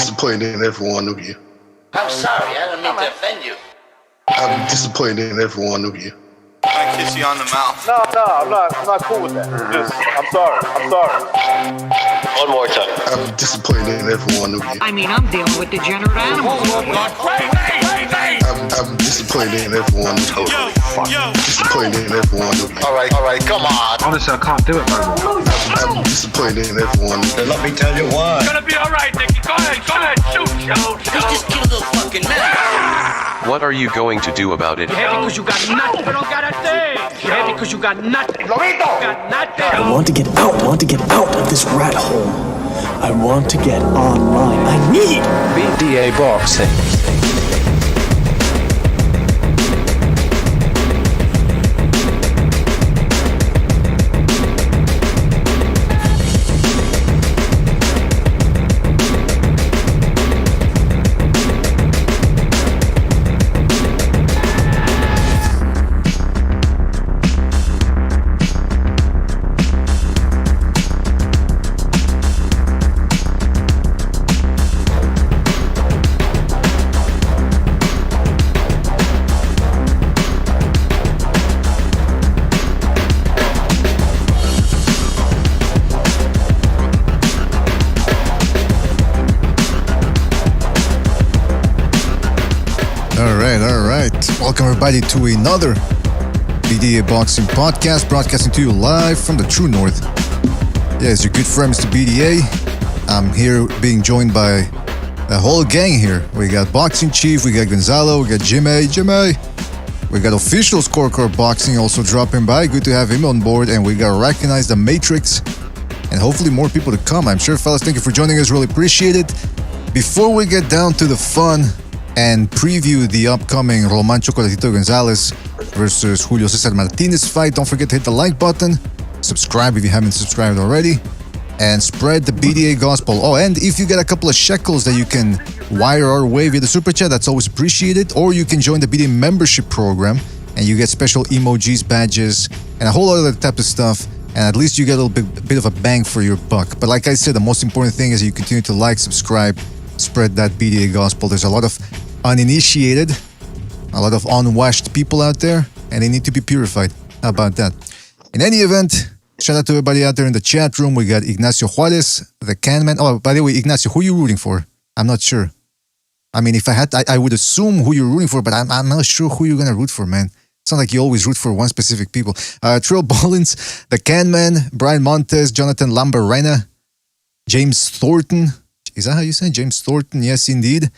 disappointed in every one of you. I'm sorry, I don't mean to offend you. I'm disappointed in every one of you. I kiss you on the mouth. No, I'm not cool with that. I'm sorry. One more time. I'm disappointed in every one of you. I mean, I'm dealing with degenerate animals. I'm disappointed in every one of you. Disappointed in every one of you. All right, come on. Honestly, I can't do it, man. I'm disappointed in every one of you. Let me tell you why. It's gonna be all right, Nicky. Go ahead, shoot. Let's just kill those fucking men. What are you going to do about it? You're happy because you got nothing. You don't got a thing. You're happy because you got nothing. Lobito! You got nothing. I want to get out. I want to get out of this rat hole. I want to get online. I need BDA boxing. Welcome everybody to another BDA Boxing Podcast, broadcasting to you live from the True North. Yeah, it's your good friend Mr. BDA. I'm here being joined by the whole gang here. We got Boxing Chief, we got Gonzalo, we got Jimmy. We got official Scorecard Boxing also dropping by. Good to have him on board. And we got Recognize the Matrix. And hopefully more people to come. I'm sure, fellas, thank you for joining us. Really appreciate it. Before we get down to the fun and preview the upcoming Roman Chocolatito Gonzalez versus Julio Cesar Martinez fight, don't forget to hit the like button, subscribe if you haven't subscribed already, and spread the BDA gospel. Oh, and if you get a couple of shekels that you can wire our way via the super chat, that's always appreciated. Or you can join the BDA membership program and you get special emojis, badges, and a whole other type of stuff. And at least you get a little bit of a bang for your buck. But like I said, the most important thing is you continue to like, subscribe, spread that BDA gospel. There's a lot of uninitiated, a lot of unwashed people out there, and they need to be purified. How about that? In any event, shout out to everybody out there in the chat room. We got Ignacio Juarez, the Canman. Oh, by the way, Ignacio, who are you rooting for? I'm not sure. I mean, if I had, I would assume who you're rooting for, but I'm not sure who you're gonna root for, man. It's not like you always root for one specific people. Trill Bollins, the Canman, Brian Montes, Jonathan Lambarena, James Thornton. Is that how you say it? James Thornton? Yes, indeed.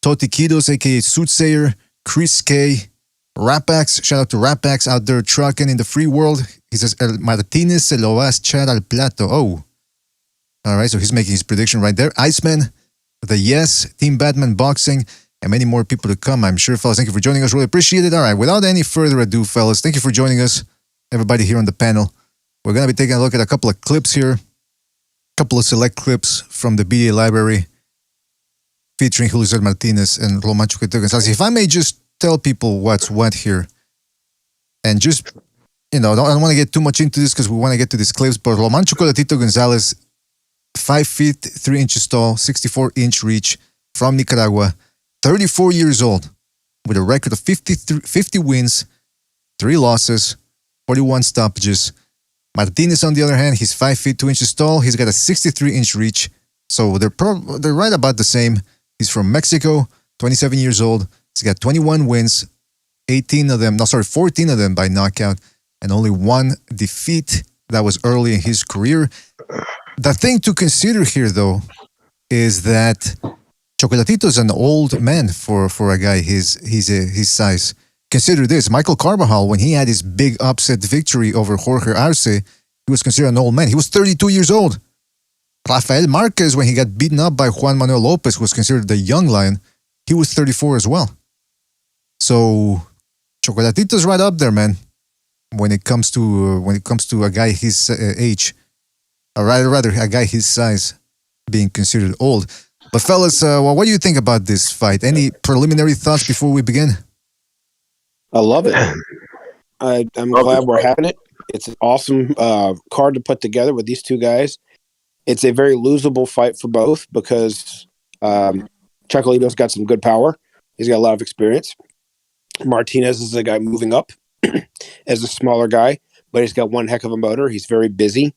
Toti Kidos, aka Soothsayer, Chris K, Rapax. Shout out to Rapax out there trucking in the free world. He says, El Martinez se lo va a echar al plato. Oh. All right, so he's making his prediction right there. Iceman, the Yes, Team Batman Boxing, and many more people to come, I'm sure, fellas. Thank you for joining us. Really appreciate it. All right, without any further ado, fellas, thank you for joining us, everybody here on the panel. We're going to be taking a look at a couple of clips here, a couple of select clips from the BDA library featuring Julio Cesar Martinez and Roman Chocolatito Gonzalez. If I may just tell people what's what here, and just, I don't want to get too much into this because we want to get to these clips, but Roman Chocolatito Gonzalez, 5 feet 3 inches tall, 64-inch reach, from Nicaragua, 34 years old, with a record of 50 wins, 3 losses, 41 stoppages. Martinez, on the other hand, he's 5 feet 2 inches tall. He's got a 63-inch reach, so they're right about the same. He's from Mexico, 27 years old. He's got 21 wins, 14 of them by knockout, and only 1 defeat. That was early in his career. The thing to consider here, though, is that Chocolatito is an old man for a guy his size. Consider this: Michael Carvajal, when he had his big upset victory over Jorge Arce, he was considered an old man. He was 32 years old. Rafael Marquez, when he got beaten up by Juan Manuel Lopez, was considered the young lion. He was 34 as well. So Chocolatito's right up there, man. When it comes to a guy his age, or rather a guy his size being considered old. But fellas, what do you think about this fight? Any preliminary thoughts before we begin? I love it. I'm glad we're having it. It's an awesome card to put together with these two guys. It's a very losable fight for both because Chocolito's got some good power. He's got a lot of experience. Martinez is a guy moving up as a smaller guy, but he's got one heck of a motor. He's very busy.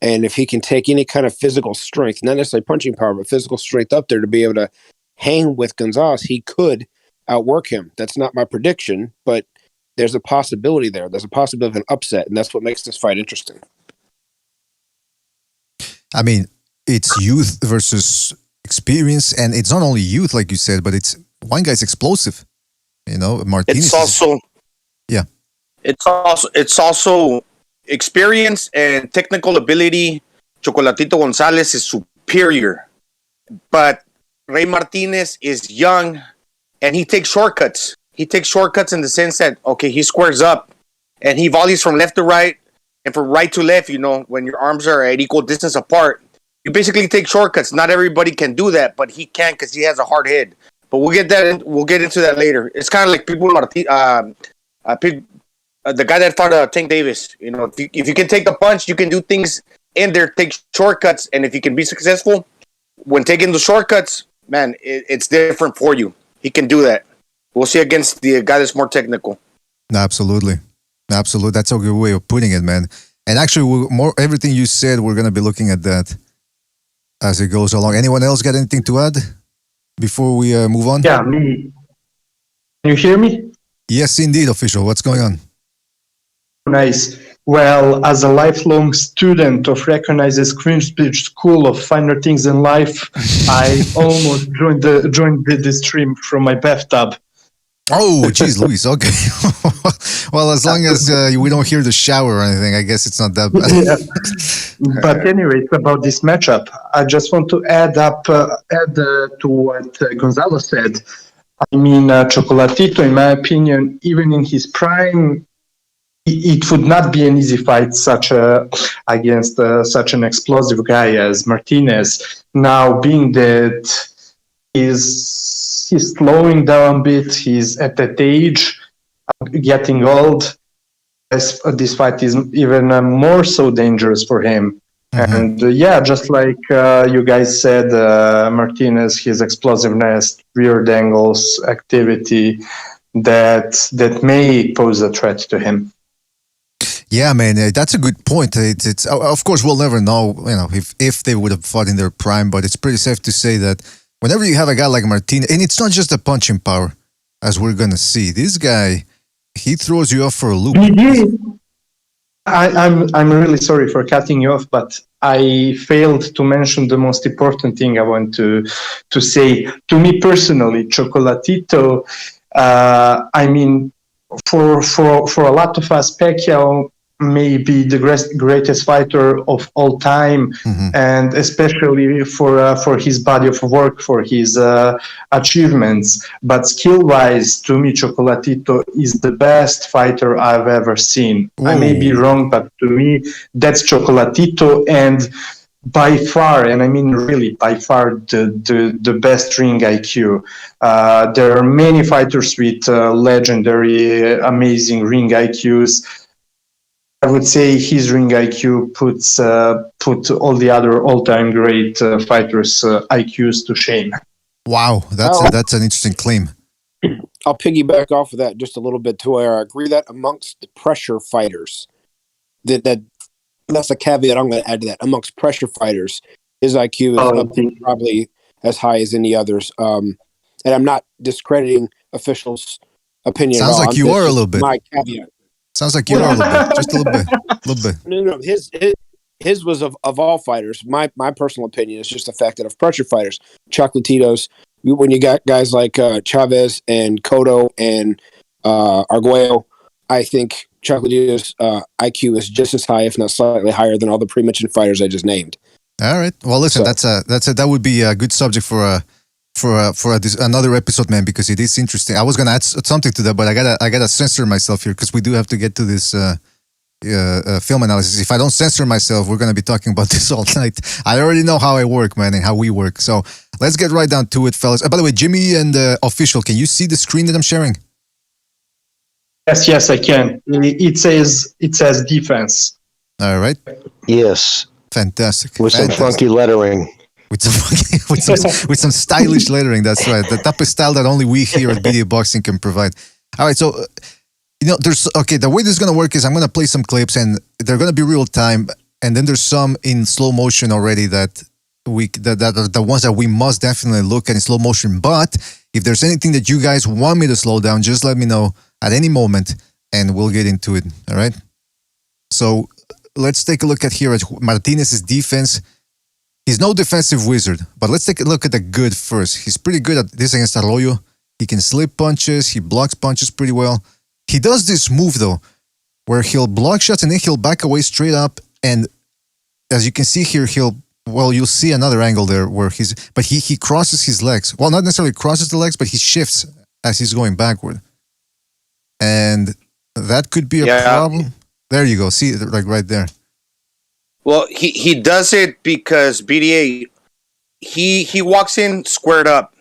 And if he can take any kind of physical strength, not necessarily punching power, but physical strength up there to be able to hang with Gonzalez, he could outwork him. That's not my prediction, but there's a possibility there. There's a possibility of an upset, and that's what makes this fight interesting. I mean, it's youth versus experience, and it's not only youth, like you said, but it's one guy's explosive. You know, Martinez. It's also yeah. It's also experience and technical ability. Chocolatito Gonzalez is superior, but Rey Martinez is young, and he takes shortcuts. He takes shortcuts in the sense that, okay, he squares up, and he volleys from left to right, and from right to left, you know, when your arms are at equal distance apart. You basically take shortcuts. Not everybody can do that, but he can because he has a hard head. But we'll get into that later. It's kind of like the guy that fought Tank Davis. You know, if you can take the punch, you can do things in there, take shortcuts, and if you can be successful when taking the shortcuts, man, it's different for you. He can do that. We'll see against the guy that's more technical. Absolutely. That's a good way of putting it, man. And actually, everything you said, we're going to be looking at that as it goes along. Anyone else got anything to add before we move on? Yeah, me. Can you hear me? Yes, indeed, official. What's going on? Nice. Well, as a lifelong student of recognized Queensbridge School of Finer Things in Life, I almost joined the stream from my bathtub. Oh, geez, Luis. Okay. Well, as long as we don't hear the shower or anything, I guess it's not that bad. Yeah. But anyway, it's about this matchup. I just want to add to what Gonzalez said. I mean, Chocolatito, in my opinion, even in his prime, it would not be an easy fight against such an explosive guy as Martinez. Now, being that he's slowing down a bit, he's at that age, getting old, this fight is even more so dangerous for him. And just like you guys said, Martinez, his explosiveness, rear angles, activity, that may pose a threat to him. Yeah, man, that's a good point. It's of course we'll never know, you know, if they would have fought in their prime, but it's pretty safe to say that whenever you have a guy like Martinez, and it's not just the punching power, as we're gonna see, this guy, he throws you off for a loop. I'm really sorry for cutting you off, but I failed to mention the most important thing I want to say. To me personally, Chocolatito, I mean, for a lot of us, Pacquiao may be the greatest fighter of all time, and especially for his body of work, for his achievements. But skill-wise, to me, Chocolatito is the best fighter I've ever seen. Ooh. I may be wrong, but to me, that's Chocolatito, and by far, and I mean really by far, the best ring IQ. There are many fighters with legendary, amazing ring IQs. I would say his ring IQ put all the other all-time great fighters' IQs to shame. Wow, that's an interesting claim. I'll piggyback off of that just a little bit too. I agree that amongst the pressure fighters, that's a caveat I'm going to add to that. Amongst pressure fighters, his IQ is probably as high as any others. And I'm not discrediting officials' opinion. Sounds like you are a little bit. My caveat. Sounds like you are a little bit, just a little bit. No. His was of all fighters. My personal opinion is just the fact that of pressure fighters, Chocolatitos, when you got guys like Chavez and Cotto and Arguello, I think Chocolatito's IQ is just as high, if not slightly higher, than all the pre-mentioned fighters I just named. All right. Well, listen, that would be a good subject for another episode, man, because it is interesting. I was gonna add something to that, but I gotta censor myself here because we do have to get to this film analysis. If I don't censor myself, we're gonna be talking about this all night. I already know how I work, man, and how we work. So let's get right down to it, fellas. By the way, Jimmy and official, can you see the screen that I'm sharing? Yes, I can. It says defense. All right. Yes. Fantastic. With some funky lettering. with some stylish lettering. That's right. The type of style that only we here at BDA Boxing can provide. All right, so the way this is gonna work is I'm gonna play some clips and they're gonna be real time, and then there's some in slow motion already that are the ones that we must definitely look at in slow motion. But if there's anything that you guys want me to slow down, just let me know at any moment, and we'll get into it. All right. So let's take a look at Martinez's defense. He's no defensive wizard, but let's take a look at the good first. He's pretty good at this against Arroyo. He can slip punches. He blocks punches pretty well. He does this move, though, where he'll block shots and then he'll back away straight up. And as you can see here, you'll see another angle there where he crosses his legs. Well, not necessarily crosses the legs, but he shifts as he's going backward. And that could be a problem. There you go. See, like right there. Well, he does it because BDA, he walks in squared up,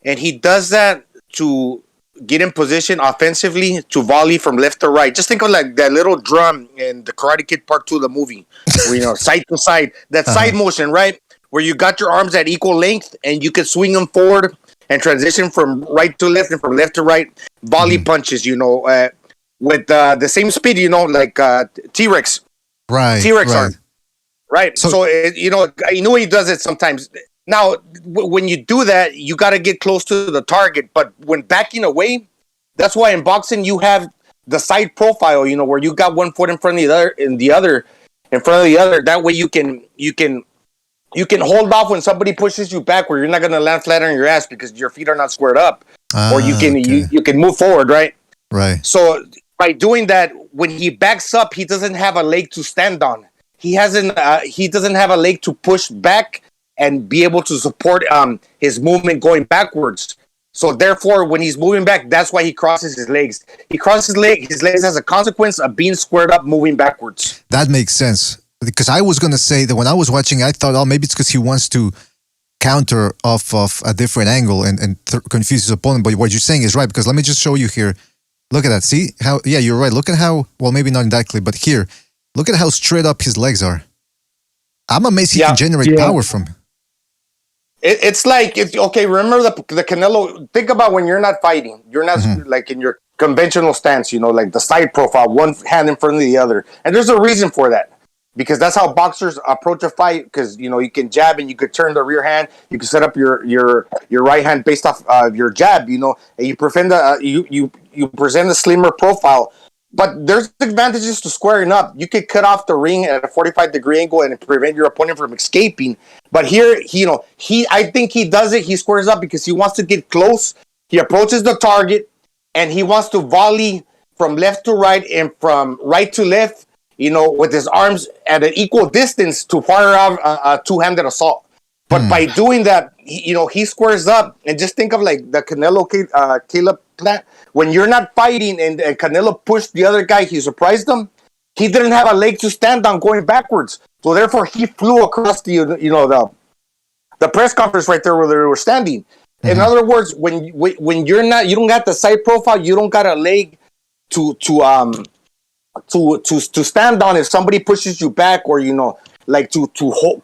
and he does that to get in position offensively to volley from left to right. Just think of like that little drum in the Karate Kid Part 2 of the movie, where, side to side, that side motion, right? Where you got your arms at equal length and you can swing them forward and transition from right to left and from left to right. Volley punches, with the same speed, like T-Rex. Right. T-Rex arm. Right. So I know he does it sometimes. Now, when you do that, you got to get close to the target. But when backing away, that's why in boxing you have the side profile, where you got one foot in front of the other, and the other in front of the other. That way you can hold off when somebody pushes you back, where you're not going to land flat on your ass because your feet are not squared up, or you can move forward, right? Right. So by doing that, when he backs up, he doesn't have a leg to stand on. He doesn't have a leg to push back and be able to support his movement going backwards. So therefore, when he's moving back, that's why he crosses his legs. He crosses his legs as a consequence of being squared up, moving backwards. That makes sense. Because I was going to say that when I was watching, I thought, maybe it's because he wants to counter off of a different angle and confuse his opponent. But what you're saying is right, because let me just show you here. Look at that. See how, you're right. Look at how, well, maybe not in that clip, but here, look at how straight up his legs are. I'm amazed he can generate power from. It's like, remember the Canelo, think about when you're not fighting. You're not like in your conventional stance, like the side profile, one hand in front of the other. And there's a reason for that. Because that's how boxers approach a fight. Because, you can jab and you could turn the rear hand. You can set up your right hand based off your jab, and you present a slimmer profile. But there's advantages to squaring up. You could cut off the ring at a 45-degree angle and prevent your opponent from escaping. But here, I think he does it. He squares up because he wants to get close. He approaches the target, and he wants to volley from left to right and from right to left, with his arms at an equal distance to fire out a two-handed assault. But by doing that, he squares up. And just think of like the Canelo Caleb plant. When you're not fighting and Canelo pushed the other guy, he surprised him. He didn't have a leg to stand on going backwards. So therefore, he flew across the press conference right there where they were standing. In other words, when you don't got the side profile, you don't got a leg to stand on if somebody pushes you back, or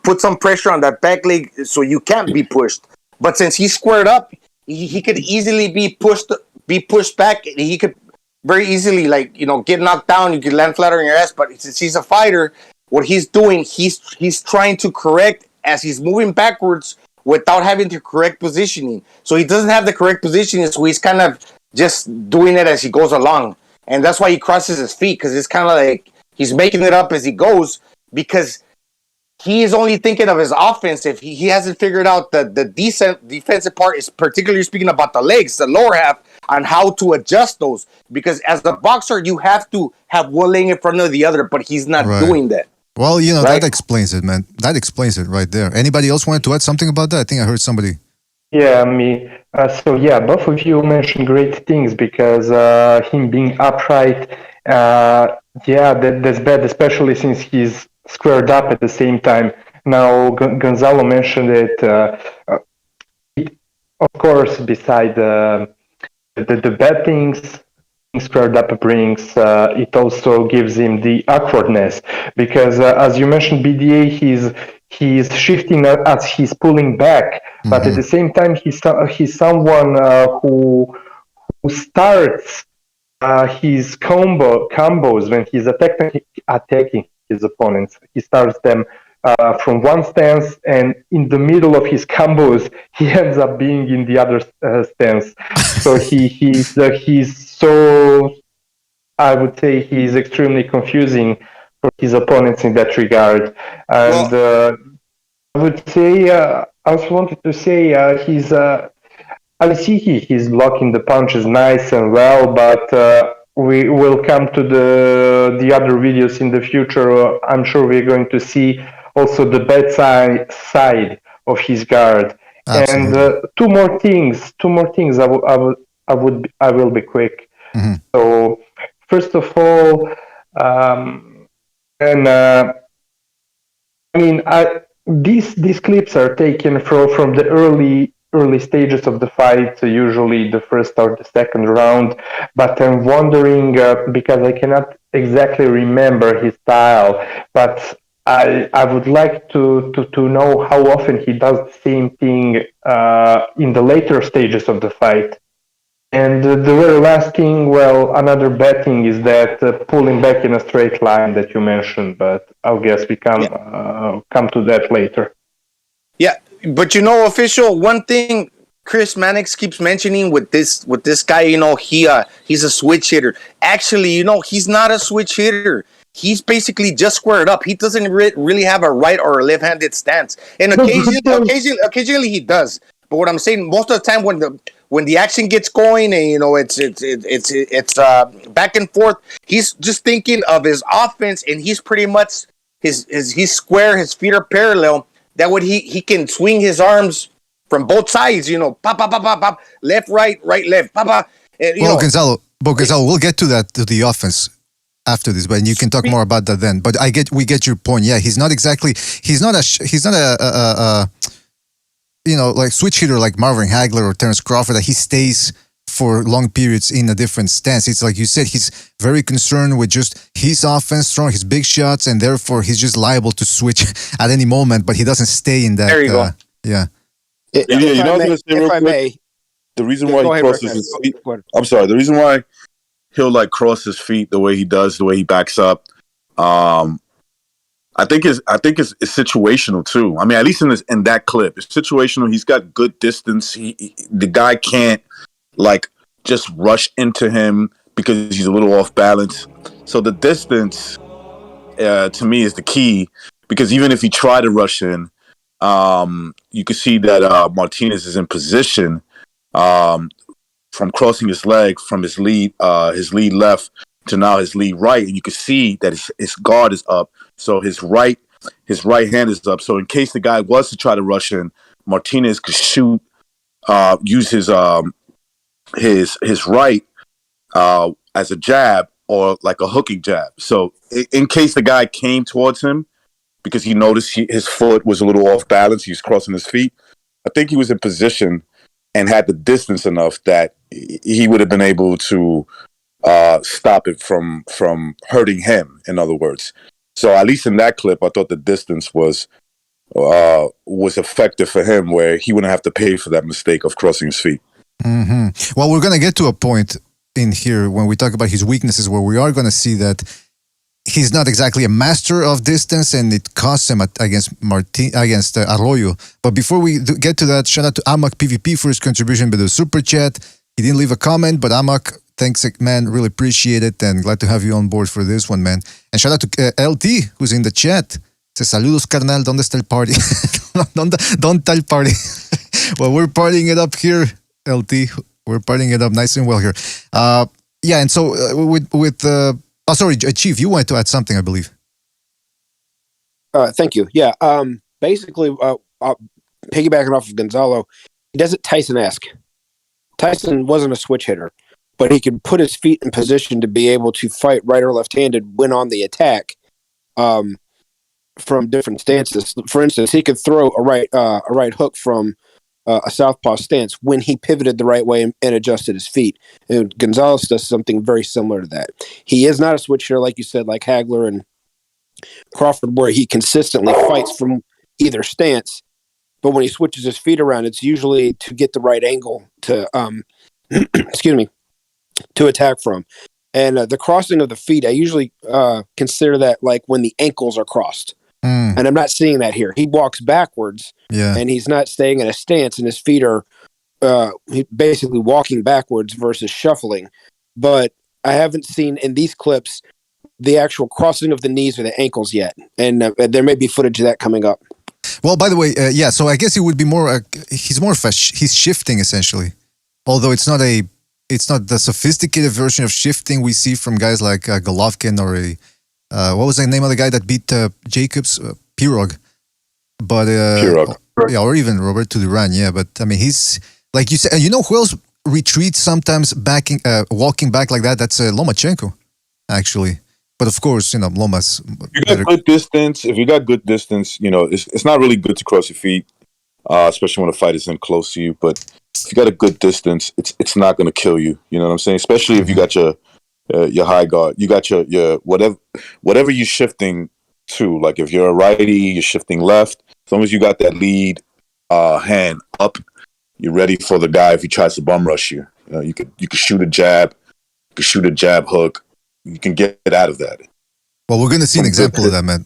put some pressure on that back leg so you can't be pushed. But since he's squared up, he could easily be pushed back. He could very easily get knocked down. You could land flat on your ass. But since he's a fighter, what he's doing, he's trying to correct as he's moving backwards without having to correct positioning. So he doesn't have the correct positioning, so he's kind of just doing it as he goes along. And that's why he crosses his feet, because it's kind of like he's making it up as he goes, because he is only thinking of his offense. If he hasn't figured out the defensive part, is particularly speaking about the legs, the lower half, on how to adjust those. Because as a boxer, you have to have one leg in front of the other, but he's not doing that. Well, that explains it, man. That explains it right there. Anybody else wanted to add something about that? I think I heard somebody. Yeah, me. Both of you mentioned great things, because him being upright, that's bad, especially since he's squared up at the same time. Now, Gonzalo mentioned it. Of course, beside the bad things squared up brings, it also gives him the awkwardness, because as you mentioned, BDA, he's shifting as he's pulling back, but at the same time, he's someone who starts his combos when he's attacking his opponents. He starts them from one stance, and in the middle of his combos, he ends up being in the other stance. So he's so, I would say, he's extremely confusing for his opponents in that regard. And I would say, I also wanted to say, I see he's blocking the punches nice and well, but we will come to the other videos in the future. I'm sure we're going to see also the bad side of his guard. Absolutely. And two more things. I will be quick. So first of all, these clips are taken from the early stages of the fight, usually the first or the second round. But I'm wondering because I cannot exactly remember his style, but I would like to know how often he does the same thing in the later stages of the fight. And the very last thing, another bad thing is that pulling back in a straight line that you mentioned, but I guess we can come to that later. Yeah, but official, one thing Chris Mannix keeps mentioning with this guy, he's a switch hitter. Actually, he's not a switch hitter. He's basically just squared up. He doesn't really have a right or a left-handed stance. And occasionally he does. But what I'm saying, most of the time when the action gets going and it's back and forth, he's just thinking of his offense, and he's pretty much he's square, his feet are parallel. That way he can swing his arms from both sides, pop, pop, pop, pop, pop, left, right, left, pop, pop. Gonzalo, we'll get to that, to the offense after this, but you can talk more about that then. But we get your point. Yeah, he's not a like switch hitter like Marvin Hagler or Terence Crawford, that he stays for long periods in a different stance. It's like you said, he's very concerned with just his offense, throwing his big shots, and therefore he's just liable to switch at any moment, but he doesn't stay in that. There you go. Yeah. If I may, the reason why he crosses his feet. I'm sorry. The reason why he'll cross his feet the way he does, the way he backs up. I think it's situational too. I mean, at least in that clip, it's situational. He's got good distance. The guy can't just rush into him because he's a little off balance. So the distance, to me, is the key, because even if he tried to rush in, you can see that Martinez is in position from crossing his leg from his lead left to now his lead right, and you can see that his guard is up, so his right hand is up. So in case the guy was to try to rush in, Martinez could use his right as a jab or like a hooking jab. So in case the guy came towards him because he noticed his foot was a little off balance, he was crossing his feet, I think he was in position and had the distance enough that he would have been able to stop it from hurting him, in other words. So at least in that clip, I thought the distance was effective for him, where he wouldn't have to pay for that mistake of crossing his feet. Mm-hmm. Well, we're going to get to a point in here when we talk about his weaknesses where we are going to see that he's not exactly a master of distance, and it costs him against Arroyo. But before we get to that, shout out to Amak PvP for his contribution with the super chat. He didn't leave a comment, but Amak, thanks, man. Really appreciate it, and glad to have you on board for this one, man. And shout out to LT, who's in the chat. Says, saludos, carnal. ¿Dónde está el party? Don't tell party. Well, we're partying it up here, LT. We're partying it up nice and well here. Yeah, and so Chief, you wanted to add something, I believe. Thank you. Yeah. Basically, piggybacking off of Gonzalo, he does it Tyson-esque. Tyson wasn't a switch hitter, but he could put his feet in position to be able to fight right or left-handed when on the attack from different stances. For instance, he could throw a right hook from a southpaw stance when he pivoted the right way and adjusted his feet. And Gonzalez does something very similar to that. He is not a switch hitter, like you said, like Hagler and Crawford, where he consistently fights from either stance. But when he switches his feet around, it's usually to get the right angle to, excuse me, to attack from. And the crossing of the feet, I usually consider that like when the ankles are crossed. And I'm not seeing that here. He walks backwards, and he's not staying in a stance, and his feet are basically walking backwards versus shuffling. But I haven't seen in these clips the actual crossing of the knees or the ankles yet. And there may be footage of that coming up. Well, by the way, so I guess it would be more. He's shifting essentially, although it's not the sophisticated version of shifting we see from guys like Golovkin or what was the name of the guy that beat Jacobs, Pirog, but Pirog, or even Roberto Duran. Yeah, but I mean, he's like you said. You know who else retreats sometimes, walking back like that? That's Lomachenko, actually. But of course, Loma's. You got good distance. If you got good distance, it's not really good to cross your feet, especially when a fight is in close to you. But if you got a good distance, it's not going to kill you. You know what I'm saying? Especially if you got your high guard, you got your whatever you're shifting to. Like if you're a righty, you're shifting left. As long as you got that lead hand up, you're ready for the guy if he tries to bum rush you. You could shoot a jab, you could shoot a jab hook. You can get out of that. Well, we're going to see an example of that, man.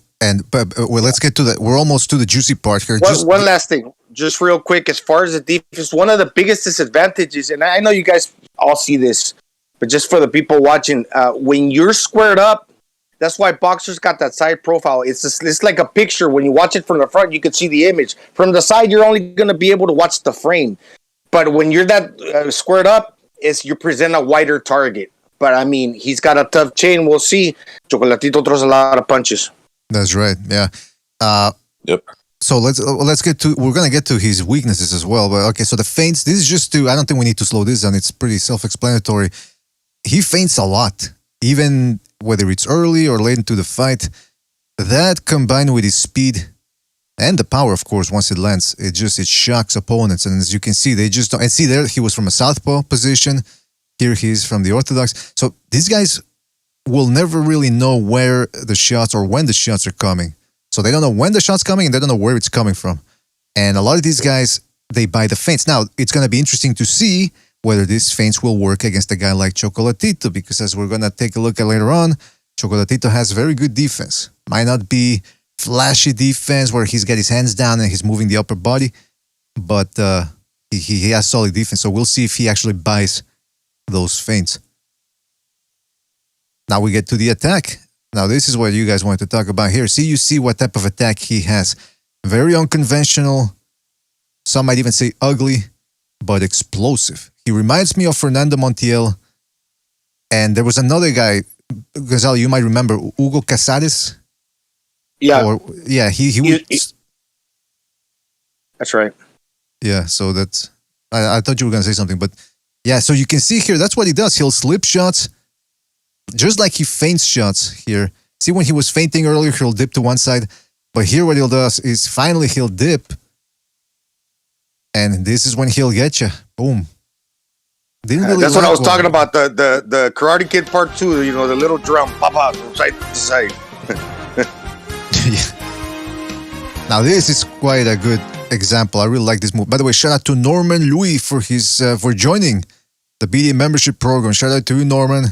But let's get to that. We're almost to the juicy part here. One last thing, just real quick. As far as the defense, one of the biggest disadvantages, and I know you guys all see this, but just for the people watching, when you're squared up, that's why boxers got that side profile. It's like a picture. When you watch it from the front, you can see the image. From the side, you're only going to be able to watch the frame. But when you're that squared up, you present a wider target. But, I mean, he's got a tough chain. We'll see. Chocolatito throws a lot of punches. That's right, yeah. Yep. So let's get to... We're going to get to his weaknesses as well. But, okay, so the feints, this is just to... I don't think we need to slow this down. It's pretty self-explanatory. He feints a lot, even whether it's early or late into the fight. That, combined with his speed and the power, of course, once it lands, it shocks opponents. And as you can see, they just don't... And see there, he was from a southpaw position. Here he's from the orthodox. So these guys will never really know where the shots or when the shots are coming. So they don't know when the shot's coming and they don't know where it's coming from. And a lot of these guys, they buy the feints. Now, it's going to be interesting to see whether these feints will work against a guy like Chocolatito, because as we're going to take a look at later on, Chocolatito has very good defense. Might not be flashy defense where he's got his hands down and he's moving the upper body, but he has solid defense. So we'll see if he actually buys those feints. Now we get to the attack. Now this is what you guys want to talk about here. You see what type of attack he has. Very unconventional. Some might even say ugly, but explosive. He reminds me of Fernando Montiel. And there was another guy, Gonzalo, you might remember, Hugo Casares. Yeah. He was... That's right. Yeah, so that's... I thought you were going to say something, but yeah, so you can see here, that's what he does. He'll slip shots, just like he feints shots here. See, when he was feinting earlier, he'll dip to one side. But here what he'll do is finally he'll dip. And this is when he'll get you. Boom. That's what I was talking about, the Karate Kid Part 2, the little drum, pop from side to side. Now this is quite a good example. I really like this move. By the way, shout out to Norman Louis for joining the BDA membership program. Shout out to you, Norman.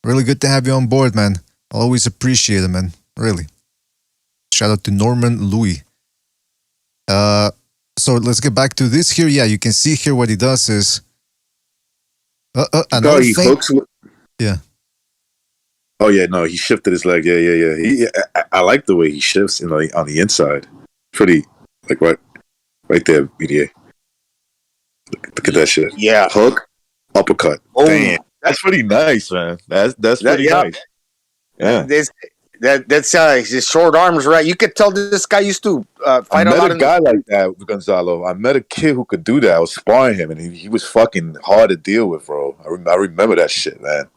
Really good to have you on board, man. Always appreciate it, man. Really. Shout out to Norman Louis. So let's get back to this here. Yeah, you can see here what he does is another he hooks. Yeah. Oh yeah, no, he shifted his leg. Yeah. I like the way he shifts on the inside. Pretty like right there, BDA. Look at that shit. Yeah. Hook, uppercut. Oh, damn. That's pretty nice, man. That's pretty nice. Yeah. That's his short arms, right? You could tell this guy used to fight a lot. I met a guy like that with Gonzalo. I met a kid who could do that. I was sparring him, and he was fucking hard to deal with, bro. I remember that shit, man.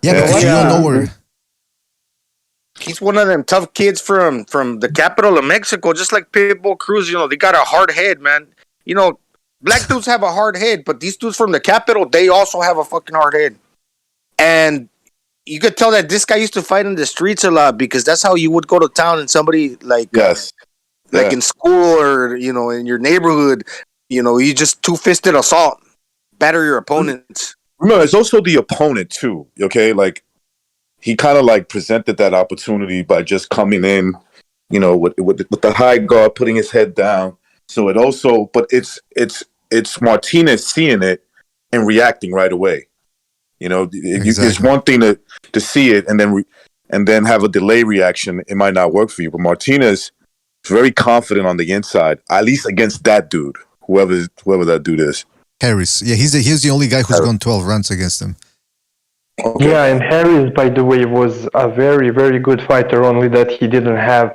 Yeah, because you don't know where... He's one of them tough kids from the capital of Mexico, just like Pitbull Cruz. They got a hard head, man. Black dudes have a hard head, but these dudes from the capital, they also have a fucking hard head. And you could tell that this guy used to fight in the streets a lot because that's how you would go to town and somebody like in school or in your neighborhood, you just two-fisted assault, batter your opponents. Remember, it's also the opponent too. Okay, like he kind of like presented that opportunity by just coming in, with the high guard, putting his head down. So it also, but it's Martinez seeing it and reacting right away. It's one thing to see it and then have a delay reaction. It might not work for you, but Martinez is very confident on the inside, at least against that dude, whoever that dude is. Harris, yeah, he's the only guy who's gone 12 runs against him. Okay. Yeah, and Harris, by the way, was a very, very good fighter, only that he didn't have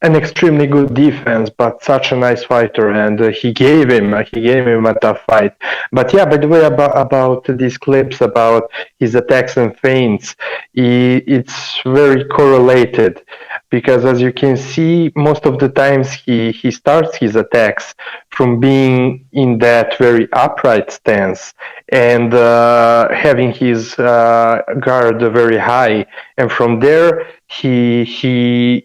an extremely good defense, but such a nice fighter, and he gave him a tough fight. But yeah, by the way, about these clips, about his attacks and feints, it's very correlated, because as you can see, most of the times he starts his attacks from being in that very upright stance and having his guard very high, and from there he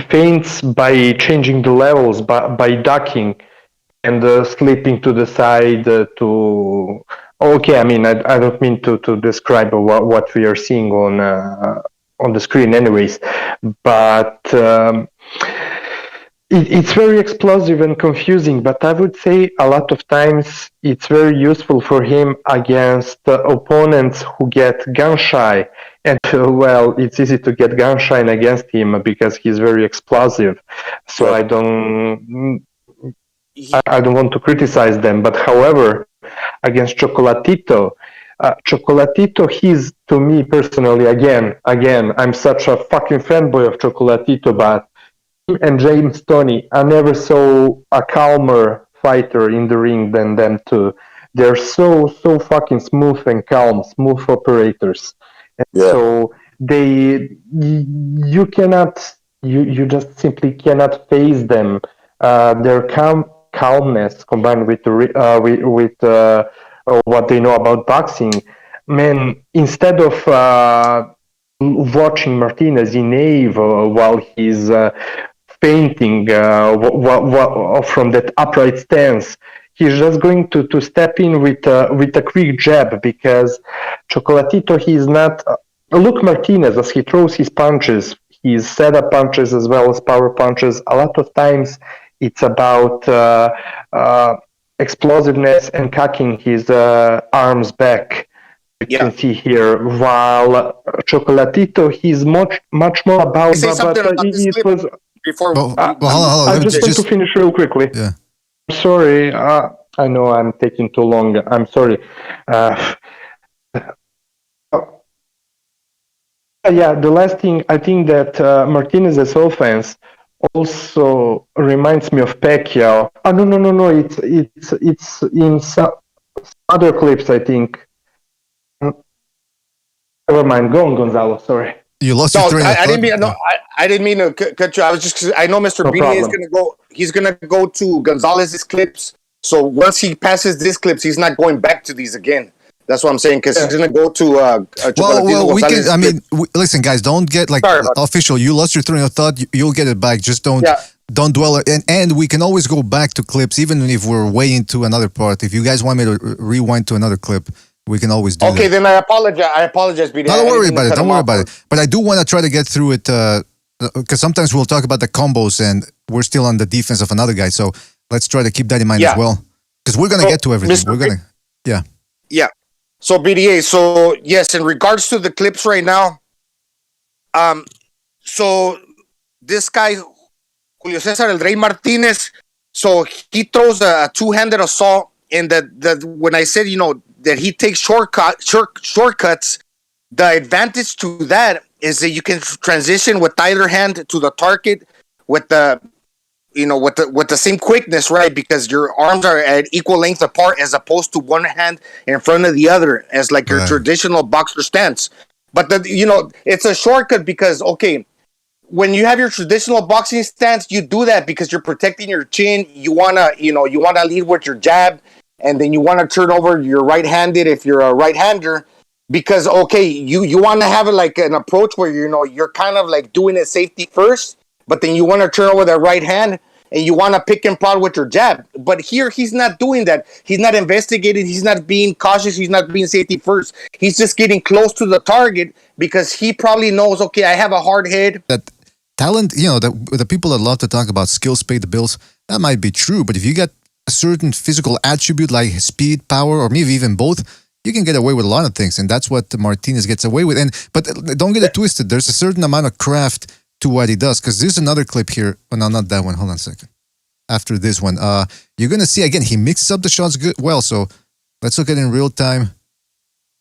feints by changing the levels, by ducking and slipping to the side okay, I mean, I don't mean to describe what we are seeing on the screen anyways, but it's very explosive and confusing, but I would say a lot of times it's very useful for him against opponents who get gun shy. And well, it's easy to get gun shy against him because he's very explosive. So I don't want to criticize them. But however, against Chocolatito, he's, to me personally, again, I'm such a fucking fanboy of Chocolatito, but him and James Toney, I never saw a calmer fighter in the ring than them two. They're so fucking smooth and calm, smooth operators. And so you just simply cannot face them. Their calmness combined with what they know about boxing, man, instead of watching Martinez in Ave while he's fainting from that upright stance, he's just going to step in with a quick jab, because Chocolatito, he's not... Look, Martinez, as he throws his punches, his setup punches as well as power punches, a lot of times it's about explosiveness and cocking his arms back. You can see here, while Chocolatito, he's much more about... Say something about this clip before... hold on. I just want to finish real quickly. Yeah. I'm sorry. I know I'm taking too long. I'm sorry. Yeah, the last thing, I think that Martinez's offense also reminds me of Pacquiao. Oh, no. It's in some other clips, I think. Never mind. Go on, Gonzalo. Sorry. You lost your train of thought. I didn't mean to cut you. I was just... I know Mr. BDA is going to go... He's going to go to Gonzalez's clips. So once he passes these clips, he's not going back to these again. That's what I'm saying, because he's going to go to... well, we can... I mean, listen, guys, don't get official. You lost your train of thought. You'll get it back. Just don't dwell. And we can always go back to clips, even if we're way into another part. If you guys want me to rewind to another clip, we can always do that. Okay, then I apologize, BD. No, don't worry about it. But I do want to try to get through it, because sometimes we'll talk about the combos and we're still on the defense of another guy. So let's try to keep that in mind as well, because we're going to get to everything. Yeah. So BDA, so yes, in regards to the clips right now, so this guy, Julio Cesar El Rey Martinez, so he throws a two-handed assault, and that when I said, that he takes shortcuts, the advantage to that is that you can transition with either hand to the target with the same quickness, right? Because your arms are at equal length apart, as opposed to one hand in front of the other, as like your traditional boxer stance. But it's a shortcut because, okay, when you have your traditional boxing stance, you do that because you're protecting your chin. You wanna lead with your jab, and then you want to turn over your right-handed if you're a right-hander. because okay, you want to have like an approach where you're kind of like doing it safety first, but then you want to turn over the right hand and you want to pick and prod with your jab. But here he's not doing that. He's not investigating. He's not being cautious. He's not being safety first. He's just getting close to the target because he probably knows, okay, I have a hard head. That talent, the people that love to talk about skills pay the bills, that might be true. But if you got a certain physical attribute like speed, power, or maybe even both, you can get away with a lot of things. And that's what Martinez gets away with. But don't get it twisted. There's a certain amount of craft to what he does, because there's another clip here. Oh, no, not that one. Hold on a second. After this one, you're gonna see again he mixes up the shots well. So let's look at it in real time.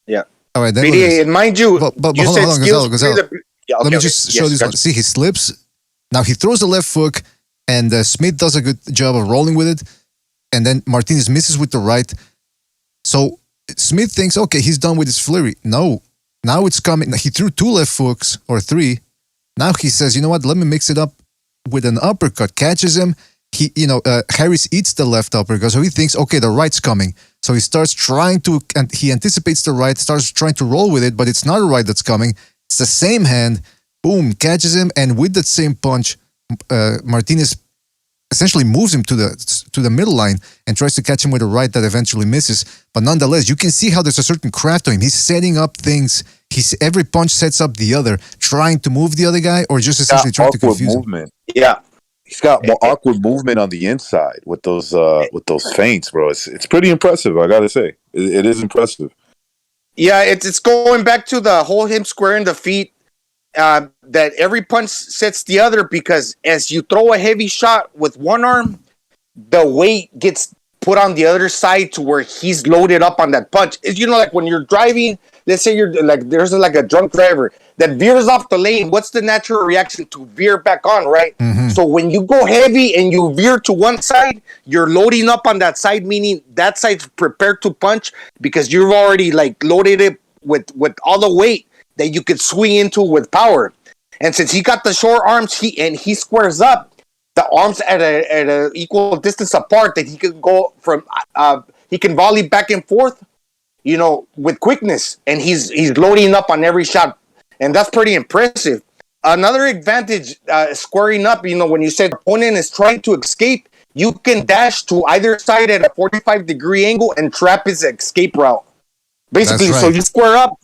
Yeah. All right. Then and mind you, but you hold on, Gonzalo. Yeah, Let me just show this one. See, he slips. Now he throws the left hook, and Smith does a good job of rolling with it, and then Martinez misses with the right. So Smith thinks, okay, he's done with his flurry. No, now it's coming. He threw 2 left hooks or 3. Now he says, you know what? Let me mix it up with an uppercut. Catches him. Harris eats the left uppercut, so he thinks, okay, the right's coming. So he starts trying to, and he anticipates the right, starts trying to roll with it, but it's not a right that's coming. It's the same hand. Boom, catches him, and with that same punch, Martinez essentially moves him to the middle line and tries to catch him with a right that eventually misses. But nonetheless, you can see how there's a certain craft to him. He's setting up things. Every punch sets up the other, trying to move the other guy or just essentially trying to confuse movement. him. Yeah. He's got more awkward movement on the inside with those feints, bro. It's pretty impressive, I gotta say. It is impressive. Yeah, it's going back to the whole him squaring the feet. That every punch sets the other, because as you throw a heavy shot with one arm, the weight gets put on the other side to where he's loaded up on that punch. It's, like when you're driving, let's say you're like, there's like a drunk driver that veers off the lane. What's the natural reaction? To veer back on, right? Mm-hmm. So when you go heavy and you veer to one side, you're loading up on that side, meaning that side's prepared to punch because you've already like loaded it with all the weight that you could swing into with power. And since he got the short arms, he squares up the arms at a equal distance apart, that he can go from he can volley back and forth, with quickness, and he's loading up on every shot, and that's pretty impressive. Another advantage, squaring up, when you said opponent is trying to escape, you can dash to either side at a 45-degree angle and trap his escape route. Basically, right. So you square up,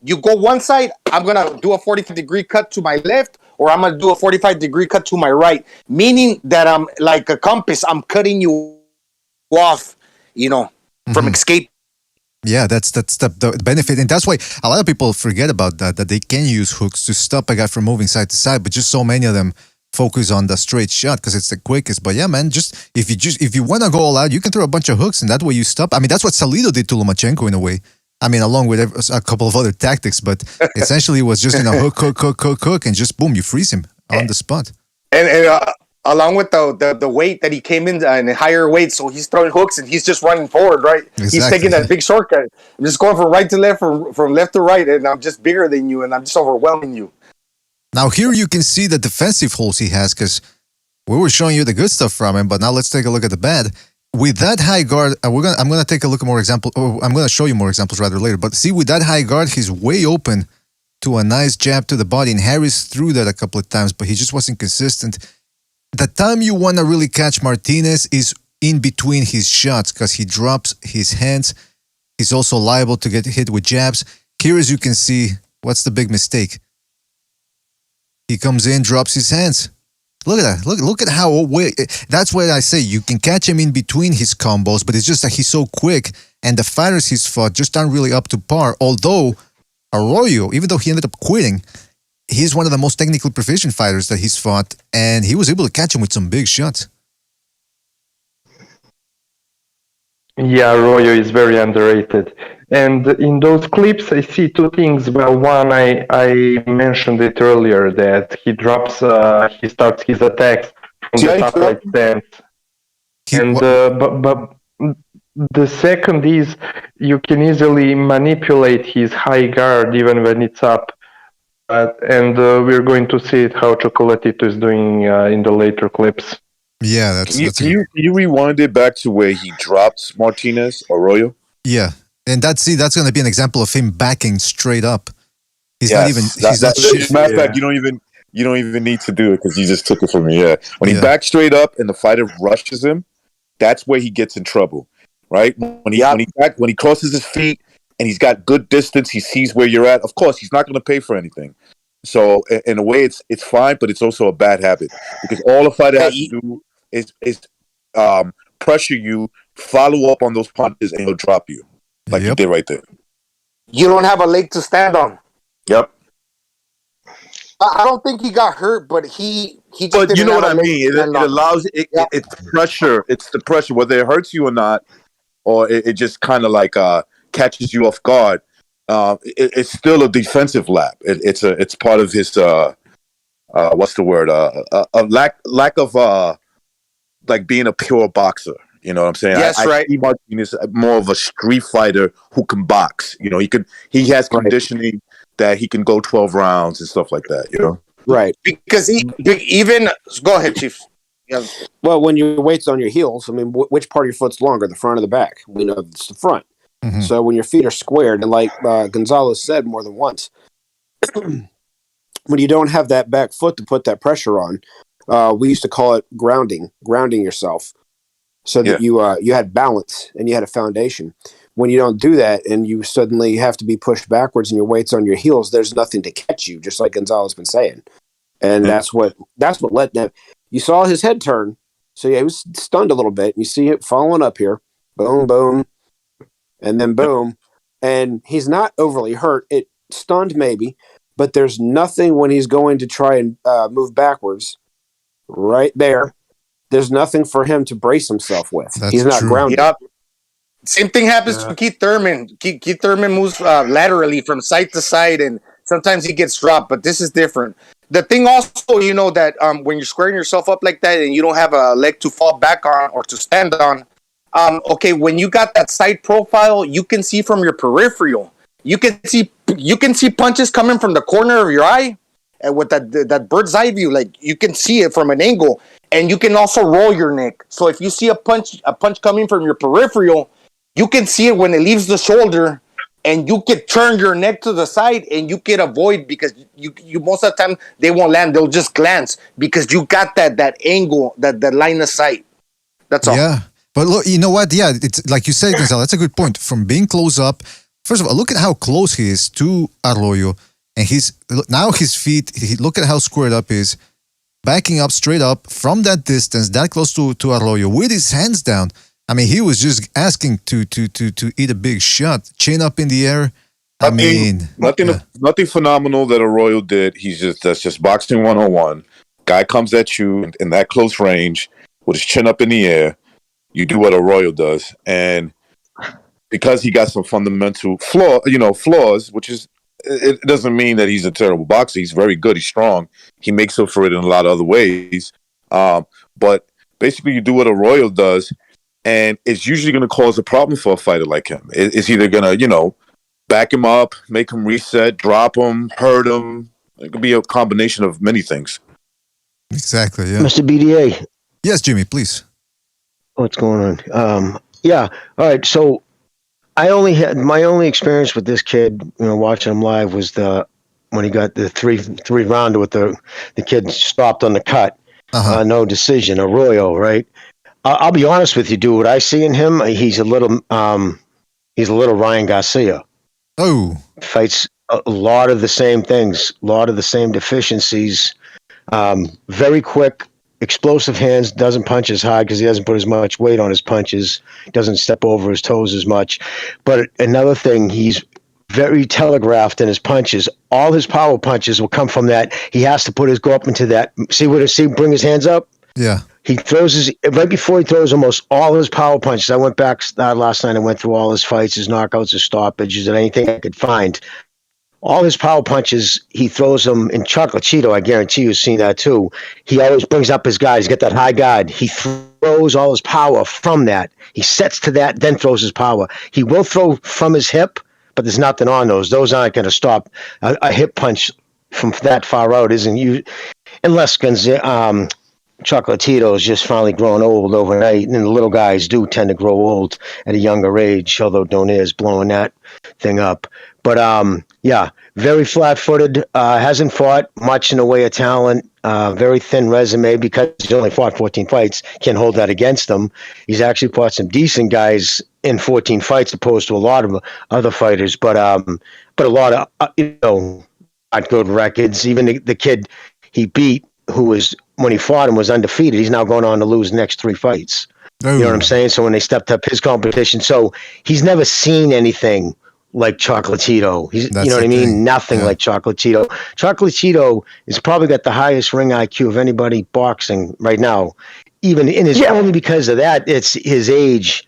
you go one side, I'm going to do a 45-degree cut to my left, or I'm going to do a 45-degree cut to my right, meaning that I'm like a compass, I'm cutting you off, from escape. Yeah, that's the benefit. And that's why a lot of people forget about that they can use hooks to stop a guy from moving side to side, but just so many of them focus on the straight shot because it's the quickest. But yeah, man, if you want to go all out, you can throw a bunch of hooks, and that way you stop. I mean, that's what Salido did to Lomachenko in a way. I mean, along with a couple of other tactics, but essentially it was just hook, and just boom, you freeze him on the spot. And along with the weight that he came in higher weight, so he's throwing hooks and he's just running forward, right? Exactly. He's taking that big shortcut. I'm just going from right to left, from left to right, and I'm just bigger than you, and I'm just overwhelming you. Now here you can see the defensive holes he has, because we were showing you the good stuff from him, but now let's take a look at the bad. With that high guard, I'm gonna take a look at more examples. I'm gonna show you more examples rather later. But see, with that high guard, he's way open to a nice jab to the body, and Harris threw that a couple of times, but he just wasn't consistent. The time you want to really catch Martinez is in between his shots, because he drops his hands. He's also liable to get hit with jabs. Here, as you can see, what's the big mistake? He comes in, drops his hands. Look at that. Look at how that's why I say you can catch him in between his combos, but it's just that he's so quick, and the fighters he's fought just aren't really up to par. Although Arroyo, even though he ended up quitting, he's one of the most technically proficient fighters that he's fought, and he was able to catch him with some big shots. Yeah, Arroyo is very underrated. And in those clips, I see two things. Well, one, I mentioned it earlier, that he starts his attacks from the top right stance. But the second is you can easily manipulate his high guard even when it's up. And we're going to see how Chocolatito is doing in the later clips. Yeah, Can you rewind it back to where he dropped Martinez, Arroyo? Yeah. And that's going to be an example of him backing straight up. He's not even. He's not As a matter of fact, you don't even need to do it because you just took it from me. Yeah, when he backs straight up and the fighter rushes him, that's where he gets in trouble, right? When he crosses his feet and he's got good distance, he sees where you're at. Of course, he's not going to pay for anything. So in a way, it's fine, but it's also a bad habit because all the fighter has to do is pressure you, follow up on those punches, and he'll drop you like you did right there. You don't have a leg to stand on. Yep. I don't think he got hurt, but he just. But you know what I mean. It allows it's pressure. It's the pressure, whether it hurts you or not, or it just kind of like catches you off guard. It's still a defensive lap. It's part of his what's the word? A lack of like being a pure boxer. You know what I'm saying? Yes, right. I see Martinez more of a street fighter who can box. You know, he has conditioning that he can go 12 rounds and stuff like that. You know, right? Because even go ahead, Chief. Yeah. Well, when your weight's on your heels, I mean, which part of your foot's longer, the front or the back? We know it's the front. Mm-hmm. So when your feet are squared, and like Gonzalez said more than once, when you don't have that back foot to put that pressure on, we used to call it grounding yourself, so that you had balance and you had a foundation. When you don't do that and you suddenly have to be pushed backwards and your weight's on your heels, there's nothing to catch you, just like Gonzalez been saying, and that's what led them. You saw his head turn, so he was stunned a little bit. And you see it following up here, boom, boom. And then boom, and he's not overly hurt. It stunned maybe, but there's nothing when he's going to try and move backwards. Right there, there's nothing for him to brace himself with. He's not grounded. Yep. Same thing happens to Keith Thurman. Keith Thurman moves laterally from side to side, and sometimes he gets dropped. But this is different. The thing also, you know, that when you're squaring yourself up like that and you don't have a leg to fall back on or to stand on. Okay, when you got that side profile, you can see from your peripheral. You can see punches coming from the corner of your eye, and with that bird's eye view, like you can see it from an angle, and you can also roll your neck. So if you see a punch coming from your peripheral, you can see it when it leaves the shoulder, and you can turn your neck to the side, and you can avoid because you most of the time they won't land; they'll just glance because you got that angle, that line of sight. That's all. Yeah. But look, you know what? Yeah, it's like you said, Gonzalo, that's a good point. From being close up, first of all, look at how close he is to Arroyo. And now his feet, look at how squared up he is. Backing up straight up from that distance, that close to Arroyo, with his hands down. I mean, he was just asking to eat a big shot, chin up in the air. I mean nothing phenomenal that Arroyo did. That's just boxing 101. Guy comes at you in that close range with his chin up in the air. You do what Arroyo does, and because he got some fundamental flaws, which is it doesn't mean that he's a terrible boxer. He's very good. He's strong. He makes up for it in a lot of other ways. But basically, you do what Arroyo does, and it's usually going to cause a problem for a fighter like him. It's either going to back him up, make him reset, drop him, hurt him. It could be a combination of many things. Exactly. Yeah. Mr. BDA. Yes, Jimmy, please. What's going on? Yeah. All right. So my only experience with this kid, watching him live was when he got the three rounder with the kid stopped on the cut, no decision, Arroyo, right? I'll be honest with you, dude. What I see in him, he's a little Ryan Garcia. Oh, fights a lot of the same things, a lot of the same deficiencies. Very quick. Explosive hands, doesn't punch as hard because he doesn't put as much weight on his punches, doesn't step over his toes as much. But another thing, he's very telegraphed in his punches. All his power punches will come from that. He has to go up into that. Bring his hands up? Yeah. He throws right before he throws almost all his power punches. I went back last night and went through all his fights, his knockouts, his stoppages, and anything I could find. All his power punches, he throws them in chocolate Cheeto. I guarantee you've seen that too. He always brings up his guard. He's got that high guard. He throws all his power from that. He sets to that, then throws his power. He will throw from his hip, but there's nothing on those. Those aren't going to stop. A hip punch from that far out isn't you, unless Chocolatito's just finally grown old overnight, and the little guys do tend to grow old at a younger age, although Donaire's blowing that thing up. But yeah, very flat-footed, hasn't fought much in the way of talent, very thin resume because he's only fought 14 fights, can't hold that against him. He's actually fought some decent guys in 14 fights opposed to a lot of other fighters, but a lot of, not good records. Even the kid he beat, who was, when he fought him, was undefeated. He's now going on to lose the next 3 fights. You know what I'm saying? So when they stepped up his competition, so he's never seen anything like Chocolatito. You know what I mean? Nothing like Chocolatito. Chocolatito has probably got the highest ring IQ of anybody boxing right now. Even in his only because of that, it's his age.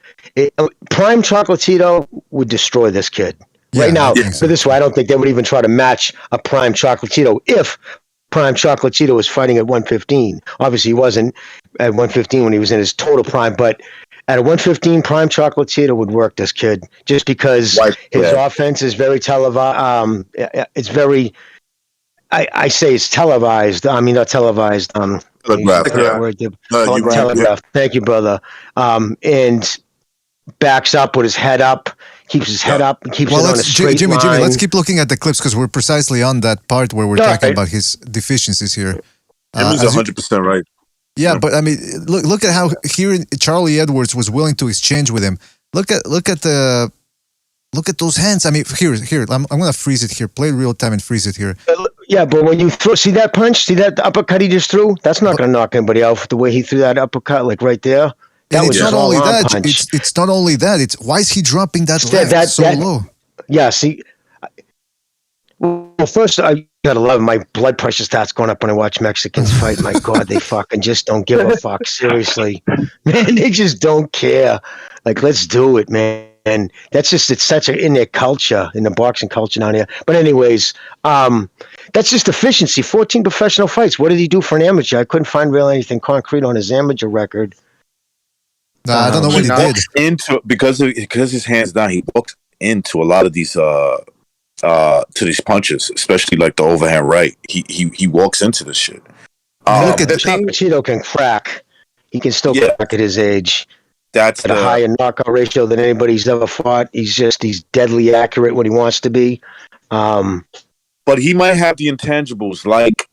Prime Chocolatito would destroy this kid. Right now, but this way, I don't think they would even try to match a Prime Chocolatito if Prime Chocolatito was fighting at 115. Obviously, he wasn't at 115 when he was in his total prime, but at a 115, Prime Chocolatito would work this kid just because his offense is very televised. It's very, I say it's televised. I mean, not televised. Telegraphed. Thank you, brother. And backs up with his head up. Keeps his head up and keeps it on a straight line. Jimmy, let's keep looking at the clips because we're precisely on that part where we're talking about his deficiencies here. Jimmy's 100% right. Yeah, but I mean, look at how here Charlie Edwards was willing to exchange with him. Look at those hands. I mean, here, I'm gonna freeze it here. Play real time and freeze it here. Yeah, but when you see that punch, see that uppercut he just threw? That's not gonna knock anybody out the way he threw that uppercut, like right there. That was not only that. It's not only that. It's why is he dropping that left so low? Yeah. See. Well, first I gotta love my blood pressure starts going up when I watch Mexicans fight. My God, they fucking just don't give a fuck. Seriously, man, they just don't care. Like, let's do it, man. And that's just, it's such in their culture, in the boxing culture down here. But anyways, that's just efficiency. 14 professional fights. What did he do for an amateur? I couldn't find really anything concrete on his amateur record. I don't know what he did. Because his hands down, he walks into a lot of these to these punches, especially like the overhand right. He walks into this shit. Look at the Chocolatito can crack. He can still crack at his age. That's at a higher knockout ratio than anybody's ever fought. He's deadly accurate when he wants to be. But he might have the intangibles like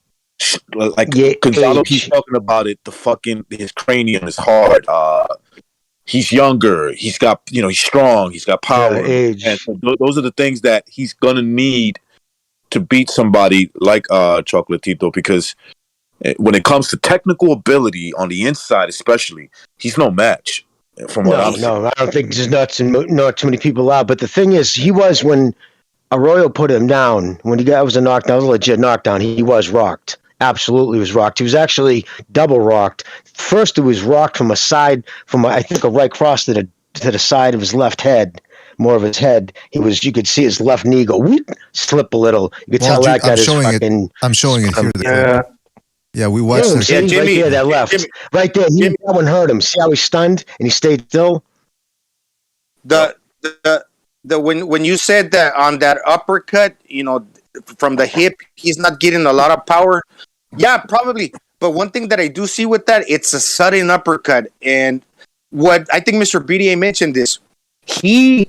Gonzalo keeps talking about it. His cranium is hard. He's younger. He's got, he's strong. He's got power. And so those are the things that he's gonna need to beat somebody like Chocolatito, because when it comes to technical ability on the inside, especially, he's no match. From what I'm saying. I don't think there's not too many people out. But the thing is, he was, when Arroyo put him down, when he got, it was a knockdown, it was a legit knockdown. He was rocked. Absolutely was rocked. He was actually double rocked. First, it was rocked from a side, I think a right cross to the side of his left head, more of his head. You could see his left knee go whoop, slip a little. You could tell that guy is fucking. I'm showing it here. Yeah, we watched this. Yeah, Jimmy, right there, that left. Jimmy, right there. That one hurt him. See how he stunned and he stayed still? When you said that on that uppercut, from the hip, he's not getting a lot of power. Yeah, probably. But one thing that I do see with that, it's a sudden uppercut. And what I think Mr. BDA mentioned is he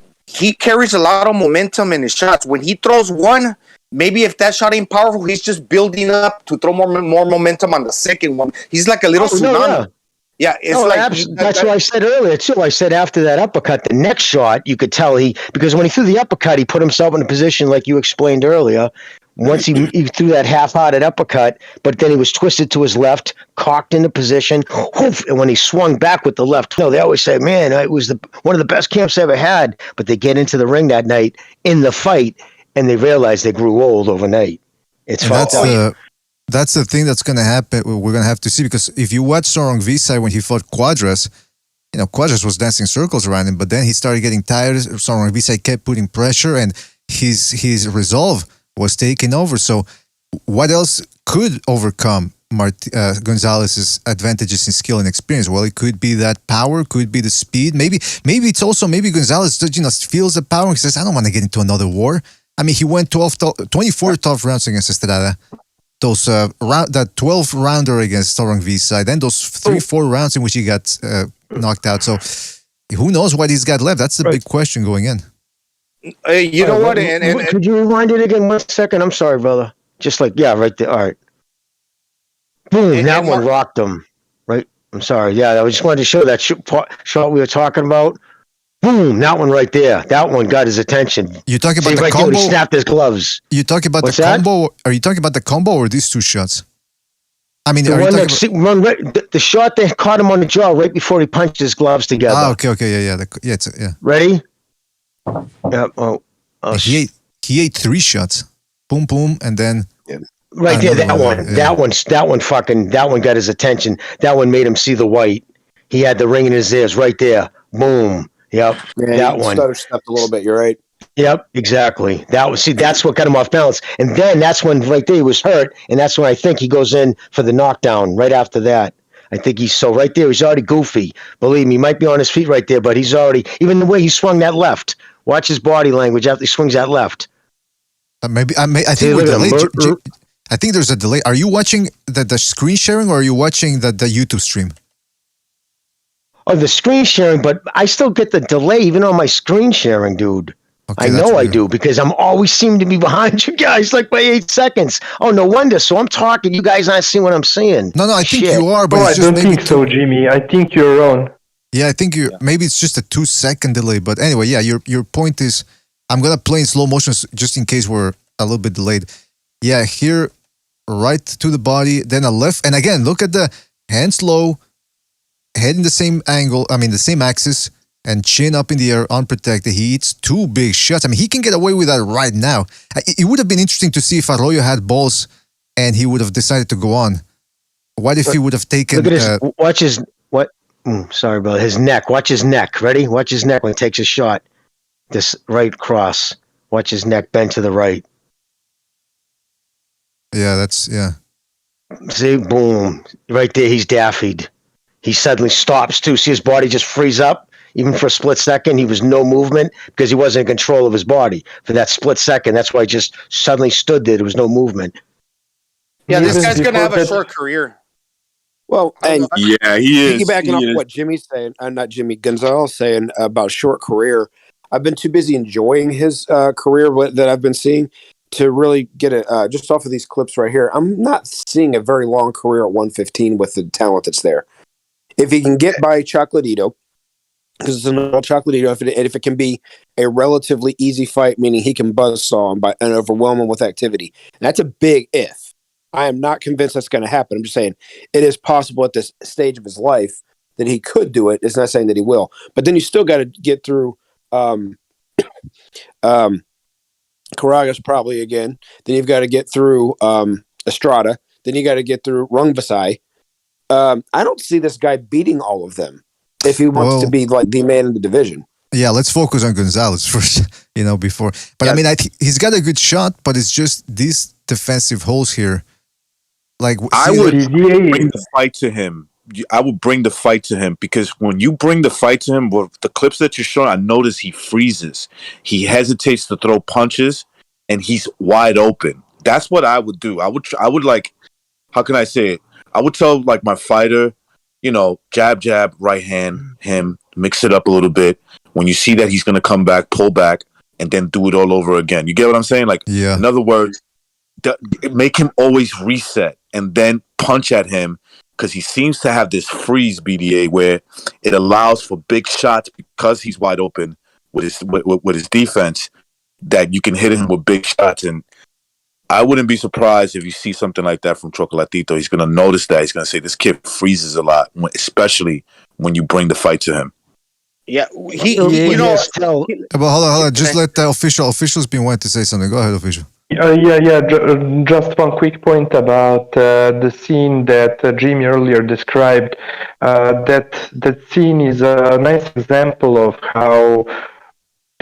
carries a lot of momentum in his shots. When he throws one, maybe if that shot ain't powerful, he's just building up to throw more momentum on the second one. He's like a little tsunami. Yeah, that's what I said earlier too. I said after that uppercut, the next shot, you could tell because when he threw the uppercut, he put himself in a position like you explained earlier. Once he threw that half-hearted uppercut, but then he was twisted to his left, cocked into position, and when he swung back with the left, they always say, "Man, it was one of the best camps I ever had." But they get into the ring that night in the fight, and they realize they grew old overnight. That's the thing that's going to happen. We're going to have to see, because if you watch Sorong Visay when he fought Quadras, Quadras was dancing circles around him, but then he started getting tired. Sorong Visay kept putting pressure, and his resolve was taking over. So what else could overcome Gonzalez's advantages in skill and experience? Well, it could be that power, could be the speed. Maybe it's also, Gonzalez feels the power. He says, I don't want to get into another war. I mean, he went 24 tough rounds against Estrada. those that 12 rounder against Torong Visa, then those 3-4 rounds in which he got knocked out. So who knows what he's got left? That's the big question going in. You know what? And could you rewind it again 1 second? I'm sorry, brother. Just like, yeah, right there. All right. Boom, that one rocked him. Right? I'm sorry. Yeah, I just wanted to show that shot we were talking about. Boom, that one right there. That one got his attention. You talking about the right combo? There, he snapped his gloves. You talking about What's the that? combo? Are you talking about the combo or these two shots? I mean, the one the shot that caught him on the jaw right before he punched his gloves together. Okay, yeah. Ready? Yeah. He ate 3 shots. Boom, boom, and then right there. That one got his attention. That one made him see the white. He had the ring in his ears right there. Boom. Yep. Yeah, that one. Stutter stepped a little bit. You're right. Yep, exactly. That's what got him off balance. And then that's when right there he was hurt, and that's when I think he goes in for the knockdown right after that. I think he's right there. He's already goofy. Believe me, he might be on his feet right there, but he's already, even the way he swung that left. Watch his body language after he swings that left. I think we're delayed. I think there's a delay. Are you watching the screen sharing or are you watching the YouTube stream? Oh, the screen sharing, but I still get the delay even on my screen sharing, dude. Okay, I know I do because I'm always seem to be behind you guys like by 8 seconds. Oh, no wonder. So I'm talking. You guys aren't seeing what I'm saying. No, I think you are. But I don't think so, Jimmy. I think you're wrong. Yeah, I think maybe it's just a 2-second delay. But anyway, yeah, your point is, I'm gonna play in slow motion just in case we're a little bit delayed. Yeah, here, right to the body, then a left, and again, look at the hands low, head in the same angle. I mean, the same axis. And chin up in the air, unprotected. He hits 2 big shots. I mean, he can get away with that right now. It would have been interesting to see if Arroyo had balls and he would have decided to go on. What if he would have taken... Look at his... Watch his... What? Sorry, brother. His neck. Watch his neck. Ready? Watch his neck when he takes a shot. This right cross. Watch his neck bend to the right. Yeah, that's... Yeah. See? Boom. Right there, he's daffied. He suddenly stops, too. See his body just freeze up? Even for a split second, he was no movement because he wasn't in control of his body. For that split second, that's why he just suddenly stood there. There was no movement. Yeah, this guy's going to have a short career. Well, and yeah, he is. Piggybacking off what Jimmy's saying, not Jimmy, Gonzalez saying about short career, I've been too busy enjoying his career that I've been seeing to really get it just off of these clips right here. I'm not seeing a very long career at 115 with the talent that's there. If he can get by Chocolatito, because it's an old Chocolatito, if it can be a relatively easy fight, meaning he can buzzsaw him and overwhelm him with activity. And that's a big if. I am not convinced that's going to happen. I'm just saying it is possible at this stage of his life that he could do it. It's not saying that he will. But then you still got to get through Carragos probably again. Then you've got to get through Estrada. Then you got to get through Rungvisai. I don't see this guy beating all of them if he wants to be like the man in the division. Yeah, let's focus on Gonzalez first, before. But I mean, he's got a good shot, but it's just these defensive holes here. Like I would bring the fight to him. I would bring the fight to him because when you bring the fight to him, with the clips that you're showing, I notice he freezes. He hesitates to throw punches, and he's wide open. That's what I would do. I would like, how can I say it? I would tell like my fighter, jab, right hand, him, mix it up a little bit. When you see that he's going to come back, pull back, and then do it all over again. You get what I'm saying? Like, in other words, make him always reset and then punch at him because he seems to have this freeze, BDA, where it allows for big shots because he's wide open with his defense that you can hit him with big shots. And I wouldn't be surprised if you see something like that from Chocolatito. He's going to notice that. He's going to say, this kid freezes a lot, especially when you bring the fight to him. Yeah, But hold on. Just let the officials been wanting to say something. Go ahead, official. Just one quick point about the scene that Jimmy earlier described. That scene is a nice example of how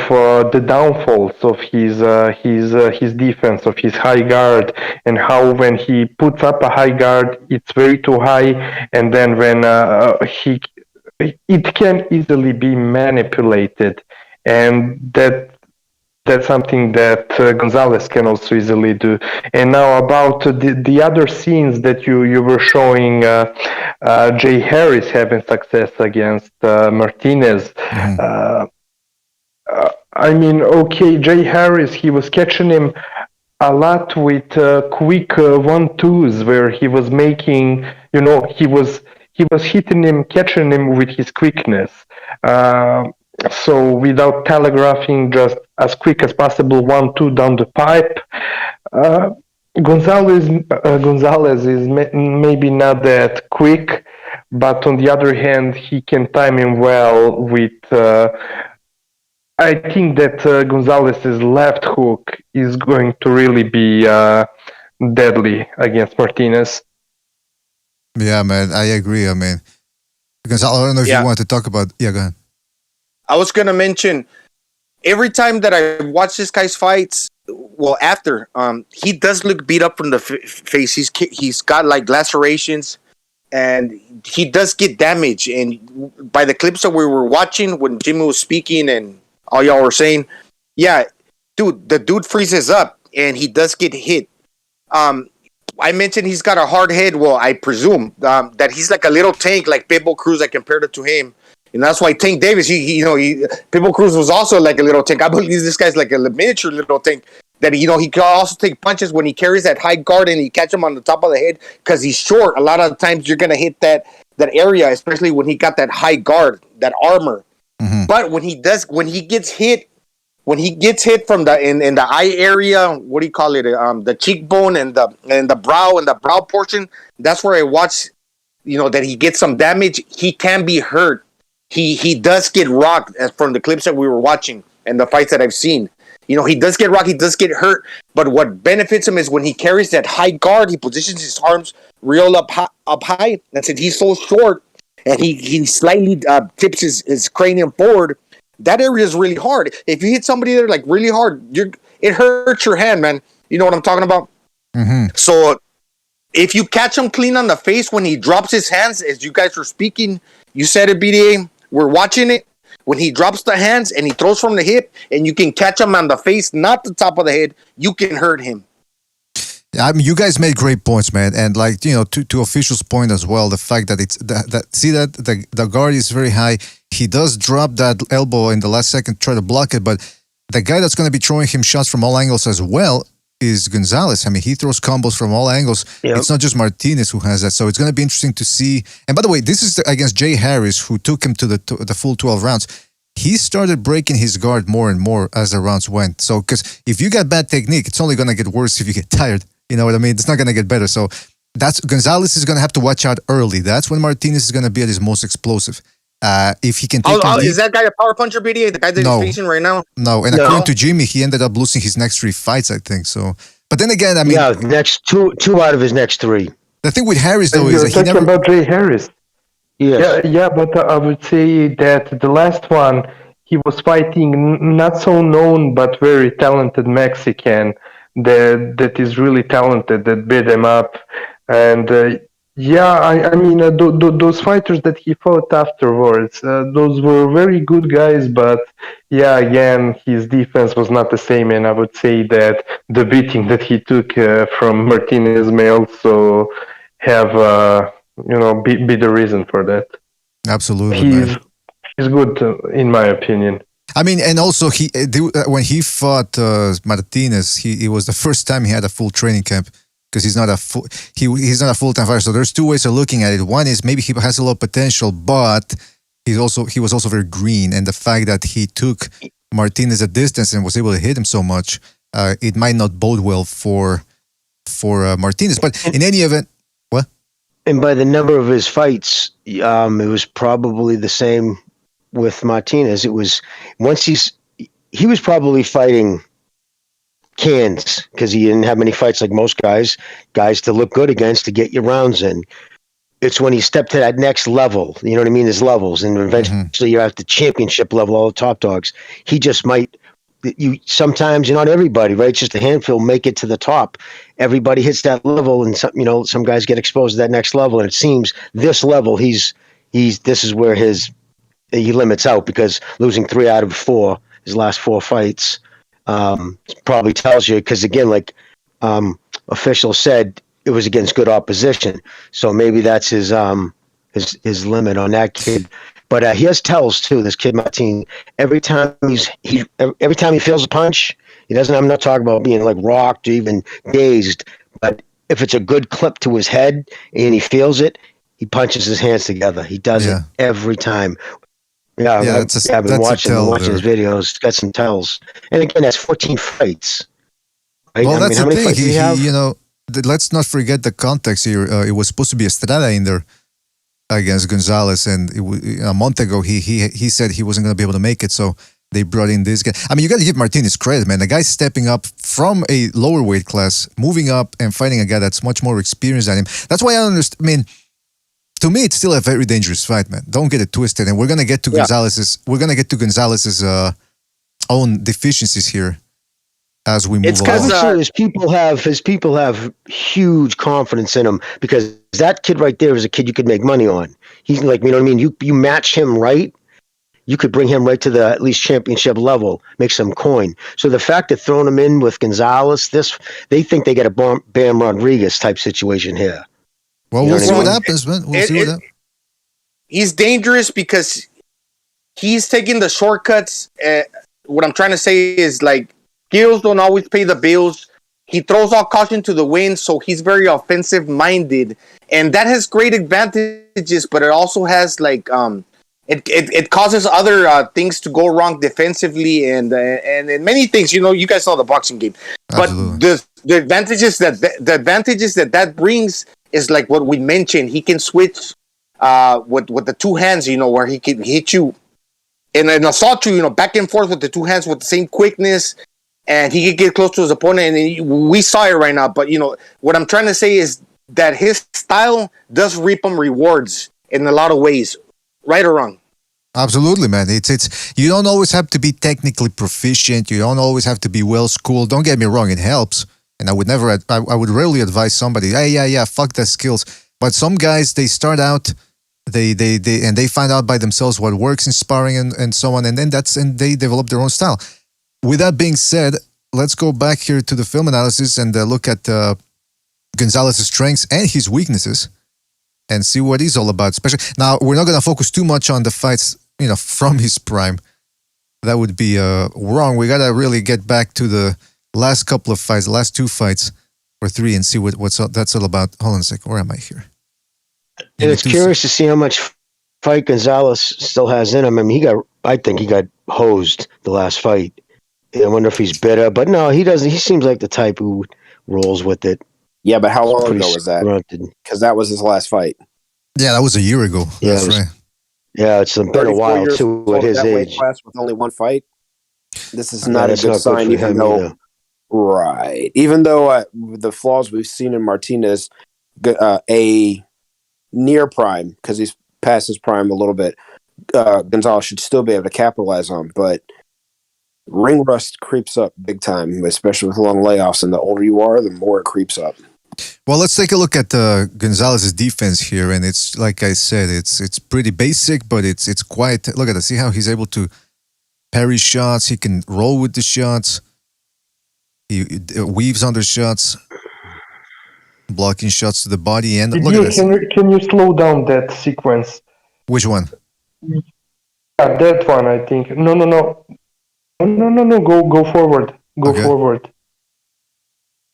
for the downfalls of his defense, of his high guard, and how when he puts up a high guard, it's very too high, and then when it can easily be manipulated, and that That's something that Gonzalez can also easily do. And now about the other scenes that you were showing, Jay Harris having success against Martinez. I mean, okay, Jay Harris, he was catching him a lot with quick 1-2s where he was making, he was hitting him, catching him with his quickness. So without telegraphing, just as quick as possible, 1-2 down the pipe. Gonzalez is maybe not that quick, but on the other hand, he can time him well with. I think that Gonzalez's left hook is going to really be deadly against Martinez. Yeah, man, I agree. I mean, because I don't know if you want to talk about. Yeah, go ahead. I was going to mention, every time that I watch this guy's fights, well, after, he does look beat up from the face. He's got like lacerations, and he does get damage. And by the clips that we were watching when Jimmy was speaking and all y'all were saying, yeah, dude, the dude freezes up and he does get hit. I mentioned he's got a hard head. Well, I presume that he's like a little tank, like Pitbull Cruz. I compared it to him. And that's why Tank Davis, Pitbull Cruz was also like a little tank. I believe this guy's like a miniature little tank. That he can also take punches when he carries that high guard and he catch him on the top of the head because he's short. A lot of the times you're gonna hit that area, especially when he got that high guard, that armor. Mm-hmm. But when he gets hit from the in the eye area, what do you call it? The cheekbone and the brow portion. That's where I watch. That he gets some damage. He can be hurt. He does get rocked from the clips that we were watching and the fights that I've seen. He does get rocked, he does get hurt, but what benefits him is when he carries that high guard, he positions his arms real up high, and since he's so short, and he slightly tips his cranium forward, that area is really hard. If you hit somebody there like really hard, it hurts your hand, man. You know what I'm talking about? Mm-hmm. So if you catch him clean on the face when he drops his hands, as you guys were speaking, you said it, BDA, we're watching it. When he drops the hands and he throws from the hip and you can catch him on the face, not the top of the head, you can hurt him. I mean, you guys made great points, man. And like, to officials' point as well, the fact that it's the guard is very high. He does drop that elbow in the last second, try to block it. But the guy that's going to be throwing him shots from all angles as well is Gonzalez. I mean, he throws combos from all angles. Yep. It's not just Martinez who has that. So it's going to be interesting to see. And by the way, this is against Jay Harris, who took him to the full 12 rounds. He started breaking his guard more and more as the rounds went. So, because if you got bad technique, it's only going to get worse if you get tired. You know what I mean? It's not going to get better. So Gonzalez is going to have to watch out early. That's when Martinez is going to be at his most explosive. If he can take is that guy a power puncher, BDA? The guy that he's facing right now? No, and according to Jimmy, he ended up losing his next 3 fights, I think. So, but then again, I mean, next two out of his next 3. The thing with Harris though is that he never about Jay Harris. Yes. Yeah, but I would say that the last one he was fighting not so known but very talented Mexican that is really talented, that beat him up, and. I mean, those fighters that he fought afterwards, those were very good guys, but again, his defense was not the same, and I would say that the beating that he took from Martinez may also have, be the reason for that. Absolutely, he's good, in my opinion. I mean, and also when he fought Martinez, it was the first time he had a full training camp. Because he's not a full-time fighter. So there's 2 ways of looking at it. One is maybe he has a lot of potential, but he was also very green. And the fact that he took Martinez a distance and was able to hit him so much, it might not bode well for Martinez. But in any event, what? And by the number of his fights, it was probably the same with Martinez. It was he was probably fighting cans because he didn't have many fights like most guys to look good against to get your rounds in. It's when he stepped to that next level, you know what I mean? There's levels, and eventually you're at the championship level, all the top dogs. He just might, sometimes, not everybody, right? It's just a handful make it to the top. Everybody hits that level, and some guys get exposed to that next level, and it seems this level, this is where he limits out, because losing 3 out of 4, his last 4 fights, Probably tells you, because again, like official said, it was against good opposition. So maybe that's his limit on that kid. But he has tells too. This kid Martin. Every time every time he feels a punch, he doesn't. I'm not talking about being like rocked or even dazed, but if it's a good clip to his head and he feels it, he punches his hands together. He does it every time. Yeah, I've been watching his videos. He's got some tells. And again, that's 14 fights. Right? Well, that's how the many fights thing. did he have? You know, let's not forget the context here. It was supposed to be Estrada in there against Gonzalez, and a month ago he said he wasn't going to be able to make it, so they brought in this guy. I mean, you got to give Martinez credit, man. The guy's stepping up from a lower weight class, moving up and fighting a guy that's much more experienced than him. That's why I understand. I mean, to me, it's still a very dangerous fight, man. Don't get it twisted. And we're gonna get to Gonzalez's. We're gonna get to Gonzalez's own deficiencies here as we move along. Obviously, his people have huge confidence in him, because that kid right there is a kid you could make money on. He's like, you know what I mean. You match him right, you could bring him right to the at least championship level, make some coin. So the fact that throwing him in with Gonzalez, they think they get a Bam Rodriguez type situation here. Well, we'll see what happens, man. We'll see what happens. He's dangerous because he's taking the shortcuts. What I'm trying to say is, like, skills don't always pay the bills. He throws all caution to the wind, so he's very offensive-minded. And that has great advantages, but it also has, like, it causes other things to go wrong defensively and many things. You know, you guys know the boxing game. Absolutely. But the advantages that brings is like what we mentioned. He can switch with the two hands, you know, where he can hit you and assault you, you know, back and forth with the two hands with the same quickness, and he can get close to his opponent. And we saw it right now. But, you know, what I'm trying to say is that his style does reap him rewards in a lot of ways, right or wrong. Absolutely, man. It's you don't always have to be technically proficient. You don't always have to be well schooled. Don't get me wrong, it helps. And I would rarely advise somebody, hey, fuck the skills. But some guys, they start out, they find out by themselves what works in sparring and so on, and then they develop their own style. With that being said, let's go back here to the film analysis and look at Gonzalez's strengths and his weaknesses and see what he's all about. Especially now, we're not going to focus too much on the fights, you know, from his prime. That would be wrong. We got to really get back to the last couple of fights, the last two fights or three, and see that's all about. Hold on a second. Where am I here? And it's curious to see how much fight Gonzalez still has in him. I mean, I think he got hosed the last fight. I wonder if he's bitter, but no, he doesn't. He seems like the type who rolls with it. Yeah, but how long ago was that? Because that was his last fight. Yeah, that was a year ago. Yeah, that's right. Yeah, it's been a while too at his age. Class with only one fight. This is not a good sign, even though. Right, even though the flaws we've seen in Martinez, a near prime, because he's past his prime a little bit, Gonzalez should still be able to capitalize on, but ring rust creeps up big time, especially with long layoffs, and the older you are, the more it creeps up. Well, let's take a look at Gonzalez's defense here, and it's like I said, it's pretty basic, but it's quite. Look at that. See how he's able to parry shots. He can roll with the shots. He weaves under shots, blocking shots to the body. And look at this. Can you slow down that sequence? Which one? Yeah, that one. I think. No. Go forward. Go forward.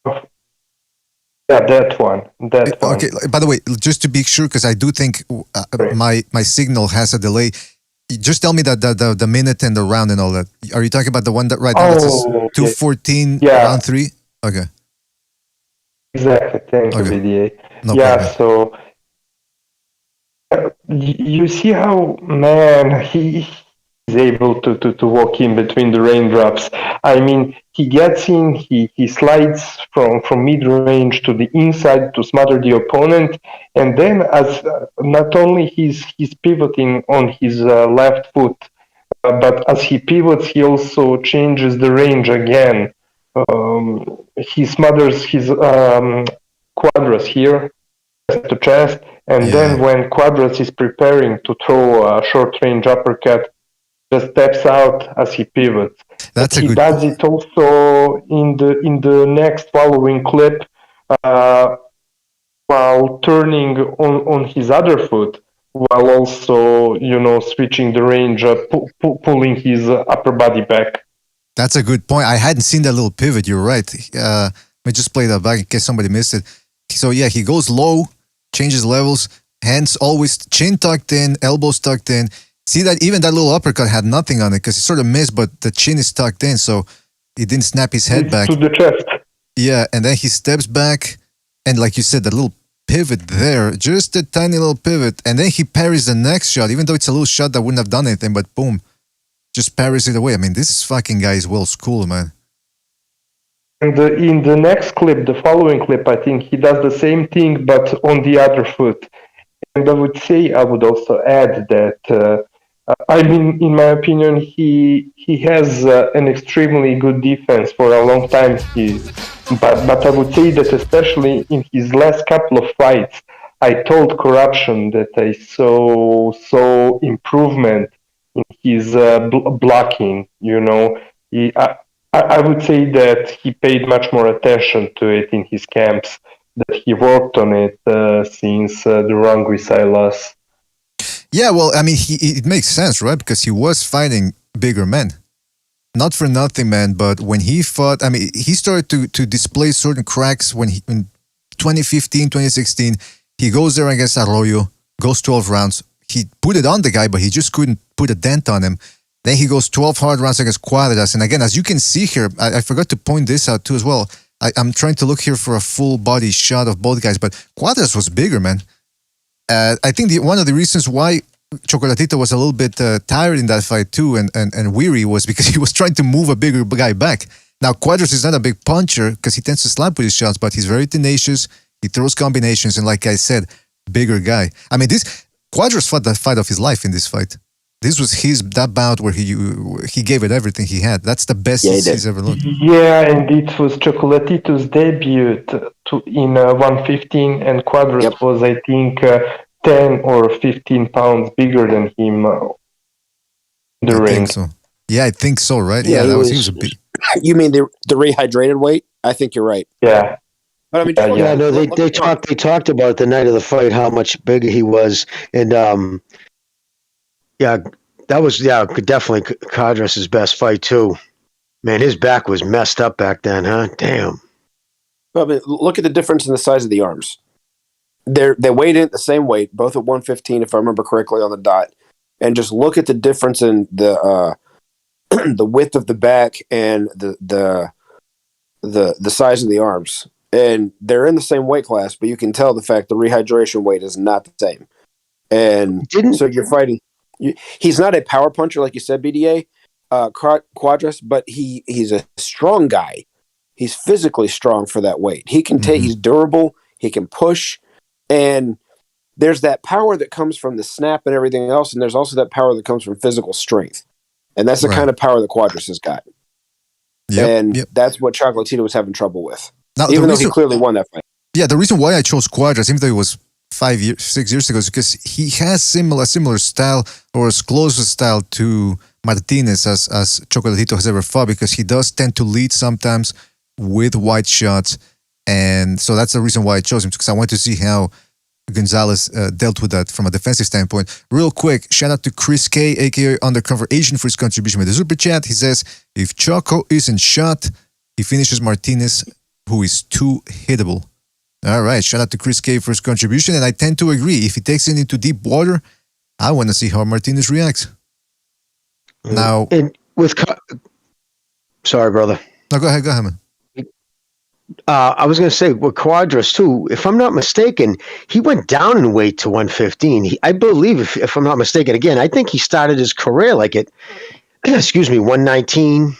Yeah, that one. Okay. By the way, just to be sure, because I do think my signal has a delay. Just tell me that the minute and the round and all that. Are you talking about the one that right now? That's 2:14 round 3. Okay. Exactly. Thank you, BDA. No problem. So you see how, man, he's able to walk in between the raindrops. I mean, he gets in, he slides from mid-range to the inside to smother the opponent, and then as not only he's pivoting on his left foot, but as he pivots, he also changes the range again. He smothers his quadras here, chest to chest, and then when quadras is preparing to throw a short-range uppercut, just steps out as he pivots. That's a he good does it also in the next following clip, while turning on his other foot, while also switching the range, pulling his upper body back. That's a good point. I hadn't seen that little pivot. You're right. Let me just play that back in case somebody missed it. So yeah, he goes low, changes levels, hands always chin tucked in, elbows tucked in. See that even that little uppercut had nothing on it because he sort of missed, but the chin is tucked in, so he didn't snap his head back. To the chest. Yeah, and then he steps back, and like you said, that little pivot there, just a tiny little pivot, and then he parries the next shot, even though it's a little shot that wouldn't have done anything, but boom, just parries it away. I mean, this fucking guy is well schooled, man. And in the next clip, the following clip, I think he does the same thing, but on the other foot. And I would also add that, in my opinion, he has an extremely good defense for a long time. But I would say that especially in his last couple of fights, I told Corruption that I saw improvement in his blocking. I would say that he paid much more attention to it in his camps, that he worked on it since the Rangui loss. Yeah, well, I mean, it makes sense, right? Because he was fighting bigger men. Not for nothing, man, but when he fought, I mean, he started to display certain cracks when in 2015, 2016, he goes there against Arroyo, goes 12 rounds. He put it on the guy, but he just couldn't put a dent on him. Then he goes 12 hard rounds against Cuadras. And again, as you can see here, I forgot to point this out too as well. I'm trying to look here for a full body shot of both guys, but Cuadras was bigger, man. I think one of the reasons why Chocolatito was a little bit tired in that fight too and weary was because he was trying to move a bigger guy back. Now, Cuadras is not a big puncher because he tends to slap with his shots, but he's very tenacious. He throws combinations, and like I said, bigger guy. I mean, Cuadras fought the fight of his life in this fight. This was that bout where he gave it everything he had. That's the best he's ever looked. Yeah, and it was Chocolatito's debut in 115, and Cuadras was, I think, 10 or 15 pounds bigger than him in the ring. Think so. Yeah, I think so, right? Yeah, he was a big... You mean the rehydrated weight? I think you're right. Yeah. But I mean, they talked about the night of the fight how much bigger he was, and that was definitely Cuadras' best fight too. Man, his back was messed up back then, huh? Damn. Well, I mean, look at the difference in the size of the arms. They weighed in at the same weight, both at 115, if I remember correctly, on the dot. And just look at the difference in the the width of the back and the size of the arms. And they're in the same weight class, but you can tell the fact the rehydration weight is not the same. And so you're fighting. He's not a power puncher, like you said, BDA, Cuadras, but he's a strong guy. He's physically strong for that weight. He can take. He's durable. He can push, and there's that power that comes from the snap and everything else, and there's also that power that comes from physical strength, and that's the kind of power that Cuadras has got. That's what Chocolatito was having trouble with, even though he clearly won that fight. Yeah, the reason why I chose Cuadras, even though it was 6 years ago, is because he has similar style, or as close a style to Martinez as Chocolatito has ever fought, because he does tend to lead sometimes with wide shots, and so that's the reason why I chose him, because I wanted to see how Gonzalez dealt with that from a defensive standpoint. Real quick, shout out to Chris K, aka Undercover Asian, for his contribution with the super chat. He says, if Choco isn't shot, he finishes Martinez, who is too hittable. All right, shout out to Chris K for his contribution, and I tend to agree. If he takes it into deep water, I want to see how Martinez reacts. Now, sorry, brother. No, go ahead, man. I was going to say with Cuadras too. If I'm not mistaken, he went down in weight to 115. I believe, if I'm not mistaken, again, I think he started his career like at 119,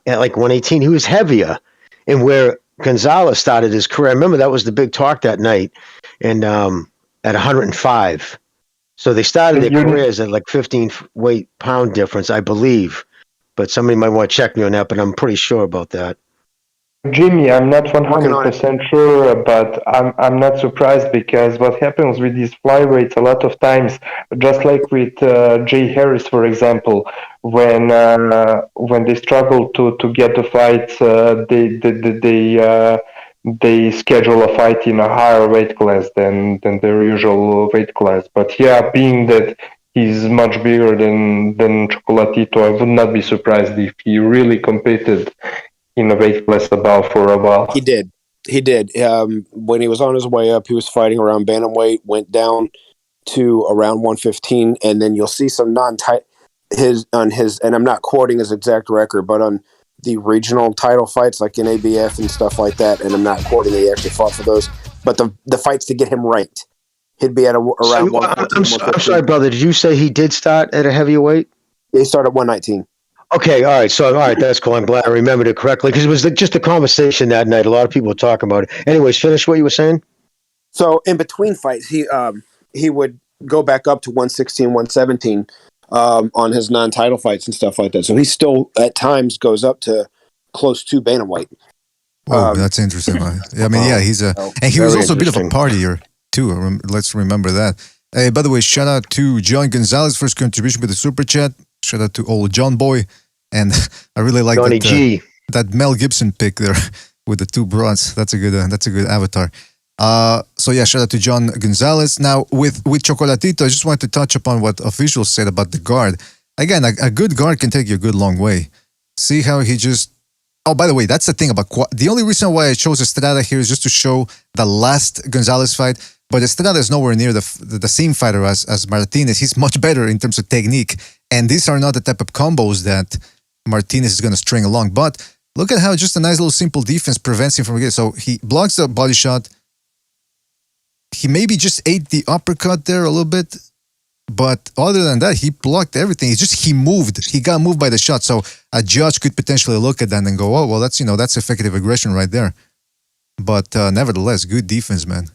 like 118. He was heavier, and where Gonzalez started his career, I remember that was the big talk that night, and at 105. So they started their careers at like 15 pound difference, I believe. But somebody might want to check me on that, but I'm pretty sure about that. Jimmy, I'm not Working on it. 100% sure, but I'm not surprised because what happens with these flyweights a lot of times, just like with Jay Harris, for example, when they struggle to get the fights, they schedule a fight in a higher weight class than their usual weight class. But yeah, being that he's much bigger than Chocolatito, I would not be surprised if he really competed in a weight class above for a while. He did. When he was on his way up, he was fighting around bantamweight, went down to around 115, and then you'll see some non-tight and I'm not quoting his exact record, but on the regional title fights like in ABF and stuff like that, and I'm not quoting that he actually fought for those, but the fights to get him ranked, he'd be at around 114. I'm sorry, brother. Did you say he did start at a heavier weight? He started at 119. Okay, all right, that's cool. I'm glad I remembered it correctly because it was just a conversation that night. A lot of people were talking about it. Anyways, finish what you were saying. So in between fights, he would go back up to 116, 117 on his non-title fights and stuff like that. So he still at times goes up to close to bantamweight. Oh, that's interesting. Yeah, I mean, yeah, and he was also a bit of a partier too. Let's remember that. Hey, by the way, shout out to John Gonzalez for his contribution with the super chat. Shout out to old John Boy, and I really like that Mel Gibson pick there with the two broads. That's a good avatar. So yeah, shout out to John Gonzalez. Now with Chocolatito, I just wanted to touch upon what officials said about the guard. Again, a good guard can take you a good long way. See how he just. Oh, by the way, that's the thing about the only reason why I chose Estrada here is just to show the last Gonzalez fight. But Estrada is nowhere near the same fighter as Martinez. He's much better in terms of technique. And these are not the type of combos that Martinez is going to string along. But look at how just a nice little simple defense prevents him from getting. So he blocks the body shot. He maybe just ate the uppercut there a little bit. But other than that, he blocked everything. He moved. He got moved by the shot. So a judge could potentially look at that and go, oh, well, that's effective aggression right there. But nevertheless, good defense, man.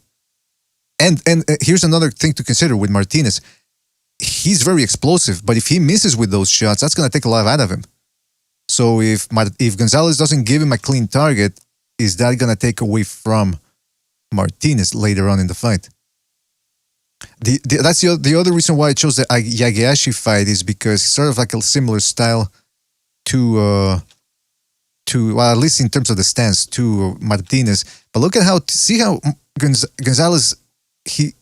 And here's another thing to consider with Martinez. He's very explosive, but if he misses with those shots, that's going to take a lot out of him. So if Gonzalez doesn't give him a clean target, is that going to take away from Martinez later on in the fight? That's the other reason why I chose the Yageashi fight is because it's sort of like a similar style to well, at least in terms of the stance to Martinez. But look at how Gonzalez he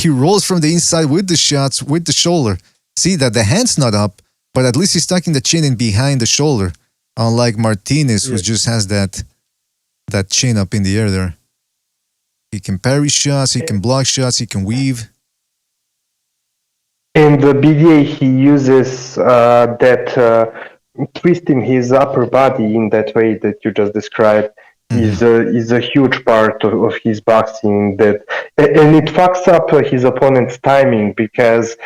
rolls from the inside with the shots with the shoulder. See that the hand's not up, but at least he's tucking the chin in behind the shoulder. Unlike Martinez, who just has that chin up in the air there. He can parry shots, he can block shots, he can weave. In the BDA, he uses that twisting his upper body in that way that you just described. Is a huge part of his boxing and it fucks up his opponent's timing because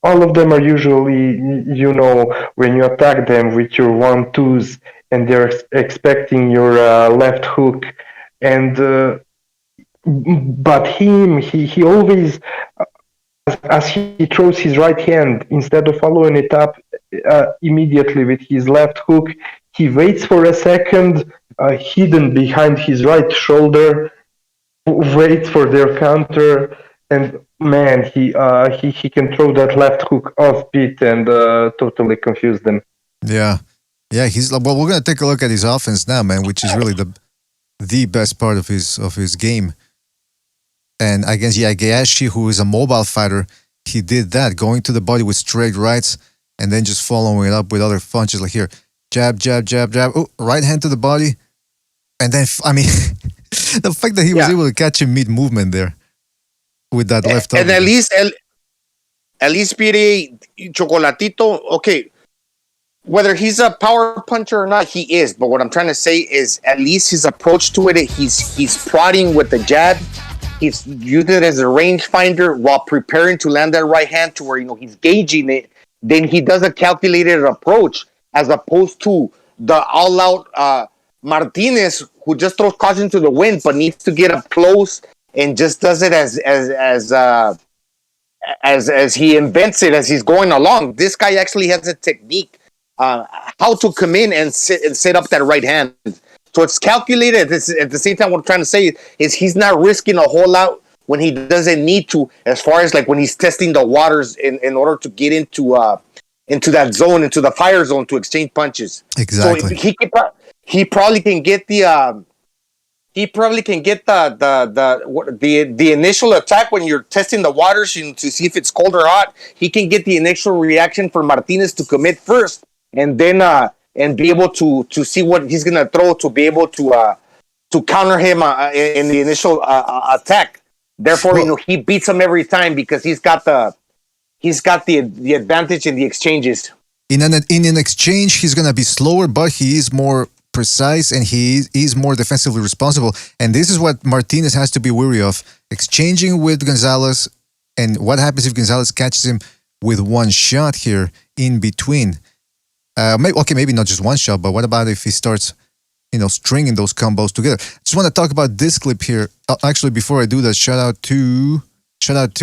all of them are usually, when you attack them with your 1-2s and they're expecting your left hook but he always, as he throws his right hand, instead of following it up immediately with his left hook, he waits for a second, hidden behind his right shoulder, waits for their counter, and man, he can throw that left hook off beat and totally confuse them. Yeah, he's well. We're gonna take a look at his offense now, man, which is really the best part of his game. And against Yageashi, who is a mobile fighter, he did that, going to the body with straight rights and then just following it up with other punches like here. Jab, jab, jab, jab. Oh, right hand to the body. And then, I mean, the fact that he was able to catch him mid-movement there with that left and at least Piri Chocolatito, okay, whether he's a power puncher or not, he is. But what I'm trying to say is at least his approach to it, he's prodding with the jab. He's using it as a rangefinder while preparing to land that right hand to where, he's gauging it. Then he does a calculated approach as opposed to the all-out Martinez, who just throws caution to the wind but needs to get up close and just does it as he invents it as he's going along. This guy actually has a technique how to come in and set up that right hand. So it's calculated. At the same time, what I'm trying to say is he's not risking a whole lot when he doesn't need to, as far as like when he's testing the waters in order to get into that zone, into the fire zone to exchange punches. Exactly. So he probably can get the initial attack when you're testing the waters to see if it's cold or hot. He can get the initial reaction for Martinez to commit first, and then and be able to see what he's gonna throw to be able to counter him in the initial attack. Therefore, he beats him every time because he's got the advantage in the exchanges. In an exchange, he's gonna be slower, but he is more precise and he is more defensively responsible. And this is what Martinez has to be wary of: exchanging with Gonzalez, and what happens if Gonzalez catches him with one shot here in between. Maybe not just one shot, but what about if he starts, stringing those combos together? Just want to talk about this clip here. Actually, before I do that, shout out to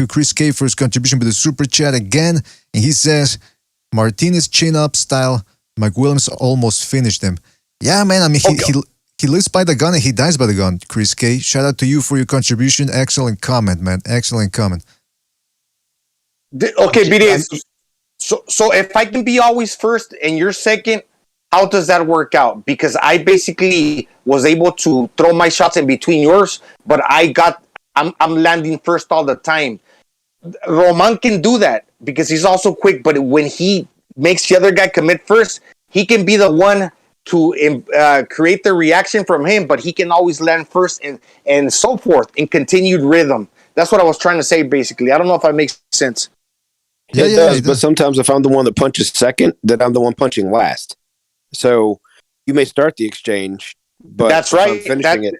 Chris K for his contribution with the super chat again. And he says, Martinez chin up style, McWilliams almost finished him. Yeah, man. I mean, he lives by the gun and he dies by the gun. Chris K, shout out to you for your contribution. Excellent comment, man. Excellent comment. Okay, BD. So if I can be always first and you're second, how does that work out? Because I basically was able to throw my shots in between yours, but I'm landing first all the time. Roman can do that because he's also quick, but when he makes the other guy commit first, he can be the one to create the reaction from him, but he can always land first and so forth in continued rhythm. That's what I was trying to say, basically. I don't know if that makes sense. It does, but sometimes if I'm the one that punches second, then I'm the one punching last. So you may start the exchange, but that's right. I'm finishing it.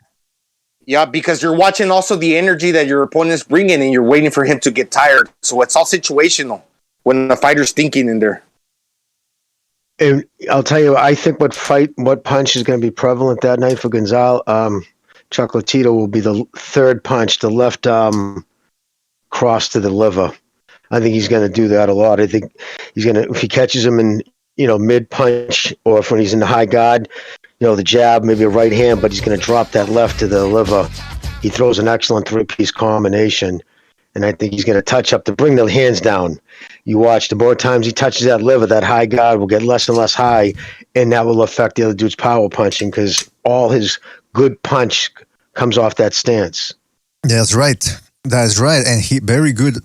Yeah, because you're watching also the energy that your opponent's bringing, and you're waiting for him to get tired. So it's all situational when the fighter's thinking in there. And I'll tell you, I think what punch is going to be prevalent that night for Gonzalez, Chocolatito will be the third punch, the left cross to the liver. I think he's going to do that a lot. I think he's going to, if he catches him in, mid punch, or if when he's in the high guard, the jab, maybe a right hand, but he's going to drop that left to the liver. He throws an excellent three-piece combination, and I think he's going to touch up to bring the hands down. You watch, the more times he touches that liver, that high guard will get less and less high, and that will affect the other dude's power punching because all his good punch comes off that stance. That's right. That's right. And he very good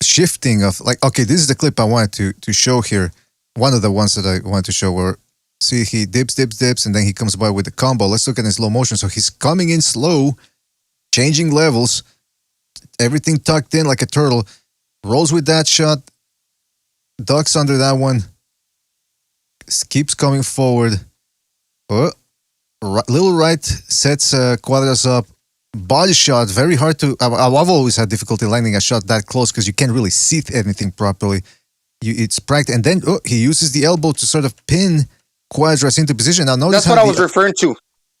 shifting of this is the clip I wanted to show here. One of the ones that I wanted to show where, see, he dips, and then he comes by with the combo. Let's look at in slow motion. So he's coming in slow, changing levels, everything tucked in like a turtle, rolls with that shot, ducks under that one, keeps coming forward. Little right, sets Cuadras up. Body shot, very hard to... I've always had difficulty landing a shot that close because you can't really see anything properly. It's practice. And then he uses the elbow to sort of pin Cuadras into position. Now notice that's what I was referring to.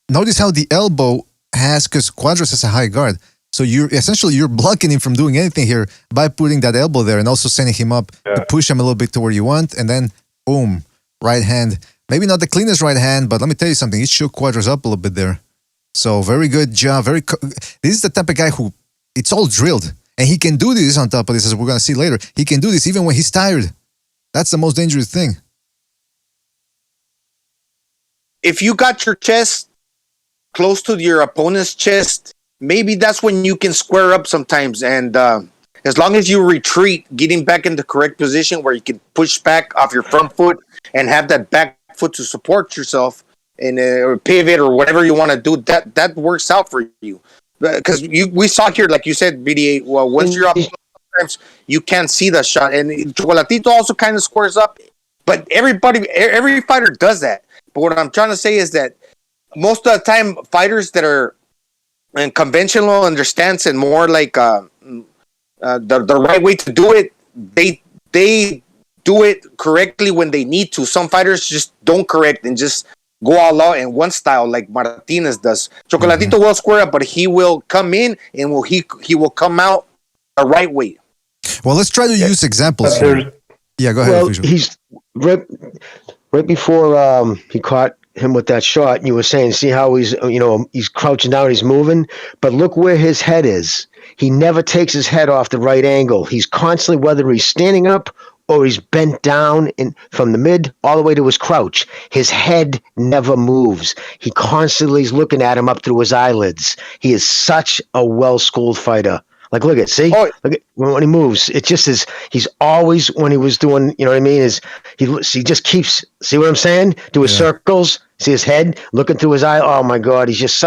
Notice how the elbow has, because Cuadras has a high guard. So you're blocking him from doing anything here by putting that elbow there and also sending him up to push him a little bit to where you want. And then, boom, right hand. Maybe not the cleanest right hand, but let me tell you something. It shook Cuadras up a little bit there. So very good job. This is the type of guy who, it's all drilled. And he can do this on top of this, as we're going to see later. He can do this even when he's tired. That's the most dangerous thing. If you got your chest close to your opponent's chest, maybe that's when you can square up sometimes. And as long as you retreat, getting back in the correct position where you can push back off your front foot and have that back foot to support yourself and or pivot or whatever you want to do, that works out for you. Because we saw here, like you said, BDA, well, once you're up, sometimes you can't see the shot. And Chocolatito also kind of squares up. But every fighter does that. But what I'm trying to say is that most of the time, fighters that are in conventional in their stance and more like the right way to do it, they do it correctly when they need to. Some fighters just don't correct and just go all out in one style like Martinez does. Chocolatito will square up, but he will come in and he will come out the right way. Well, let's try to use examples here. Yeah, go ahead. Well, he's right before he caught him with that shot, and you were saying, see how he's crouching down, he's moving, but look where his head is. He never takes his head off the right angle. He's constantly, whether he's standing up or he's bent down from the mid all the way to his crouch, his head never moves. He constantly is looking at him up through his eyelids. He is such a well-schooled fighter. Like, look at, see? Oh. Look at when he moves. It just is, he's always, when he was doing, you know what I mean, he just keeps, see what I'm saying? Do his circles, see his head, looking through his eye. Oh my God, he just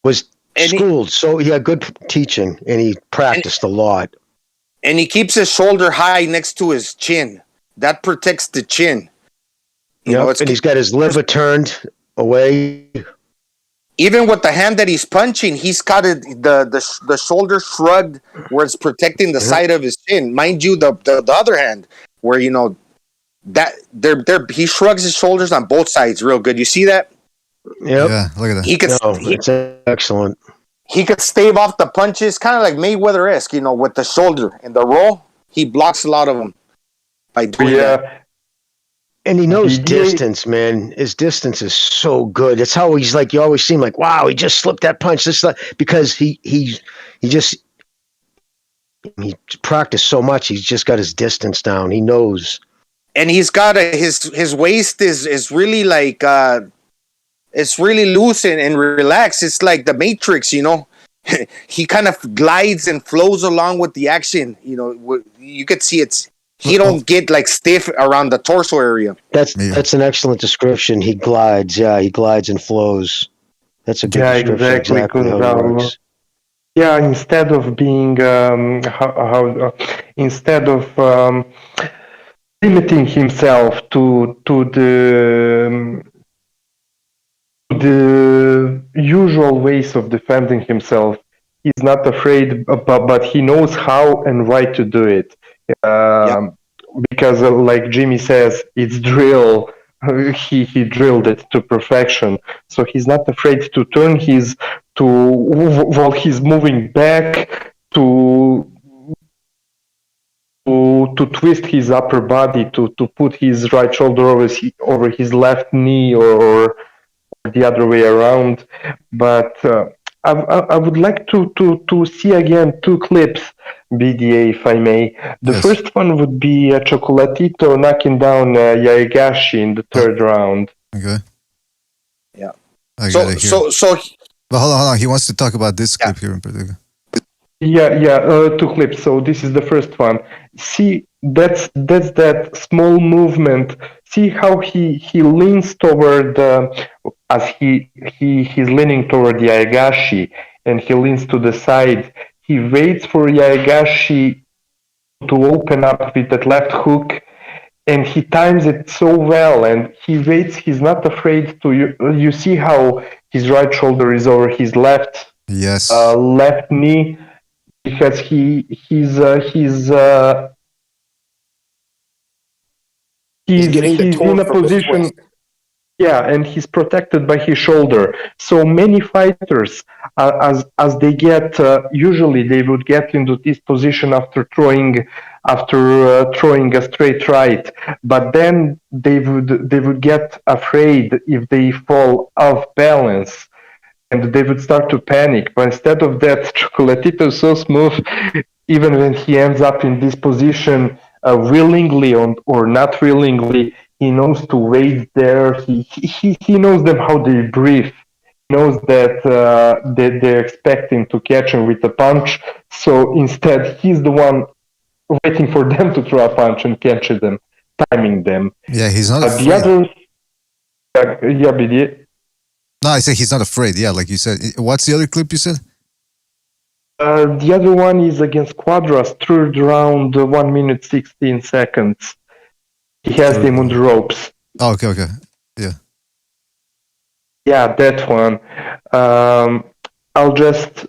was schooled. So he had good teaching, and he practiced a lot. And he keeps his shoulder high next to his chin. That protects the chin. And he's got his liver turned away. Even with the hand that he's punching, he's got the shoulder shrugged where it's protecting the side of his chin. Mind you, the other hand where that he shrugs his shoulders on both sides real good. You see that? Yep. Yeah, look at that. It's excellent. He could stave off the punches, kind of like Mayweather-esque, with the shoulder and the roll. He blocks a lot of them by doing that. And he knows distance, man. His distance is so good. That's how he's like. You always seem like, wow, he just slipped that punch. Because he practiced so much. He's just got his distance down. He knows. And he's got his waist is really like it's really loose and relaxed. It's like the Matrix, He kind of glides and flows along with the action. You could see he don't get like stiff around the torso area. That's an excellent description. He glides, he glides and flows. That's a good description. Exactly how it works. Yeah, instead of being limiting himself to the usual ways of defending himself, he's not afraid, but he knows how and why to do it. Because like Jimmy says, it's drill. He drilled it to perfection. So he's not afraid to turn while he's moving back to twist his upper body, to put his right shoulder over his left knee or the other way around. But I would like to see again two clips, BDA, if I may. The first one would be Chocolatito knocking down Yaegashi in the third round. Okay. Yeah. So. But hold on. He wants to talk about this clip here in particular. Two clips. So this is the first one. See, that's that small movement. See how he leans toward as he's leaning toward Yaegashi, and he leans to the side. He waits for Yaegashi to open up with that left hook, and he times it so well. And he waits. He's not afraid to. You see how his right shoulder is over his left knee, because he's in a position. Yeah, and he's protected by his shoulder. So many fighters, as they get, usually they would get into this position after throwing a straight right, but then they would get afraid if they fall off balance, and they would start to panic. But instead of that, Chocolatito is so smooth, even when he ends up in this position, willingly or not willingly, he knows to wait there. He knows them how they breathe. He knows that they're expecting to catch him with a punch. So instead, he's the one waiting for them to throw a punch and catch them, timing them. Yeah, he's not afraid. The other, BD. No, I say he's not afraid. Yeah, like you said. What's the other clip you said? The other one is against Quadras, third round, 1 minute 16 seconds. He has them on the ropes. Oh, okay. Yeah. Yeah, that one. I'll just,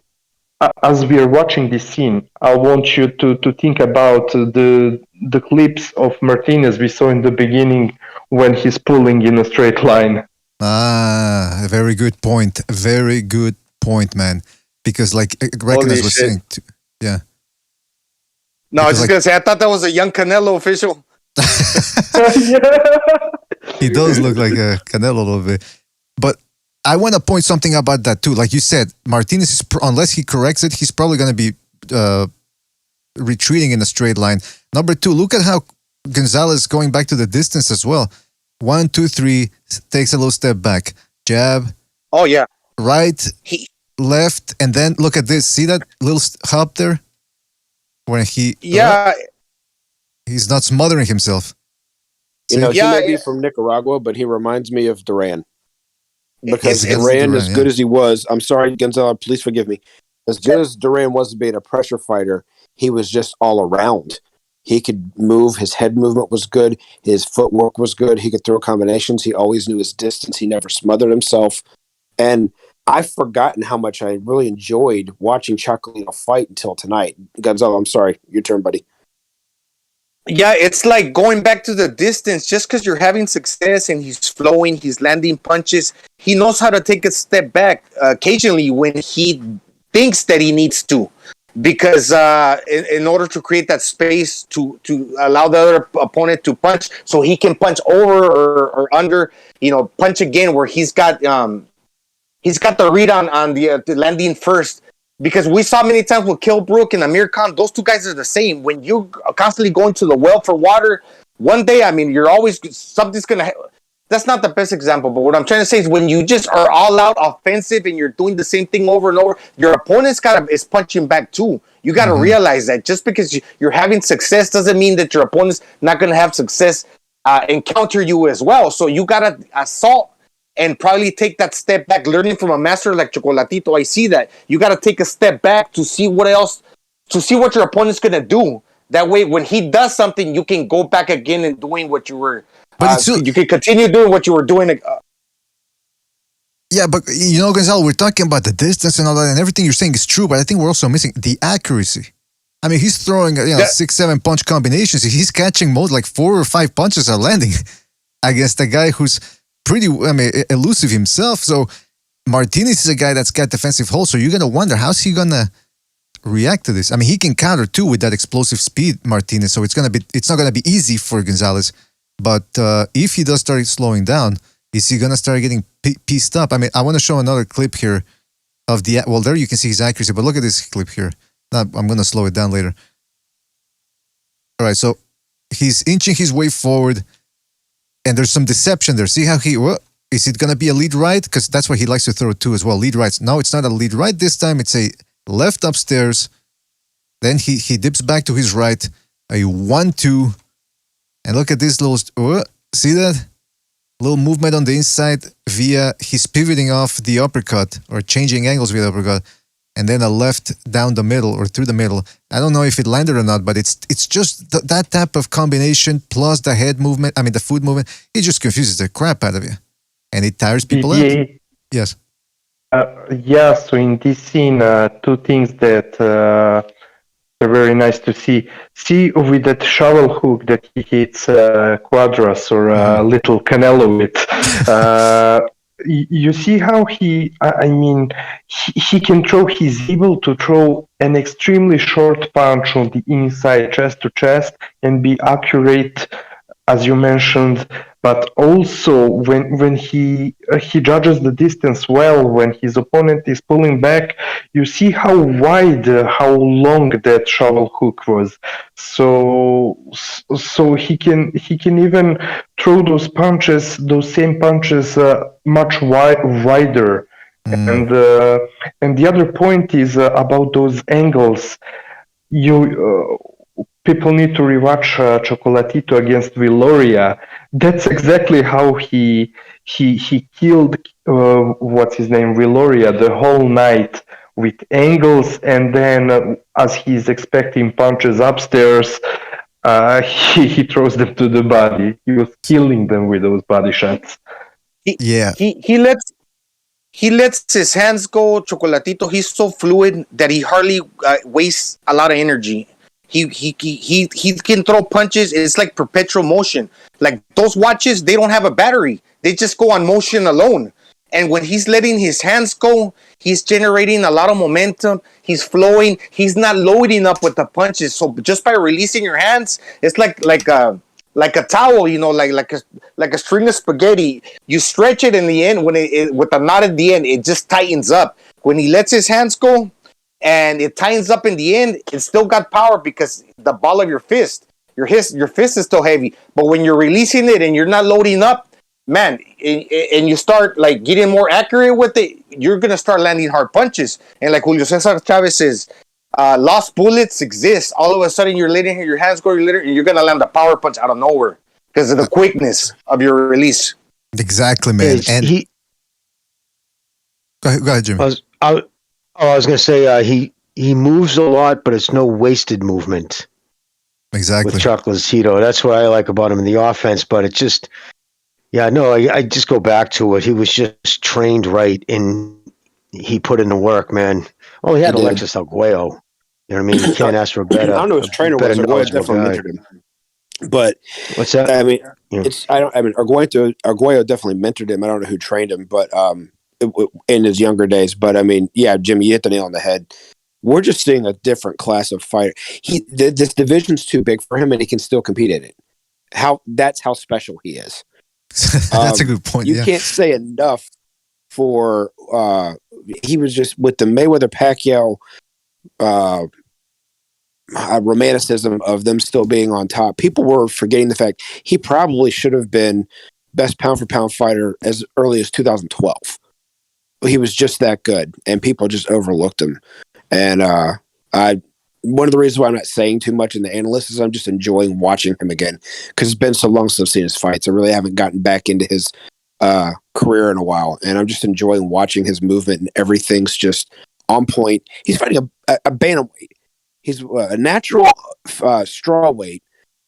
as we are watching this scene, I want you to think about the clips of Martinez we saw in the beginning when he's pulling in a straight line. A very good point. Very good point, man. Because like Reckoners was saying, yeah. No, I was just going to say, I thought that was a young Canelo official. He does look like a Canelo a little bit. But I want to point something about that too. Like you said, Martinez, is unless he corrects it, he's probably going to be retreating in a straight line. Number two, look at how Gonzalez going back to the distance as well. 1, 2, 3, takes a little step back. Jab. Oh, yeah. Right, left, and then look at this. See that little hop there? When he... Yeah. He's not smothering himself. He may be from Nicaragua, but he reminds me of Duran. Because Duran, as good as he was, I'm sorry, Gonzalez, please forgive me. As good as Duran was being a pressure fighter, he was just all around. He could move. His head movement was good. His footwork was good. He could throw combinations. He always knew his distance. He never smothered himself. And I've forgotten how much I really enjoyed watching Chocolito fight until tonight. Gonzalo, I'm sorry. Your turn, buddy. Yeah, it's like going back to the distance. Just because you're having success and he's flowing, he's landing punches, he knows how to take a step back occasionally when he thinks that he needs to. Because in order to create that space to allow the other opponent to punch so he can punch over or under, punch again where he's got the read on the landing first. Because we saw many times with Kilbrook and Amir Khan, those two guys are the same. When you're constantly going to the well for water, one day, you're always, something's going to, that's not the best example, but what I'm trying to say is when you just are all out offensive and you're doing the same thing over and over, your opponent's is punching back too. You got to realize that just because you're having success doesn't mean that your opponent's not going to have success and counter you as well. So you got to assault and probably take that step back, learning from a master like Chocolatito. I see that. You got to take a step back to see what your opponent's going to do. That way, when he does something, you can go back again and doing what you were. You can continue doing what you were doing. Yeah, but Gonzalo, we're talking about the distance and all that, and everything you're saying is true, but I think we're also missing the accuracy. He's throwing 6-7 punch combinations. He's catching most like 4 or 5 punches are landing against a guy who's pretty elusive himself. So Martinez is a guy that's got defensive hold. So you're gonna wonder how's he gonna react to this. He can counter too with that explosive speed, Martinez. So it's not gonna be easy for Gonzalez. But if he does start slowing down, is he gonna start getting pieced up? I want to show another clip here of there you can see his accuracy. But look at this clip here. Now, I'm gonna slow it down later. All right, so he's inching his way forward. And there's some deception there. See how is it going to be a lead right? Because that's what he likes to throw too as well. Lead rights. No, it's not a lead right this time. It's a left upstairs. Then he dips back to his right. A 1-2. And look at this little... see that? Little movement on the inside via... He's pivoting off the uppercut or changing angles via the uppercut. And then a left down the middle or through the middle. I don't know if it landed or not, but it's just that type of combination plus the head movement, the foot movement, it just confuses the crap out of you. And it tires people out. Yes. So in this scene, 2 things that are very nice to see. See with that shovel hook that he hits Quadras or little Canelo with. You see how he can throw, he's able to throw an extremely short punch on the inside, chest to chest, and be accurate, as you mentioned, but also when he judges the distance well, when his opponent is pulling back, you see how wide, how long that shovel hook was. So he can even throw those same punches much wider. And the other point is about those angles. People need to rewatch Chocolatito against Villoria. That's exactly how he killed what's his name, Villoria, the whole night with angles, and then as he's expecting punches upstairs, he throws them to the body. He was killing them with those body shots. He lets his hands go, Chocolatito. He's so fluid that he hardly wastes a lot of energy. He can throw punches. It's like perpetual motion. Like those watches, they don't have a battery. They just go on motion alone. And when he's letting his hands go, he's generating a lot of momentum. He's flowing. He's not loading up with the punches. So just by releasing your hands, it's like like a towel, like a string of spaghetti. You stretch it in the end when it with the knot at the end, it just tightens up. When he lets his hands go and it tightens up in the end, it's still got power because the ball of your fist, your fist is still heavy. But when you're releasing it and you're not loading up, man, and you start like getting more accurate with it, you're gonna start landing hard punches. And like Julio Cesar Chavez says, lost bullets exist. All of a sudden, you're letting your hands go, and you're gonna land a power punch out of nowhere because of the quickness of your release. Exactly, man. And go ahead, Jimmy. I was gonna say he moves a lot, but it's no wasted movement. Exactly. With Chocolatito, that's what I like about him in the offense. But it just, I just go back to it. He was just trained right, and he put in the work, man. Oh, he had Alexis Arguello. You know what I mean? You can't ask for a better. I don't know his trainer was. Arguello definitely mentored him. But what's that? I mean, Arguello definitely mentored him. I don't know who trained him, but in his younger days. But I mean, yeah, Jimmy, you hit the nail on the head. We're just seeing a different class of fighter. This division's too big for him, and he can still compete in it. That's how special he is. That's a good point. You can't say enough for he was just with the Mayweather Pacquiao romanticism of them still being on top. People were forgetting the fact he probably should have been best pound for pound fighter as early as 2012. He was just that good, and people just overlooked him. And one of the reasons why I'm not saying too much in the analyst is I'm just enjoying watching him again because it's been so long since I've seen his fights. I really haven't gotten back into his career in a while, and I'm just enjoying watching his movement, and everything's just on point. He's fighting a bantamweight. He's a natural strawweight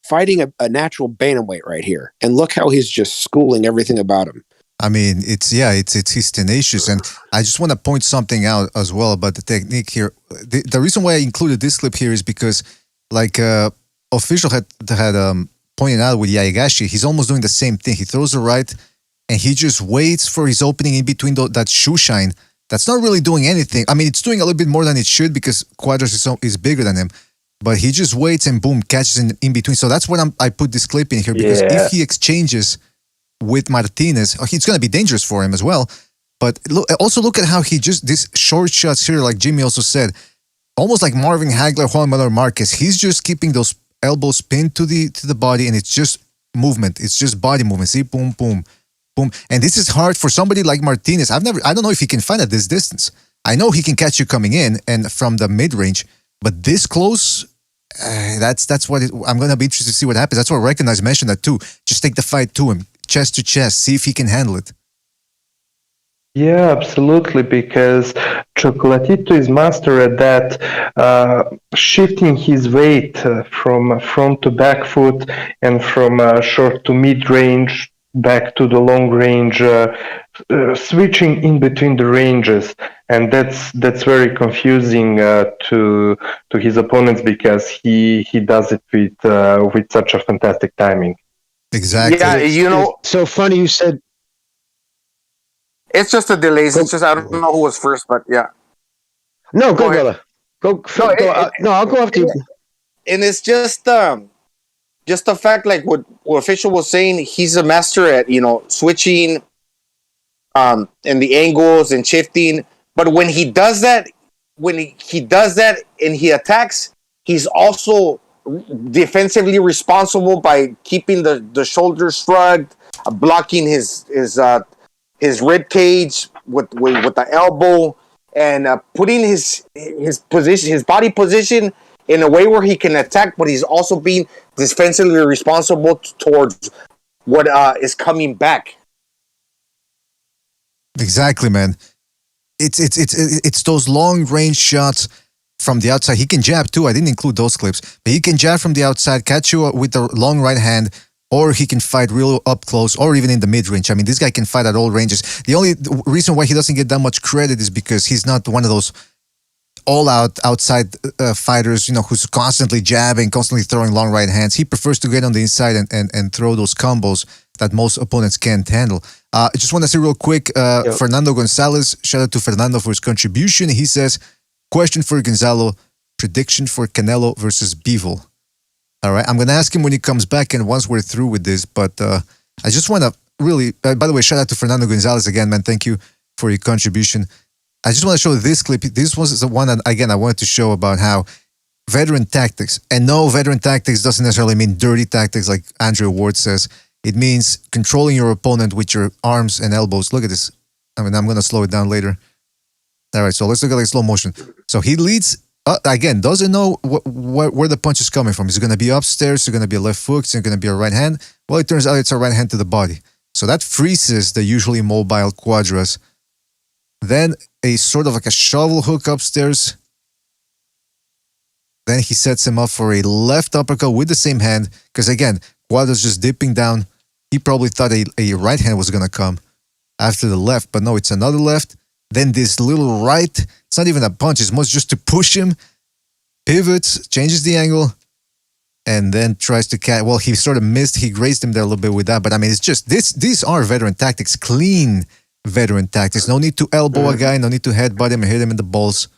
fighting a natural bantamweight right here, and look how he's just schooling everything about him. I mean, he's tenacious, and I just want to point something out as well about the technique here. The reason why I included this clip here is because, like, official had pointed out with Yaigashi, he's almost doing the same thing. He throws a right, and he just waits for his opening in between that shoe shine. That's not really doing anything. I mean, it's doing a little bit more than it should because Cuadras is bigger than him. But he just waits and boom, catches in between. So that's what I put this clip in here because if he exchanges with Martinez, it's going to be dangerous for him as well. But also look at how these short shots here, like Jimmy also said, almost like Marvin Hagler, Juan Manuel Marquez. He's just keeping those elbows pinned to the body, and it's just movement. It's just body movement. See, boom, boom, boom. And this is hard for somebody like Martinez. I don't know if he can fight at this distance. I know he can catch you coming in and from the mid range, but this close, that's what I'm going to be interested to see what happens. That's what Recognize mentioned that too. Just take the fight to him, chest to chest, see if he can handle it. Yeah, absolutely, because Chocolatito is master at that, shifting his weight from front to back foot and from short to mid range back to the long range, switching in between the ranges, and that's very confusing to his opponents because he does it with such a fantastic timing. Exactly. Yeah, so funny you said. It's just a delay. It's just I don't know who was first, but yeah. No, go brother. Go. I'll go after you. And it's just the fact, like what official was saying. He's a master at switching, and the angles and shifting. But when he does that, and he attacks, he's also defensively responsible by keeping the shoulders shrugged, blocking his rib cage with the elbow, and putting his position, his body position in a way where he can attack, but he's also being defensively responsible towards what is coming back. Exactly, man. It's those long range shots from the outside. He can jab too. I didn't include those clips, but he can jab from the outside, catch you with the long right hand. Or he can fight real up close or even in the mid-range. I mean, this guy can fight at all ranges. The only reason why he doesn't get that much credit is because he's not one of those all-out outside fighters, who's constantly jabbing, constantly throwing long right hands. He prefers to get on the inside and throw those combos that most opponents can't handle. I just want to say real quick, Fernando Gonzalez, shout out to Fernando for his contribution. He says, question for Gonzalo, prediction for Canelo versus Bivol. All right. I'm going to ask him when he comes back and once we're through with this. But I just want to really, by the way, shout out to Fernando Gonzalez again, man. Thank you for your contribution. I just want to show this clip. This was the one that, again, I wanted to show about how veteran tactics, and no, veteran tactics doesn't necessarily mean dirty tactics like Andrew Ward says. It means controlling your opponent with your arms and elbows. Look at this. I mean, I'm going to slow it down later. All right, so let's look at like slow motion. So he leads, again, doesn't know where the punch is coming from. Is it going to be upstairs? Is it going to be a left hook? Is it going to be a right hand? Well, it turns out it's a right hand to the body. So that freezes the usually mobile Cuadras. Then a sort of like a shovel hook upstairs. Then he sets him up for a left uppercut with the same hand. Because again, Cuadras just dipping down. He probably thought a right hand was going to come after the left. But no, it's another left. Then this little right. It's not even a punch. It's much just to push him. Pivots, changes the angle. And then tries to catch. Well, he sort of missed. He grazed him there a little bit with that. But I mean, it's just, these are veteran tactics. Clean veteran tactics. No need to elbow a guy. No need to headbutt him and hit him in the balls.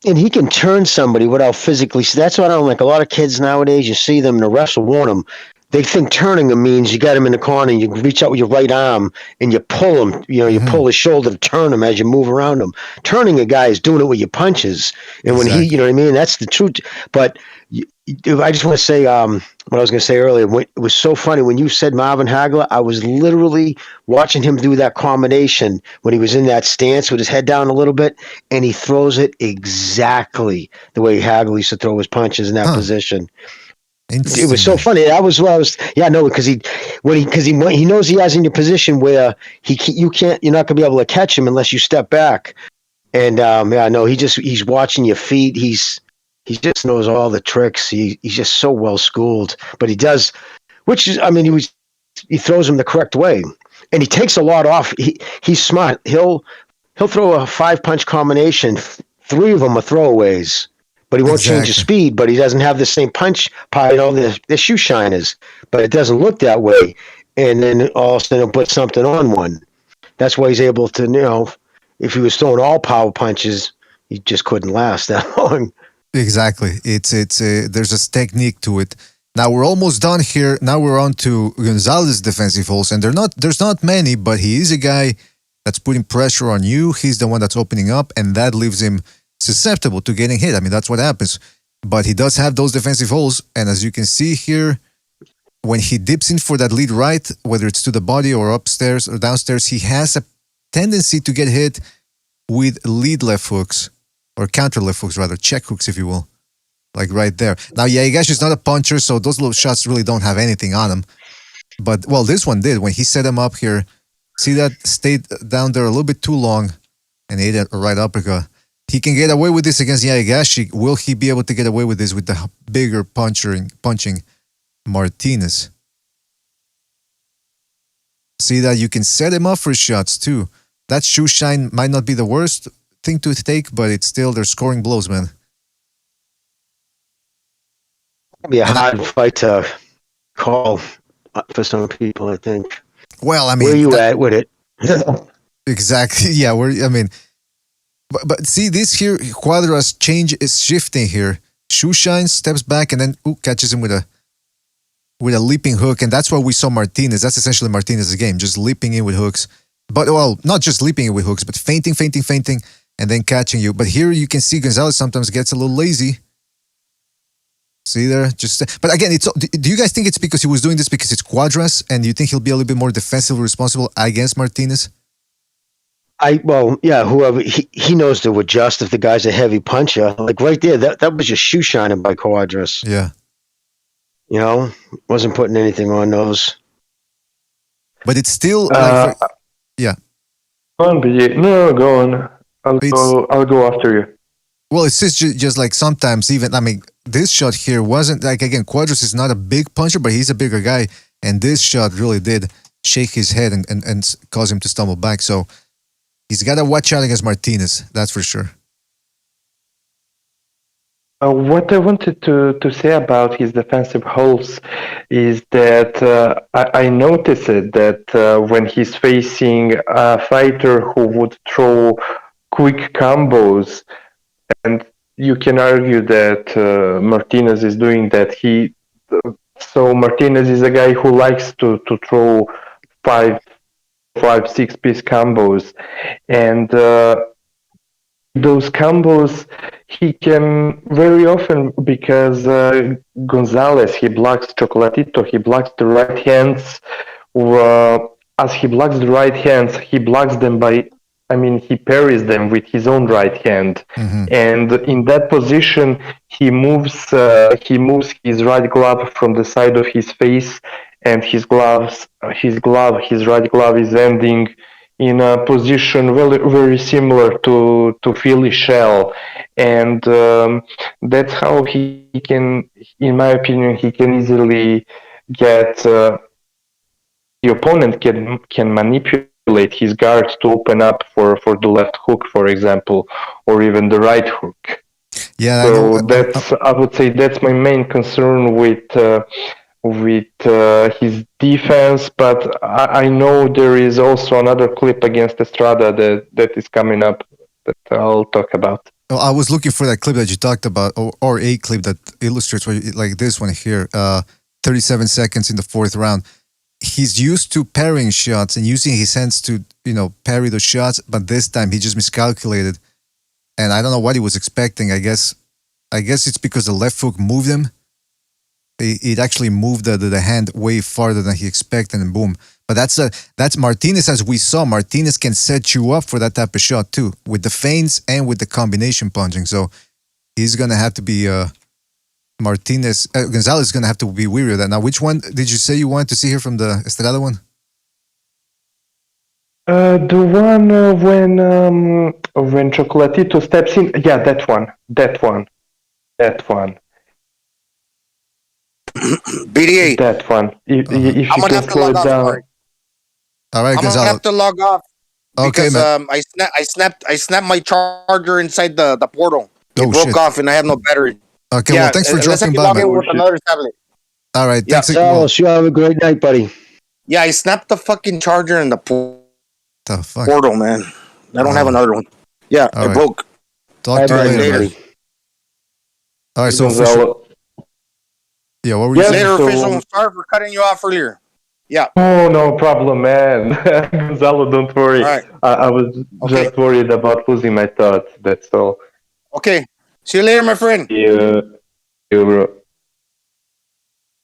And he can turn somebody without physically. So that's what I don't like. A lot of kids nowadays, you see them, and the refs will warn them. They think turning them means you got him in the corner and you reach out with your right arm and you pull him. You know, you pull his shoulder to turn him as you move around him. Turning a guy is doing it with your punches. And when he, you know what I mean? That's the truth. But I just want to say what I was going to say earlier. It was so funny when you said Marvin Hagler. I was literally watching him do that combination when he was in that stance with his head down a little bit, and he throws it exactly the way Hagler used to throw his punches in that position. It was so funny. That was what I was. Yeah, no, because he knows he has in your position where you're not gonna be able to catch him unless you step back. And yeah, no, he's watching your feet. He just knows all the tricks. He's just so well schooled. But he does, which is, I mean, he throws him the correct way, and he takes a lot off. He's smart. He'll throw a 5-punch combination. 3 of them are throwaways. But he won't change his speed, but he doesn't have the same punch power. You know, the shoe shiners, but it doesn't look that way. And then all of a sudden he'll put something on one. That's why he's able to, you know, if he was throwing all power punches, he just couldn't last that long. Exactly. There's a technique to it. Now we're almost done here. Now we're on to Gonzalez's defensive holds, and there's not many, but he is a guy that's putting pressure on you. He's the one that's opening up, and that leaves him susceptible to getting hit. I mean, that's what happens. But he does have those defensive holes. And as you can see here, when he dips in for that lead right, whether it's to the body or upstairs or downstairs, he has a tendency to get hit with lead left hooks, or counter left hooks rather, check hooks if you will, like right there. Now, Yaegashi is not a puncher, so those little shots really don't have anything on him. But, well, this one did. When he set him up here, see that stayed down there a little bit too long and ate a right uppercut. He can get away with this against Yaegashi. Will he be able to get away with this with the bigger punching Martinez? See that you can set him up for shots too. That shoe shine might not be the worst thing to take, but it's still, they're scoring blows, man. It'll be a hard fight to call for some people, I think. Well, I mean, where are you at with it? Exactly. Yeah, But see, this here, Cuadras change is shifting here. Shoe shines, steps back, and then catches him with a leaping hook. And that's what we saw Martinez. That's essentially Martinez's game, just leaping in with hooks. But, well, not just leaping in with hooks, but feinting, and then catching you. But here you can see Gonzalez sometimes gets a little lazy. See there? But again, do you guys think it's because he was doing this because it's Cuadras, and you think he'll be a little bit more defensively responsible against Martinez? Whoever he knows to adjust if the guy's a heavy puncher. Like right there, that was just shoe shining by Cuadras. Yeah. You know, wasn't putting anything on those. But it's still yeah. Go on, go on. I'll go after you. Well, it's just like sometimes even, I mean, this shot here wasn't like, again, Cuadras is not a big puncher, but he's a bigger guy. And this shot really did shake his head and cause him to stumble back. So he's got to watch out against Martinez, that's for sure. What I wanted to say about his defensive holes is that I noticed that when he's facing a fighter who would throw quick combos, and you can argue that Martinez is doing that. So Martinez is a guy who likes to throw five, 6-piece combos, and those combos he can very often, because Gonzalez, he blocks Chocolatito, he blocks the right hands. As he blocks the right hands, he blocks them he parries them with his own right hand, and in that position, he moves his right glove from the side of his face, and his right glove is ending in a position very, very similar to Philly shell, and that's how he can, in my opinion, he can easily get the opponent can manipulate his guard to open up for the left hook, for example, or even the right hook. Yeah, so I would say that's my main concern with his defense, but I know there is also another clip against Estrada that is coming up that I'll talk about. Oh, I was looking for that clip that you talked about, or a clip that illustrates like this one here, 37 seconds in the fourth round. He's used to parrying shots and using his hands to, parry the shots, but this time he just miscalculated. And I don't know what he was expecting. I guess it's because the left hook moved him. It actually moved the hand way farther than he expected, and boom. But that's Martinez, as we saw. Martinez can set you up for that type of shot too, with the feints and with the combination punching. So he's gonna have to be Gonzalez is gonna have to be weary of that. Now, which one did you say you wanted to see here from the Estrada one? The one when Chocolatito steps in. Yeah, that one. BDA. That one. If you I'm gonna can have to slow log it off. down. Mark. All right, I'm Gonzalez. gonna have to log off Okay, because man. I snapped my charger inside the portal. It broke shit. off and I have no battery. Okay, well, thanks for unless I dropping can by, log in man. with another tablet. All right, Yeah. thanks. Gonzalez, you have a great night, buddy. Yeah, I snapped the fucking charger in the The fuck? portal, man. I don't have another one. Yeah, All it right. broke. Talk to you later, man. All right, so official. Yeah, what were you saying? Later, official. Sorry for cutting you off earlier. Yeah. Oh, no problem, man. Gonzalo, don't worry. All right. I was just worried about losing my thoughts. That's all. Okay. See you later, my friend. Yeah, bro.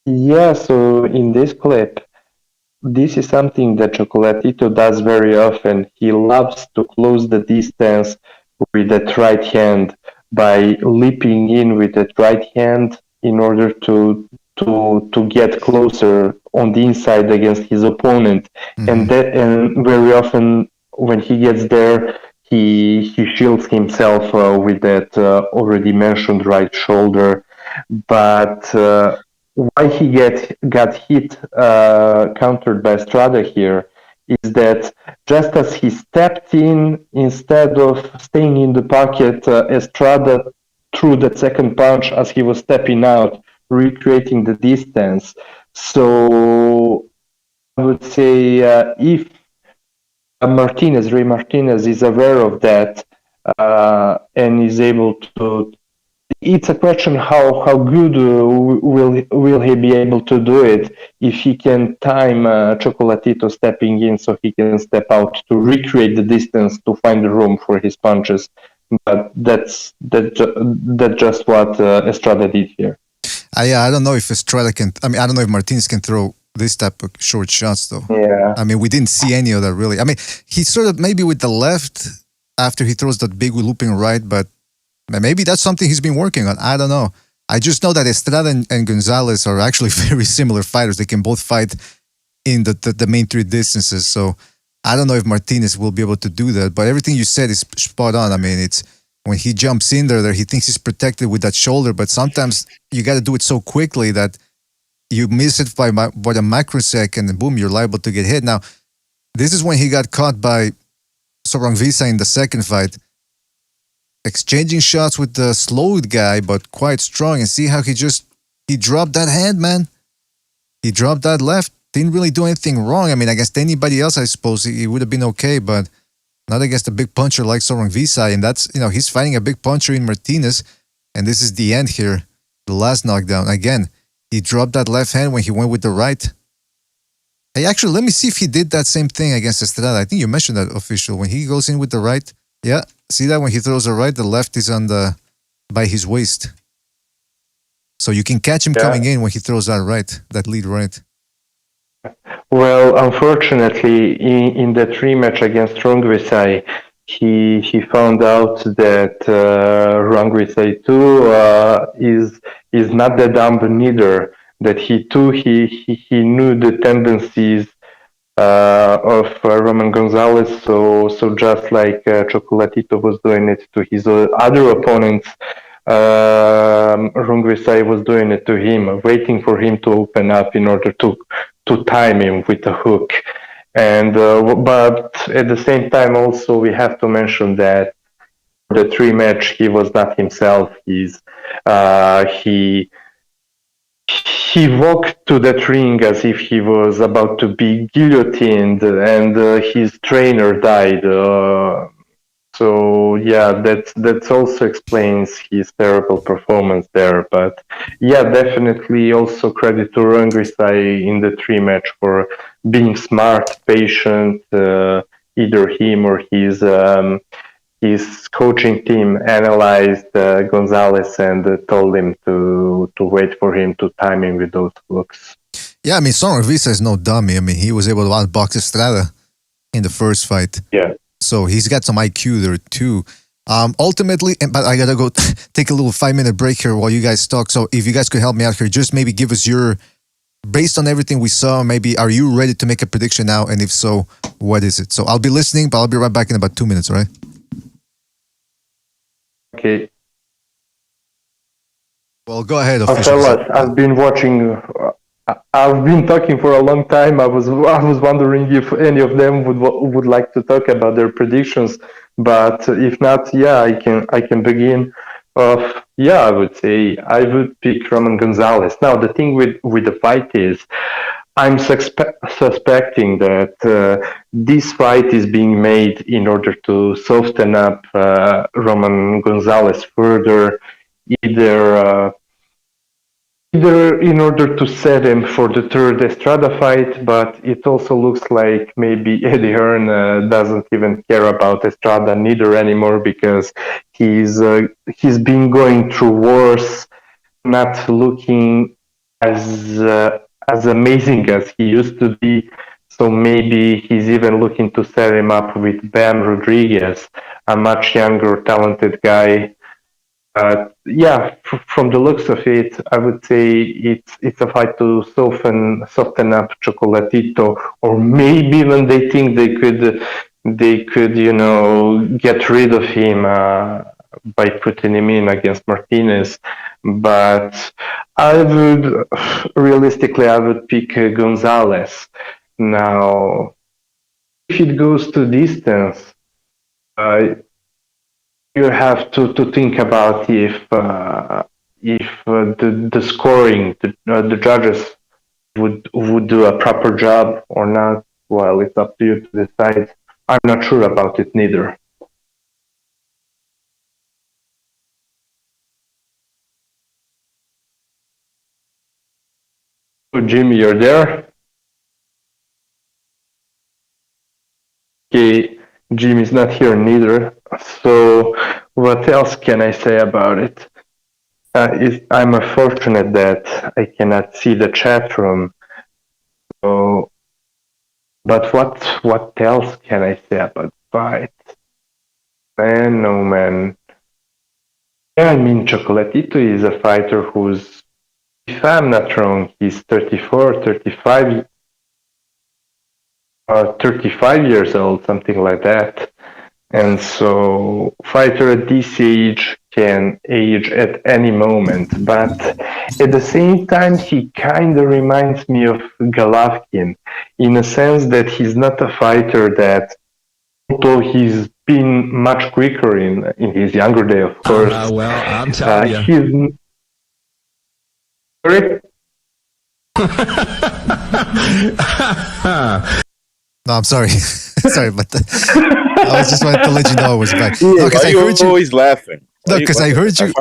Yeah, so in this clip, this is something that Chocolatito does very often. He loves to close the distance with that right hand by leaping in with that right hand in order to get closer on the inside against his opponent. And very often when he gets there, he shields himself with that already mentioned right shoulder. But why he got hit countered by Estrada here is that just as he stepped in, instead of staying in the pocket, Estrada threw that second punch as he was stepping out, recreating the distance. So I would say if Ray Martinez is aware of that and is able to, it's a question how good will he be able to do it if he can time Chocolatito stepping in so he can step out to recreate the distance to find the room for his punches. But that's just what Estrada did here. I don't know if Estrada can. I don't know if Martinez can throw this type of short shots though. Yeah. We didn't see any of that really. He sort of maybe with the left after he throws that big looping right, but maybe that's something he's been working on. I don't know. I just know that Estrada and Gonzalez are actually very similar fighters. They can both fight in the main three distances. So I don't know if Martinez will be able to do that. But everything you said is spot on. It's when he jumps in there, he thinks he's protected with that shoulder. But sometimes you got to do it so quickly that you miss it by a microsecond and boom, you're liable to get hit. Now, this is when he got caught by Sorangvisa in the second fight. Exchanging shots with the slowed guy, but quite strong. And see how he dropped that hand, man. He dropped that left. Didn't really do anything wrong. Against anybody else, I suppose he would have been okay, but not against a big puncher like Sorangvisa. And that's, he's fighting a big puncher in Martinez. And this is the end here. The last knockdown. Again, he dropped that left hand when he went with the right. Hey, actually, let me see if he did that same thing against Estrada. I think you mentioned that, official. When he goes in with the right. Yeah, see that when he throws the right, the left is by his waist. So you can catch him coming in when he throws that right, that lead right. Well, unfortunately, in that rematch against Rungvisai, he found out that Rungvisai too is not that dumb neither. That he knew the tendencies of Roman Gonzalez. So just like Chocolatito was doing it to his other opponents, Rungvisai was doing it to him, waiting for him to open up in order to time him with a hook. And but at the same time, also we have to mention that the rematch he was not himself. He walked to that ring as if he was about to be guillotined, and his trainer died. So yeah, that also explains his terrible performance there. But yeah, definitely also credit to Rungvisai in the rematch for being smart, patient. Either him or his coaching team analyzed Gonzalez and told him to wait for him to time him with those hooks. Yeah, I mean, Soren Visa is no dummy. I mean, he was able to outbox Estrada in the first fight. Yeah. So he's got some IQ there too. Ultimately, but I gotta go take a little 5-minute break here while you guys talk. So if you guys could help me out here, just maybe give us your, based on everything we saw, maybe are you ready to make a prediction now? And if so, what is it? So I'll be listening, but I'll be right back in about 2 minutes, all right? Okay. Well, go ahead. Fellas, I've been watching. I've been talking for a long time. I was wondering if any of them would like to talk about their predictions, but if not, yeah, I can begin. Yeah, I would say I would pick Roman Gonzalez. Now, the thing with the fight is, I'm suspecting that this fight is being made in order to soften up Roman Gonzalez further, either in order to set him for the third Estrada fight, but it also looks like maybe Eddie Hearn doesn't even care about Estrada neither anymore, because he's been going through wars, not looking as amazing as he used to be. So maybe he's even looking to set him up with Bam Rodriguez, a much younger, talented guy. Yeah, from the looks of it, I would say it's a fight to soften up Chocolatito, or maybe even they think they could get rid of him by putting him in against Martinez. But realistically, I would pick Gonzalez. Now, if it goes to distance, you have to think about if the scoring, the judges would do a proper job or not. Well, it's up to you to decide. I'm not sure about it neither. So Jimmy, you're there? Okay, Jimmy's not here neither. So what else can I say about it? I'm unfortunate that I cannot see the chat room. So, but what else can I say about the fight? Man, no man. Yeah, I mean, Chocolatito is a fighter who's, if I'm not wrong, he's 34, 35 years old, something like that. And so fighter at this age can age at any moment. But at the same time, he kind of reminds me of Golovkin in a sense that he's not a fighter that, although he's been much quicker in his younger day, of course. Well, I'm telling you. He's... Sorry? No, I'm sorry. Sorry, but I was just wanted to let you know I was back. Yeah, no, because I heard you always laughing. No, because I heard you.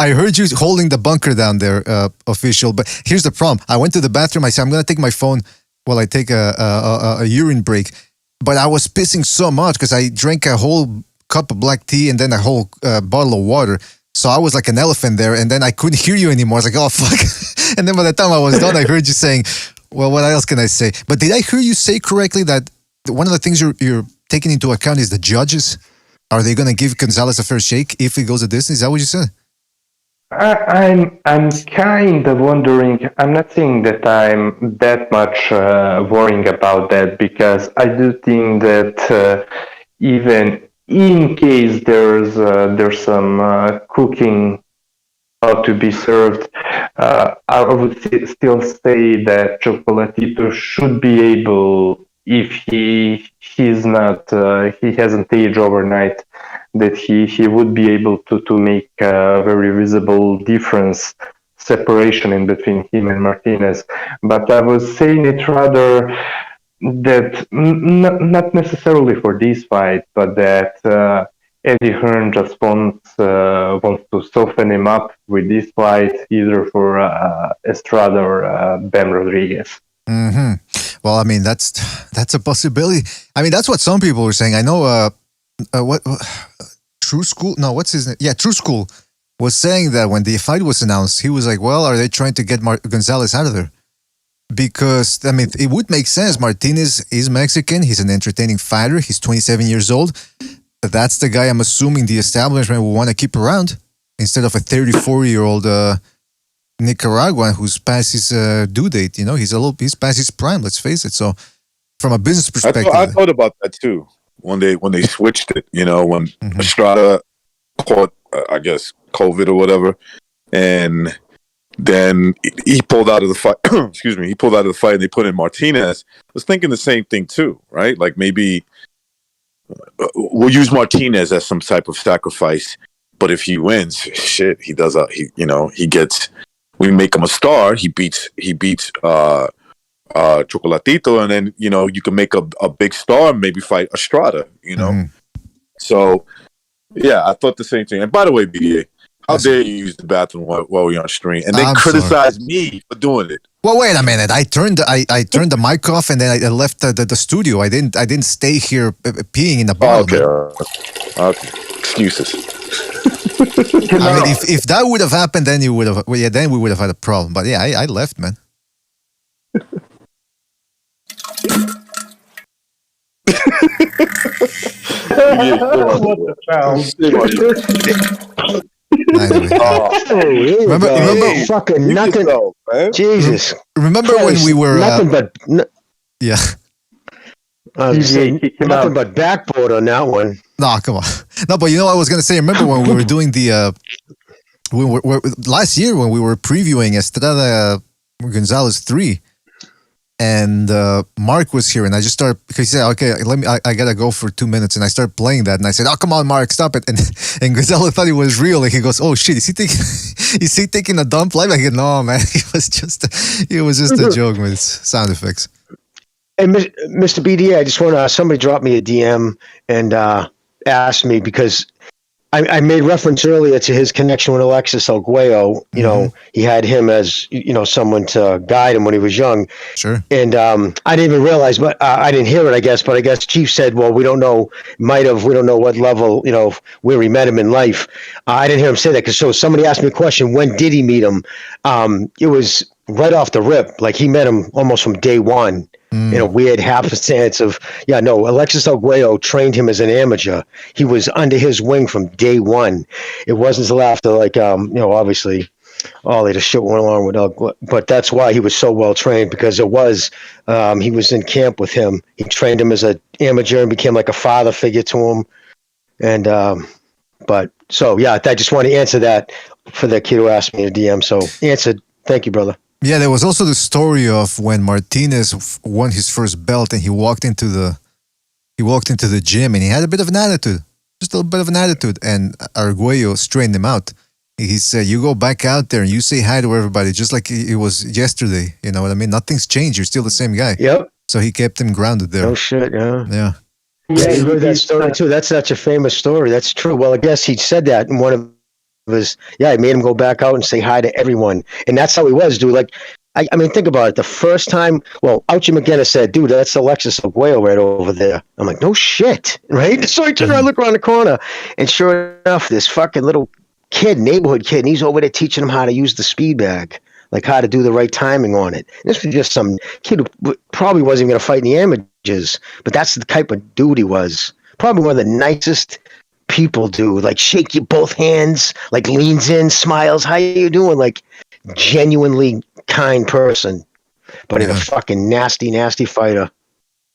I heard you holding the bunker down there, official. But here's the problem. I went to the bathroom. I said, I'm going to take my phone while I take a urine break. But I was pissing so much because I drank a whole cup of black tea and then a whole bottle of water. So I was like an elephant there. And then I couldn't hear you anymore. I was like, oh, fuck. And then by the time I was done, I heard you saying, well, what else can I say? But did I hear you say correctly that one of the things you're taking into account is the judges? Are they going to give Gonzalez a fair shake if he goes a distance? Is that what you said? I'm kind of wondering. I'm not saying that I'm that much worrying about that, because I do think that even in case there's some cooking to be served, I would still say that Chocolatito should be able, if he's not he hasn't aged overnight, that he would be able to make a very visible difference, separation in between him and Martinez. But I was saying it rather that not necessarily for this fight, but that Eddie Hearn just wants to soften him up with this fight, either for Estrada or Ben Rodriguez. Mm-hmm. Well, I mean, that's a possibility. I mean, that's what some people were saying. I know what True School? No, what's his name? Yeah, True School was saying that when the fight was announced, he was like, well, are they trying to get Gonzalez out of there? Because, I mean, it would make sense. Martinez is Mexican. He's an entertaining fighter. He's 27 years old. That's the guy I'm assuming the establishment will want to keep around instead of a 34-year-old Nicaraguan who's past his due date. You know, he's past his prime. Let's face it. So, from a business perspective, I thought about that too when they switched it. You know, when Estrada caught, I guess, COVID or whatever, and then he pulled out of the fight. Excuse me, he pulled out of the fight, and they put in Martinez. I was thinking the same thing too, right? Like maybe we'll use Martinez as some type of sacrifice, but if he wins, shit, he does. He gets. We make him a star. He beats Chocolatito, and then you can make a big star and maybe fight Estrada. So yeah, I thought the same thing. And by the way, BDA, how dare you use the bathroom while we're on stream and then criticize me for doing it? Well, wait a minute. I turned the mic off and then I left the studio. I didn't stay here peeing in the bar. Okay. Excuses. I mean, if that would have happened, then you would have. Well, yeah, then we would have had a problem. But yeah, I left, man. Remember fucking nothing. Jesus. Remember when we were nothing but yeah. Nothing but backboard on that one. No, come on. No, but you know what I was gonna say. Remember when we were doing the last year when we were previewing Estrada Gonzalez 3, and Mark was here, and I just started because he said, "Okay, I gotta go for 2 minutes," and I started playing that, and I said, "Oh, come on, Mark, stop it!" And Gonzalez thought it was real. Like he goes, "Oh shit, is he taking a dump live?" I go, "No, man, it was just a joke with sound effects." And Mr. BDA, I just want to, somebody dropped me a DM and asked me, because I made reference earlier to his connection with Alexis Arguello. You know, he had him as, someone to guide him when he was young. Sure. And I didn't even realize, but I didn't hear it, I guess. But I guess Chief said, well, we don't know, we don't know what level, where he met him in life. I didn't hear him say that, because so somebody asked me a question, when did he meet him? It was right off the rip. Like he met him almost from day one. In a weird happenstance of, Alexis Arguello trained him as an amateur. He was under his wing from day one. It wasn't until after, obviously, all the shit went along with but that's why he was so well trained, because he was in camp with him. He trained him as an amateur and became like a father figure to him. And, I just want to answer that for the kid who asked me to DM. So answered. Thank you, brother. Yeah, there was also the story of when Martinez won his first belt and he walked into the gym and he had a bit of an attitude, just a little bit of an attitude, and Arguello straightened him out. He said, "You go back out there and you say hi to everybody, just like it was yesterday." You know what I mean? Nothing's changed. You're still the same guy. Yep. So he kept him grounded there. Oh shit! Yeah. Yeah. Yeah, you heard that story too. That's such a famous story. That's true. Well, I guess he said that in one of his, I made him go back out and say hi to everyone. And that's how he was, dude. Like, I mean, think about it. The first time, Ouchie McGinnis said, dude, that's Alexis Aguayo right over there. I'm like, no shit, right? So I turn around, look around the corner, and sure enough, this fucking little kid, neighborhood kid, and he's over there teaching him how to use the speed bag, like how to do the right timing on it. This was just some kid who probably wasn't going to fight in the amateurs, but that's the type of dude he was. Probably one of the nicest people, dude. Like, shake you both hands, like leans in, smiles, how you doing? Like, genuinely kind person, but in a fucking nasty fighter.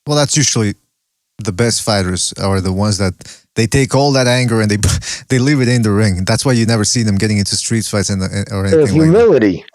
Well, that's usually the best fighters are the ones that they take all that anger and they leave it in the ring. That's why you never see them getting into street fights or anything. Humility.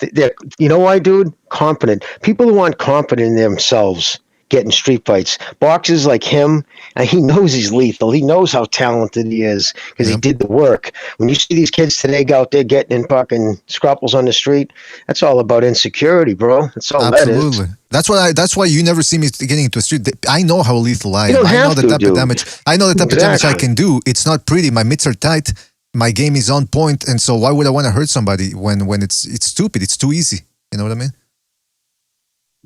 You know why, dude? Confident. People who aren't confident in themselves get in street fights. Boxers like him, and he knows he's lethal. He knows how talented he is because he did the work. When you see these kids today go out there getting in fucking scruffles on the street, that's all about insecurity, bro. That's all Absolutely. that is. That's why you never see me getting into a street. I know how lethal I am. You don't I know have the to, type dude. of damage. I know the type of damage I can do. It's not pretty. My mitts are tight. My game is on point, and so why would I want to hurt somebody when it's stupid? It's too easy. You know what I mean?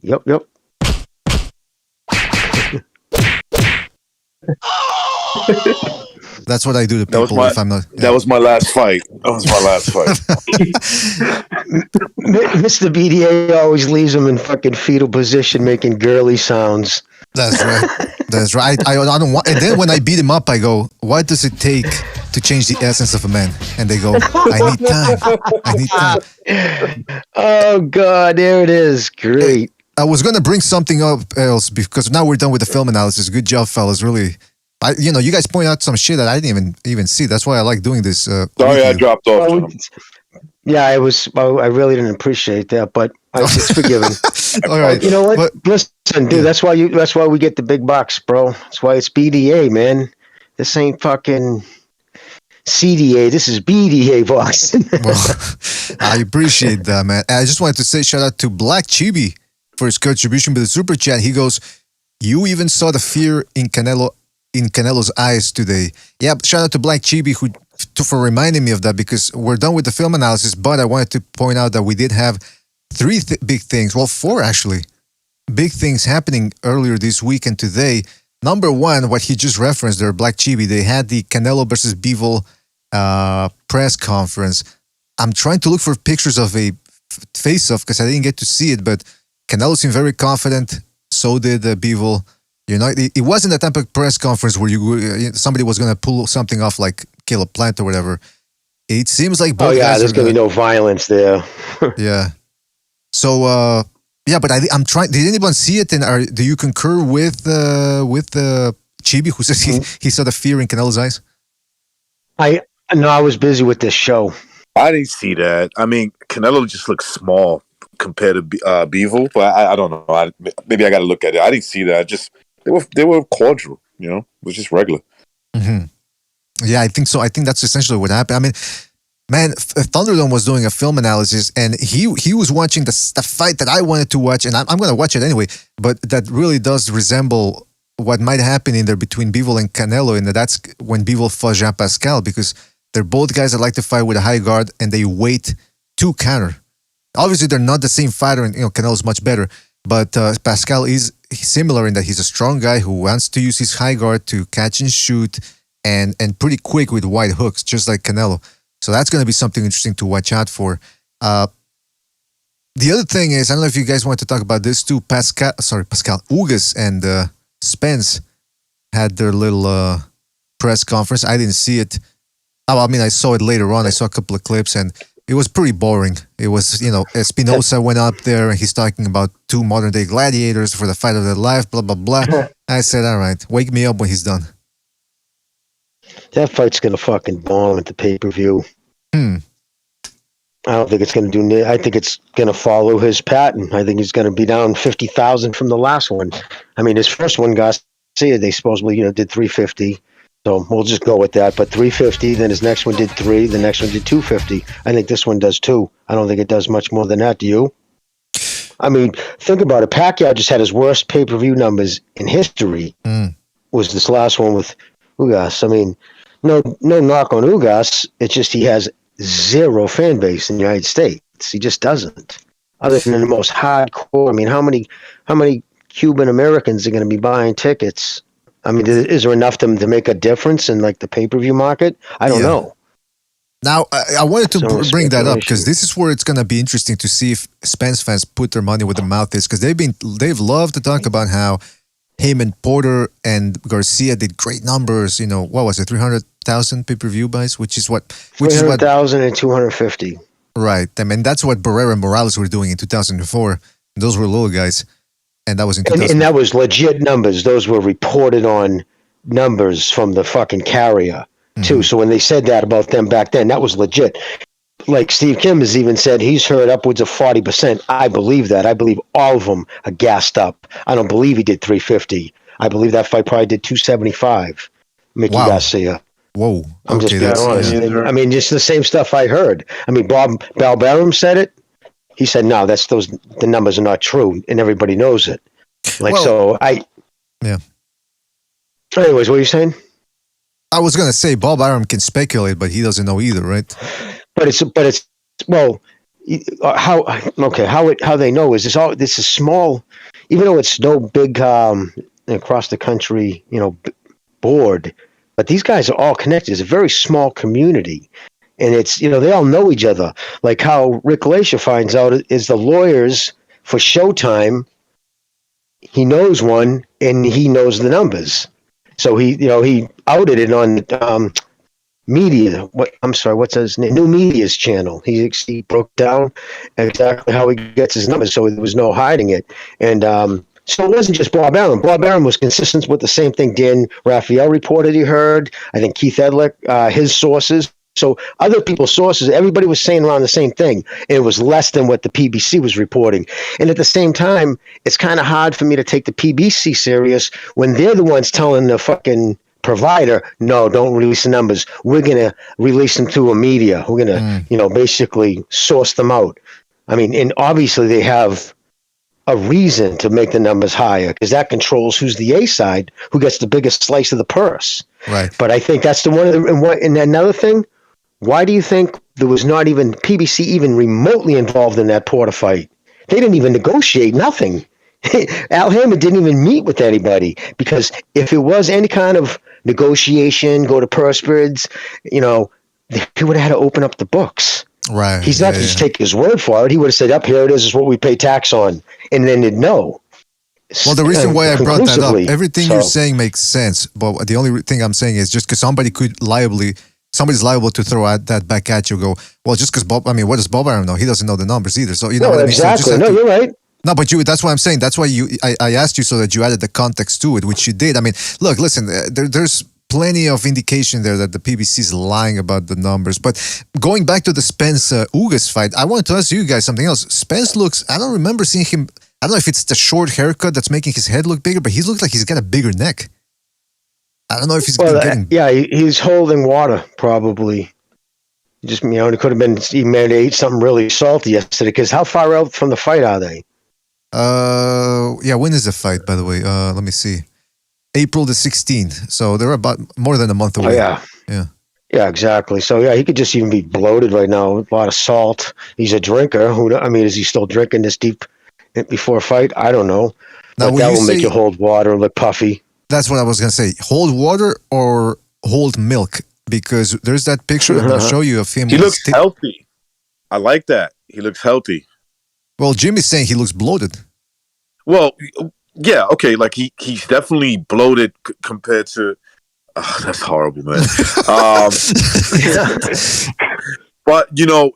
Yep. That's what I do to people if I'm not. That was my last fight. Mr. BDA always leaves him in fucking fetal position making girly sounds. That's right. I don't want. And then when I beat him up, I go, "What does it take to change the essence of a man?" And they go, "I need time." Oh God, there it is. Great. I was gonna bring something up else because now we're done with the film analysis. Good job, fellas. Really, you guys point out some shit that I didn't even see. That's why I like doing this. Sorry, I dropped off. I really didn't appreciate that, but it's forgiven. All right. You know what? Listen, dude. That's why we get the big bucks, bro. That's why it's BDA, man. This ain't fucking CDA. This is BDA boxing. Well, I appreciate that, man. I just wanted to say shout out to Black Chibi for his contribution with the super chat. He goes, "You even saw the fear in Canelo's eyes today." Yeah, shout out to Black Chibi for reminding me of that, because we're done with the film analysis, but I wanted to point out that we did have three big things. Well, four actually. Big things happening earlier this week and today. Number one, what he just referenced there, Black Chibi, they had the Canelo versus Bivol press conference. I'm trying to look for pictures of a face-off because I didn't get to see it, but Canelo seemed very confident. So did Bivol. It wasn't the type of press conference where somebody was going to pull something off like kill a plant or whatever. It seems like both guys there's going to be no violence there. Yeah. So, but I'm trying. Did anyone see it? And do you concur with Chibi, who says he saw the fear in Canelo's eyes? I was busy with this show. I didn't see that. I mean, Canelo just looks small compared to Bivol, but I don't know. Maybe I got to look at it. I didn't see that. They were cordial. It was just regular. Mm-hmm. Yeah, I think so. I think that's essentially what happened. I mean, man, Thunderdome was doing a film analysis, and he was watching the fight that I wanted to watch, and I'm going to watch it anyway. But that really does resemble what might happen in there between Bivol and Canelo, and that's when Bivol fought Jean Pascal, because they're both guys that like to fight with a high guard, and they wait to counter. Obviously, they're not the same fighter, and Canelo's much better. But Pascal is similar in that he's a strong guy who wants to use his high guard to catch and shoot, and pretty quick with wide hooks, just like Canelo. So that's going to be something interesting to watch out for. The other thing is, I don't know if you guys want to talk about this too. Pascal Ugas and Spence had their little press conference. I didn't see it. I mean, I saw it later on. I saw a couple of clips, and it was pretty boring. It was, Espinosa went up there and he's talking about two modern day gladiators for the fight of their life, blah, blah, blah. I said, all right, wake me up when he's done. That fight's going to fucking bomb at the pay-per-view. I don't think it's going to do. I think it's going to follow his pattern. I think he's going to be down 50,000 from the last one. I mean, his first one, Garcia, they supposedly, did 350. So we'll just go with that. But 350, then his next one did 3, the next one did 250. I think this one does 2. I don't think it does much more than that. Do you? I mean, think about it. Pacquiao just had his worst pay-per-view numbers in history. Was this last one with Ugas. I mean, no knock on Ugas. It's just he has zero fan base in the United States. He just doesn't. Other than the most hardcore. I mean, how many Cuban Americans are going to be buying tickets? I mean, is there enough to make a difference in like the pay-per-view market? I don't know. Now, I wanted to bring that up because this is where it's going to be interesting to see if Spence fans put their money where their mouth is, because they've loved to talk about how him and Porter and Garcia did great numbers. You know, what was it, 300,000 pay-per-view buys, which is what 300,000 and 250. Right. I mean, that's what Barrera and Morales were doing in 2004. Those were little guys, and that was in 2000. And that was legit numbers. Those were reported on numbers from the fucking carrier. Too. So when they said that about them back then, that was legit. Like Steve Kim has even said he's heard upwards of 40%. I believe that. I believe all of them are gassed up. I don't believe he did 350. I believe that fight probably did 275. Mickey Garcia. Whoa. I'm just being honest. Yeah. I mean, just the same stuff I heard. I mean, Bob Balbarum said it. He said, no, the numbers are not true, and everybody knows it. Yeah. Anyways, what are you saying? I was gonna say Bob Arum can speculate, but he doesn't know either, right? But it's well, how they know is this is small, even though it's no big across the country, board, but these guys are all connected. It's a very small community, and it's they all know each other. Like how Rick Glacier finds out is the lawyers for Showtime. He knows one, and he knows the numbers. So he outed it on media. What's his name? New Media's channel. He broke down exactly how he gets his numbers, so there was no hiding it. And so it wasn't just Bob Arum. Bob Arum was consistent with the same thing Dan Raphael reported he heard. I think Keith Edlick, his sources. So other people's sources, everybody was saying around the same thing. And it was less than what the PBC was reporting. And at the same time, it's kind of hard for me to take the PBC serious when they're the ones telling the fucking provider, no, don't release the numbers. We're going to release them through a media. We're going to, basically source them out. I mean, and obviously they have a reason to make the numbers higher because that controls who's the A side, who gets the biggest slice of the purse. Right. But I think that's the one. And another thing, why do you think there was not even PBC even remotely involved in that Porter fight? They didn't even negotiate, nothing. Al Hammond didn't even meet with anybody because if it was any kind of negotiation, go to purse bids, he would have had to open up the books. Right. He's not just take his word for it. He would have said, up here it is what we pay tax on. And then they'd know. Well, the reason why I brought that up, everything you're saying makes sense. But the only thing I'm saying is just because somebody's liable to throw that back at you. Go, well, just because what does Bob Arum know? He doesn't know the numbers either. So no, exactly. So you're right. No, but that's what I'm saying. That's why I asked you so that you added the context to it, which you did. I mean, look, listen, there's plenty of indication there that the PBC is lying about the numbers. But going back to the Spence Ugas fight, I wanted to ask you guys something else. Spence looks, I don't remember seeing him, I don't know if it's the short haircut that's making his head look bigger, but he looks like he's got a bigger neck. I don't know if he's getting... Yeah, he's holding water, probably. Just, it could have been he may have ate something really salty yesterday, because how far out from the fight are they? When is the fight, by the way? Let me see. April the 16th. So they're about more than a month away. Oh, yeah. Yeah, exactly. So, yeah, he could just even be bloated right now with a lot of salt. He's a drinker. Is he still drinking this deep before a fight? I don't know. Now, but that will make you hold water, look puffy. That's what I was going to say. Hold water or hold milk? Because there's that picture I'm going to show you of him. He looks healthy. I like that. He looks healthy. Well, Jim is saying he looks bloated. Well, yeah, okay. Like he's definitely bloated compared to. Oh, that's horrible, man. But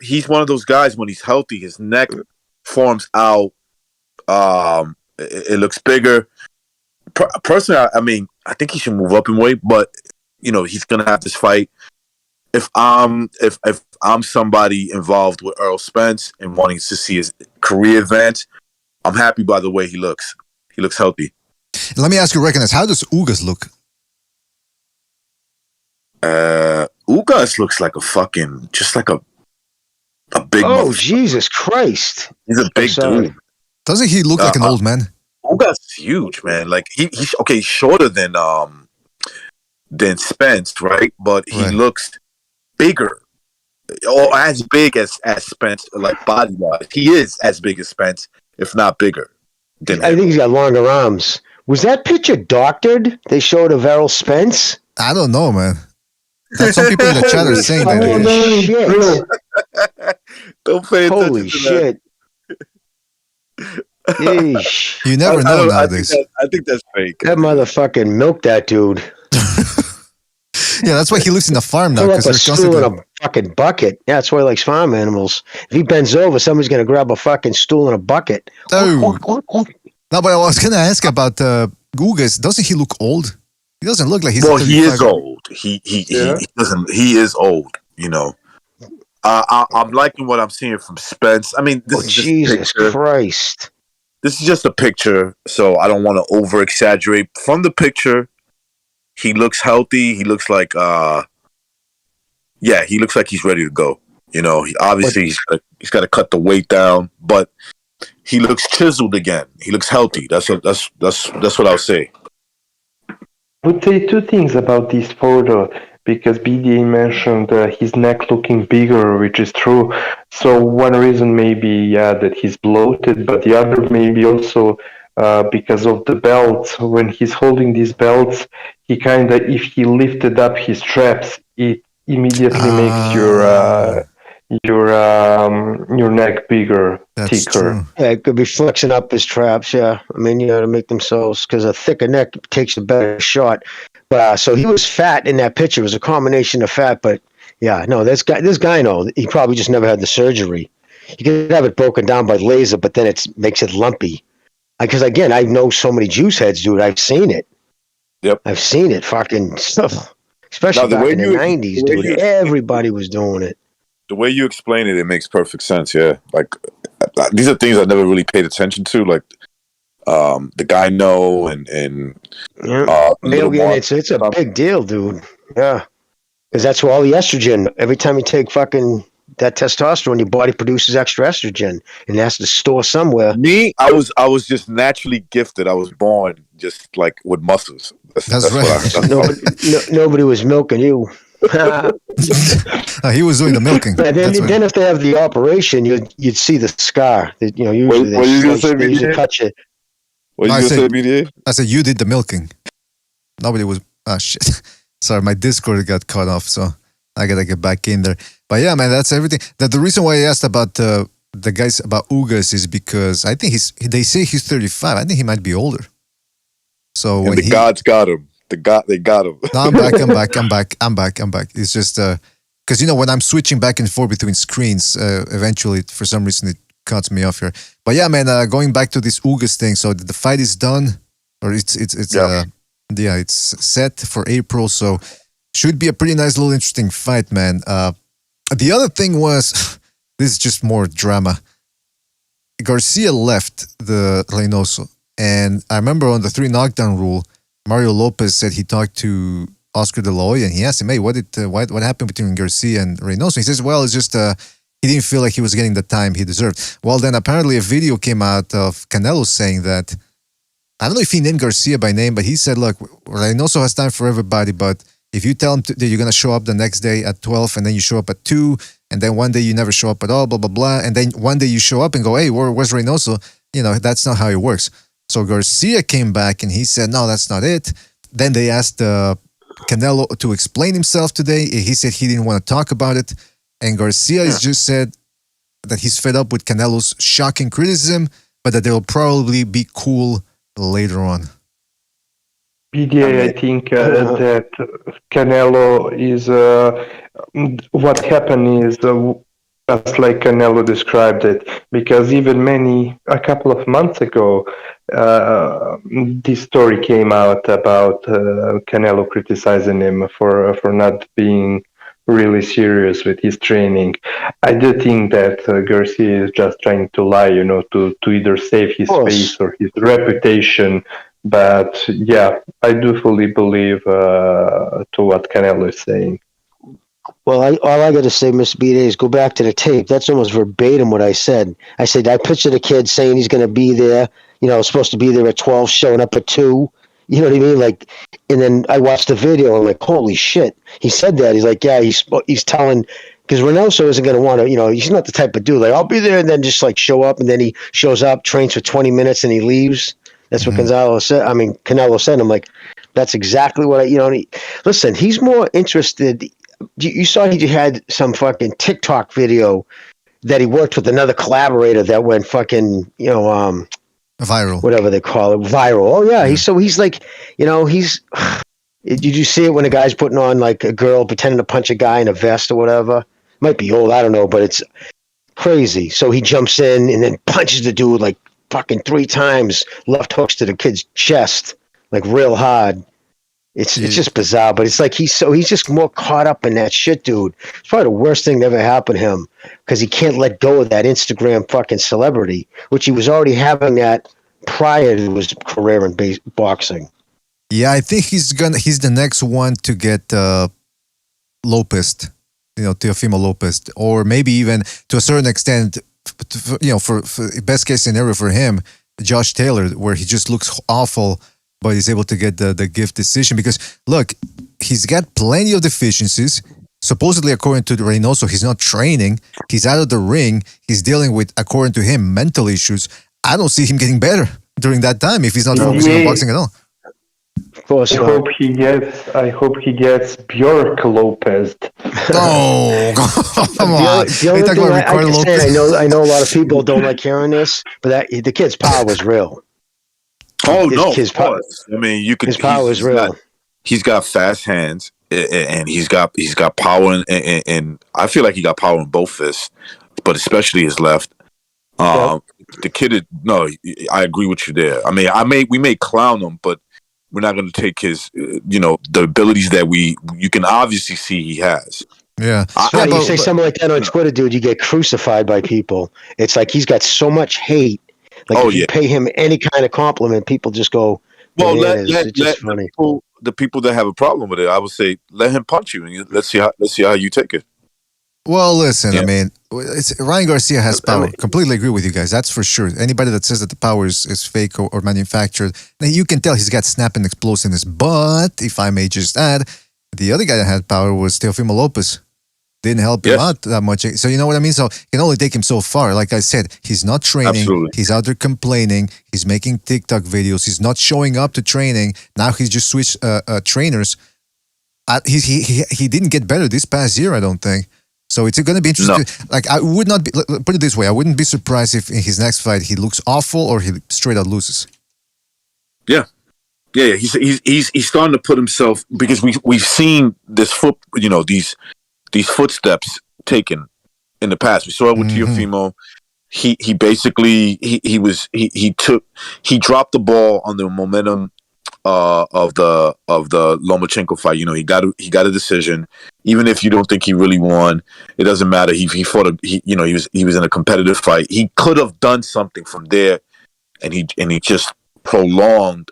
he's one of those guys. When he's healthy, his neck forms out. It looks bigger. Personally, I think he should move up in weight, but he's gonna have this fight. If I'm somebody involved with Earl Spence and wanting to see his career advance, I'm happy by the way he looks. He looks healthy. Let me ask you, Recognize, how does Ugas look? Ugas looks like just like a big. Oh, Jesus Christ! He's a big dude. Doesn't he look like an old man? Ugas is huge, man. Like he's okay, shorter than Spence, right? But he looks bigger. or as big as Spence, like body wise. He is as big as Spence, if not bigger. Than I him. think he's got longer arms. Was that picture doctored? They showed of Errol Spence? I don't know, man. That's some people in the chat are saying that. Holy shit. Don't pay attention Holy to shit. Yeesh. You never know nowadays. I think that's fake. That motherfucking milked that dude. Yeah, that's why he lives in a farm now. Fill up Because a they're stool in constantly. a fucking bucket. Yeah, that's why he likes farm animals. If he bends over, somebody's going to grab a fucking stool in a bucket. Oh. No, but I was going to ask about Gugas. Doesn't he look old? He doesn't look like he's. Well, he is old. He doesn't. He is old. You know. I'm liking what I'm seeing from Spence. I mean, this is just Jesus Christ. This is just a picture, so I don't want to over exaggerate. From the picture, he looks healthy. He looks like, he looks like he's ready to go. You know, he's got to cut the weight down, but he looks chiseled again. He looks healthy. That's what I'll say. I would say two things about this photo, because BDA mentioned his neck looking bigger, which is true. So one reason maybe that he's bloated, but the other maybe also because of the belts. When he's holding these belts, he kind of, if he lifted up his straps, it immediately makes your neck bigger, thicker. True. Yeah, it could be flexing up his traps. Yeah, I mean, to make themselves, because a thicker neck takes a better shot. But so he was fat in that picture. It was a combination of fat, but yeah, no, this guy, no, he probably just never had the surgery. You could have it broken down by laser, but then it makes it lumpy. Because again, I know so many juice heads, dude. I've seen it. Yep, I've seen it. Fucking stuff, especially back in the '90s, dude. Everybody was doing it. The way you explain it, it makes perfect sense. Yeah, like these are things I never really paid attention to, like the guy No and it's a big deal, dude. Yeah, because that's where all the estrogen. Every time you take fucking that testosterone, your body produces extra estrogen, and it has to store somewhere. Me, I was just naturally gifted. I was born just like with muscles. That's right. Nobody was milking you. He was doing the milking. Yeah, then if they have the operation, you'd see the scar. Usually they usually cut you. What you say, BDA? I said you did the milking. Nobody was. Ah, shit. Sorry, my Discord got cut off, so I gotta get back in there. But yeah, man, that's everything. The reason why I asked about the guys about Ugas is because I think they say he's 35. I think he might be older. So and the gods got him. They got him. No, I'm back. It's just because when I'm switching back and forth between screens, eventually for some reason it cuts me off here. But yeah, man, going back to this Ugas thing. So the fight is done, or it's set for April. So should be a pretty nice little interesting fight, man. The other thing was this is just more drama. Garcia left the Reynoso, and I remember on the 3 knockdown rule, Mario Lopez said he talked to Oscar De La Hoya and he asked him, hey, what happened between Garcia and Reynoso? He says, well, it's just he didn't feel like he was getting the time he deserved. Well, then apparently a video came out of Canelo saying that, I don't know if he named Garcia by name, but he said, look, Reynoso has time for everybody, but if you tell him that you're going to show up the next day at 12 and then you show up at 2 and then one day you never show up at all, blah, blah, blah, and then one day you show up and go, hey, where's Reynoso? That's not how it works. So Garcia came back and he said, no, that's not it. Then they asked Canelo to explain himself today. He said he didn't want to talk about it. And Garcia has just said that he's fed up with Canelo's shocking criticism, but that they'll probably be cool later on. BDA, I think that Canelo is, what happened is, just like Canelo described it, because even a couple of months ago, this story came out about Canelo criticizing him for not being really serious with his training. I do think that Garcia is just trying to lie, to either save his face or his reputation. But yeah, I do fully believe to what Canelo is saying. Well, all I got to say, Mr. B, is go back to the tape. That's almost verbatim what I said. I said, I pictured a kid saying he's going to be there, supposed to be there at 12, showing up at 2. You know what I mean? And then I watched the video. I'm like, holy shit. He said that. He's like, yeah, he's telling Because Reynoso isn't going to want to, he's not the type of dude like, I'll be there and then just like show up, and then he shows up, trains for 20 minutes and he leaves. That's what Canelo said. I'm like, that's exactly what listen, he's more interested. You saw he had some fucking TikTok video that he worked with another collaborator that went fucking, viral, whatever they call it, viral. Oh yeah. He's like, did you see it when a guy's putting on like a girl pretending to punch a guy in a vest or whatever? Might be old, I don't know, but it's crazy. So he jumps in and then punches the dude like fucking 3 times, left hooks to the kid's chest, like real hard. It's just bizarre, but it's like he's just more caught up in that shit, dude. It's probably the worst thing that ever happened to him because he can't let go of that Instagram fucking celebrity, which he was already having that prior to his career in boxing. Yeah, I think he's the next one to get Lopez, Teofimo Lopez, or maybe even to a certain extent, for best case scenario for him, Josh Taylor, where he just looks awful, but he's able to get the gift decision because look, he's got plenty of deficiencies. Supposedly, according to Reynoso, he's not training. He's out of the ring. He's dealing with, according to him, mental issues. I don't see him getting better during that time if he's not focusing on boxing at all. I hope he gets Bjork Lopez. Oh, come on! The only thing I know a lot of people don't like hearing this, but the kid's power was real. Oh no! His power. I mean, his power is real. He's got fast hands, and he's got power, and I feel like he got power in both fists, but especially his left. The kid, I agree with you there. I mean, we may clown him, but we're not going to take his, the abilities that you can obviously see he has. Yeah. You say something like that on Twitter, dude, you get crucified by people. It's like he's got so much hate. Like if you pay him any kind of compliment, people just go, well, it's just funny. The people that have a problem with it, I would say, let him punch you, and let's see how you take it. Well, listen, I mean, Ryan Garcia has power. Completely agree with you guys. That's for sure. Anybody that says that the power is fake or manufactured, you can tell he's got snap and explosiveness. But if I may just add, the other guy that had power was Teofimo Lopez. Didn't help him out that much. So you know what I mean? So it can only take him so far. Like I said, he's not training. Absolutely. He's out there complaining. He's making TikTok videos. He's not showing up to training. Now he's just switched trainers. He didn't get better this past year, I don't think. So it's going to be interesting. No. Like I would not be, put it this way, I wouldn't be surprised if in his next fight he looks awful or he straight out loses. Yeah. He's starting to put himself, because we've seen this these footsteps taken in the past. We saw it with Teofimo. He basically he dropped the ball on the momentum of the Lomachenko fight. He got a decision. Even if you don't think he really won, it doesn't matter. He fought he was in a competitive fight. He could have done something from there, and he just prolonged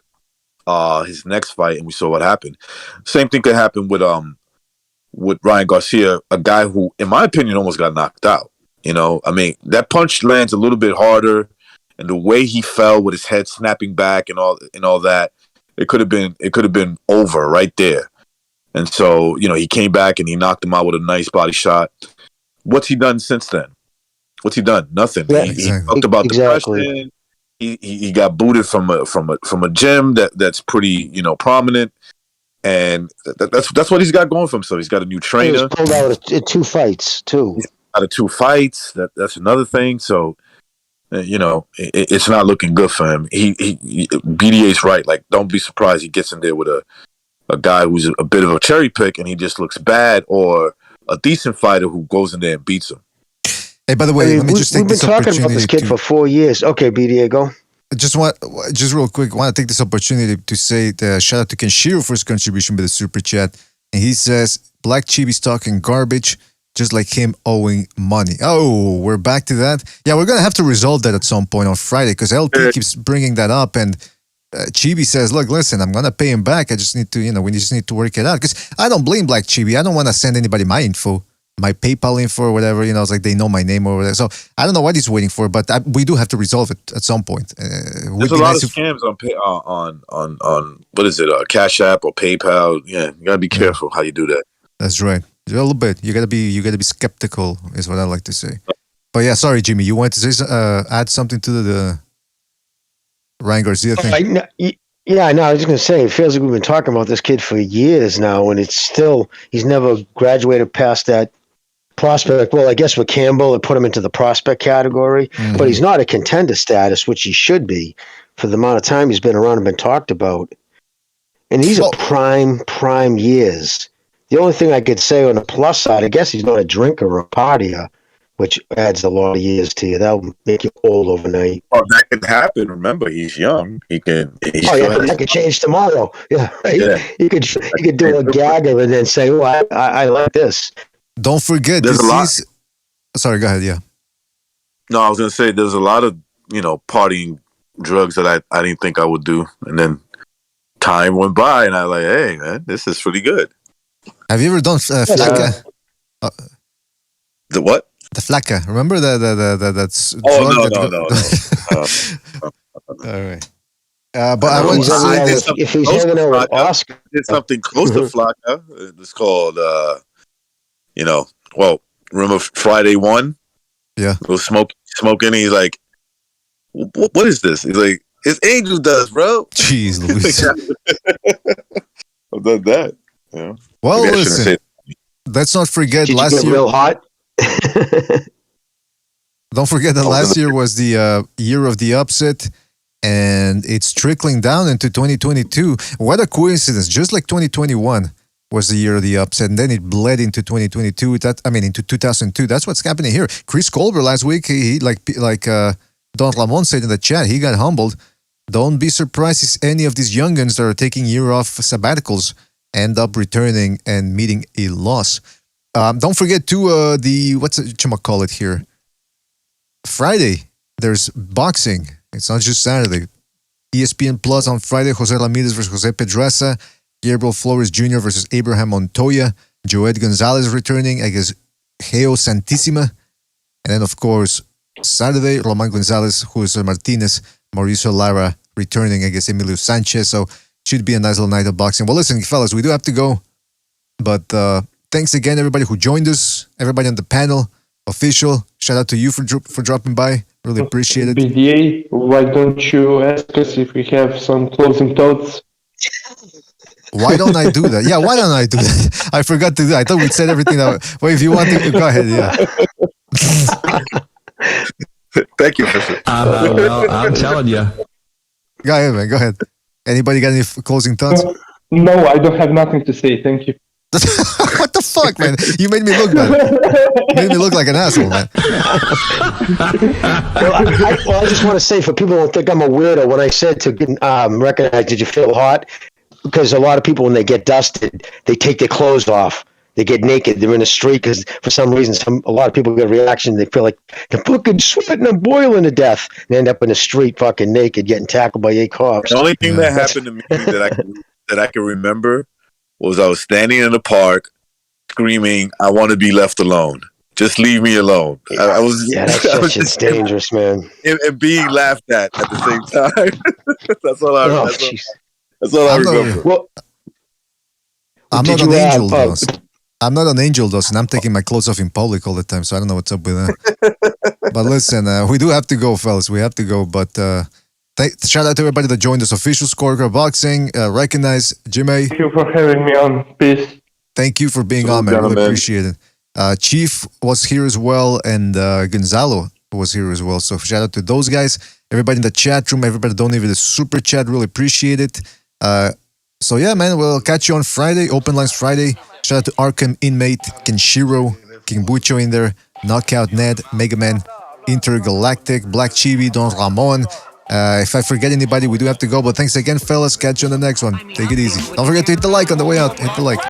his next fight, and we saw what happened. Same thing could happen with Ryan Garcia, a guy who, in my opinion, almost got knocked out. I mean, that punch lands a little bit harder, and the way he fell with his head snapping back and all that, it could have been over right there. And so, he came back and he knocked him out with a nice body shot. What's he done since then? What's he done? Nothing. Yeah, he talked about depression. He got booted from a gym that's pretty prominent. And that's what he's got going for himself. He's got a new trainer. He was pulled out of 2 fights too. He's out of 2 fights. That's another thing. So, it's not looking good for him. BDA's right. Like, don't be surprised he gets in there with a guy who's a bit of a cherry pick and he just looks bad, or a decent fighter who goes in there and beats him. Hey, by the way, let me just take this opportunity. We've been talking about this kid for 4 years. Okay, BDA, go. Just real quick, want to take this opportunity to say shout out to Kenshiro for his contribution with the super chat. And he says, Black Chibi's talking garbage, just like him owing money. Oh, we're back to that? Yeah, we're going to have to resolve that at some point on Friday, because LP keeps bringing that up, and Chibi says, look, listen, I'm going to pay him back. I just need to, we just need to work it out. Because I don't blame Black Chibi. I don't want to send anybody my info, my PayPal info or whatever, it's like they know my name or whatever. So I don't know what he's waiting for, but we do have to resolve it at some point. There's a lot of scams on what is it, Cash App or PayPal. Yeah, you gotta be careful how you do that. That's right. A little bit. You gotta be skeptical, is what I like to say. But yeah, sorry, Jimmy. You wanted to say add something to the Ryan Garcia thing? Yeah, no, I was just going to say, it feels like we've been talking about this kid for years now, and it's still, he's never graduated past that prospect. Well, I guess with Campbell, it put him into the prospect category, but he's not a contender status, which he should be for the amount of time he's been around and been talked about. And these are prime years. The only thing I could say on the plus side, I guess he's not a drinker or a partier, which adds a lot of years to you. That'll make you old overnight. Oh, that could happen. Remember, he's young. He can. That could change tomorrow. Yeah, right. Yeah. You could do a gaggle and then say, "Oh, I like this." Don't forget, there's a lot. Sorry, go ahead. Yeah. No, I was gonna say there's a lot of partying drugs that I didn't think I would do, and then time went by, and I was like, hey, man, this is pretty good. Have you ever done flaca? The what? The flaca. Remember that's. Oh drug no. All right. But I want to say if he's hanging out with Oscar, did something close to flaca. It's called remember Friday 1? Yeah. It was smoking. He's like, what is this? He's like, it's Angel Dust, bro. Jeez, Louise. I've done that. Yeah. Well, listen. Let's not forget Did last you get year. Real hot. Don't forget that last year was the year of the upset, and it's trickling down into 2022. What a coincidence! Just like 2021 was the year of the upset, and then it bled into 2022. Into 2002. That's what's happening here. Chris Colbert last week, he like Don Ramon said in the chat, he got humbled. Don't be surprised if any of these youngins that are taking year off sabbaticals end up returning and meeting a loss. Don't forget too what's call it here? Friday, there's boxing. It's not just Saturday. ESPN Plus on Friday, Jose Ramirez versus Jose Pedraza, Gabriel Flores Jr. versus Abraham Montoya, Joed Gonzalez returning against Geo Santissima, and then of course Saturday, Roman Gonzalez, Julio Cesar Martinez, Mauricio Lara returning against Emilio Sanchez. So should be a nice little night of boxing. Well, listen, fellas, we do have to go, but thanks again, everybody who joined us, everybody on the panel, official. Shout out to you for dropping by. Really appreciate it. BDA, why don't you ask us if we have some closing thoughts? Why don't I do that? Yeah, why don't I do that? I forgot to do that. I thought we'd said everything. Well, if you want to, go ahead. Yeah. Thank you, Fisher. I'm telling you. Go ahead, man. Go ahead. Anybody got any closing thoughts? No, I don't have nothing to say. Thank you. What the fuck, man? You made me look bad. You made me look like an asshole, man. I just want to say, for people who don't think I'm a weirdo, when I said to recognize, did you feel hot? Because a lot of people, when they get dusted, they take their clothes off. They get naked. They're in the street because for some reason, a lot of people get a reaction. They feel like they're fucking sweating and boiling to death. They end up in the street fucking naked, getting tackled by 8 cops. The only thing that happened to me that I can remember was I was standing in the park screaming, "I want to be left alone. Just leave me alone." I was It's dangerous, man. And being laughed at the same time. That's all I remember. That's all I remember. Well, I'm not an angel, Dawson. I'm not an angel, Dawson. I'm taking my clothes off in public all the time, so I don't know what's up with that. But listen, we do have to go, fellas. We have to go. But shout out to everybody that joined us. Official Scorecard Boxing. Recognize Jimmy. Thank you for having me on. Peace. Thank you for being on, man. Really appreciate it. Chief was here as well, and Gonzalo was here as well. So shout out to those guys. Everybody in the chat room, everybody donated the super chat. Really appreciate it. So yeah, man, we'll catch you on Friday. Open lines Friday. Shout out to Arkham Inmate, Kenshiro, King Bucho in there, Knockout Ned, Mega Man, Intergalactic, Black Chibi, Don Ramon. If I forget anybody, we do have to go. But thanks again, fellas. Catch you on the next one. Take it easy. Don't forget to hit the like on the way out. Hit the like.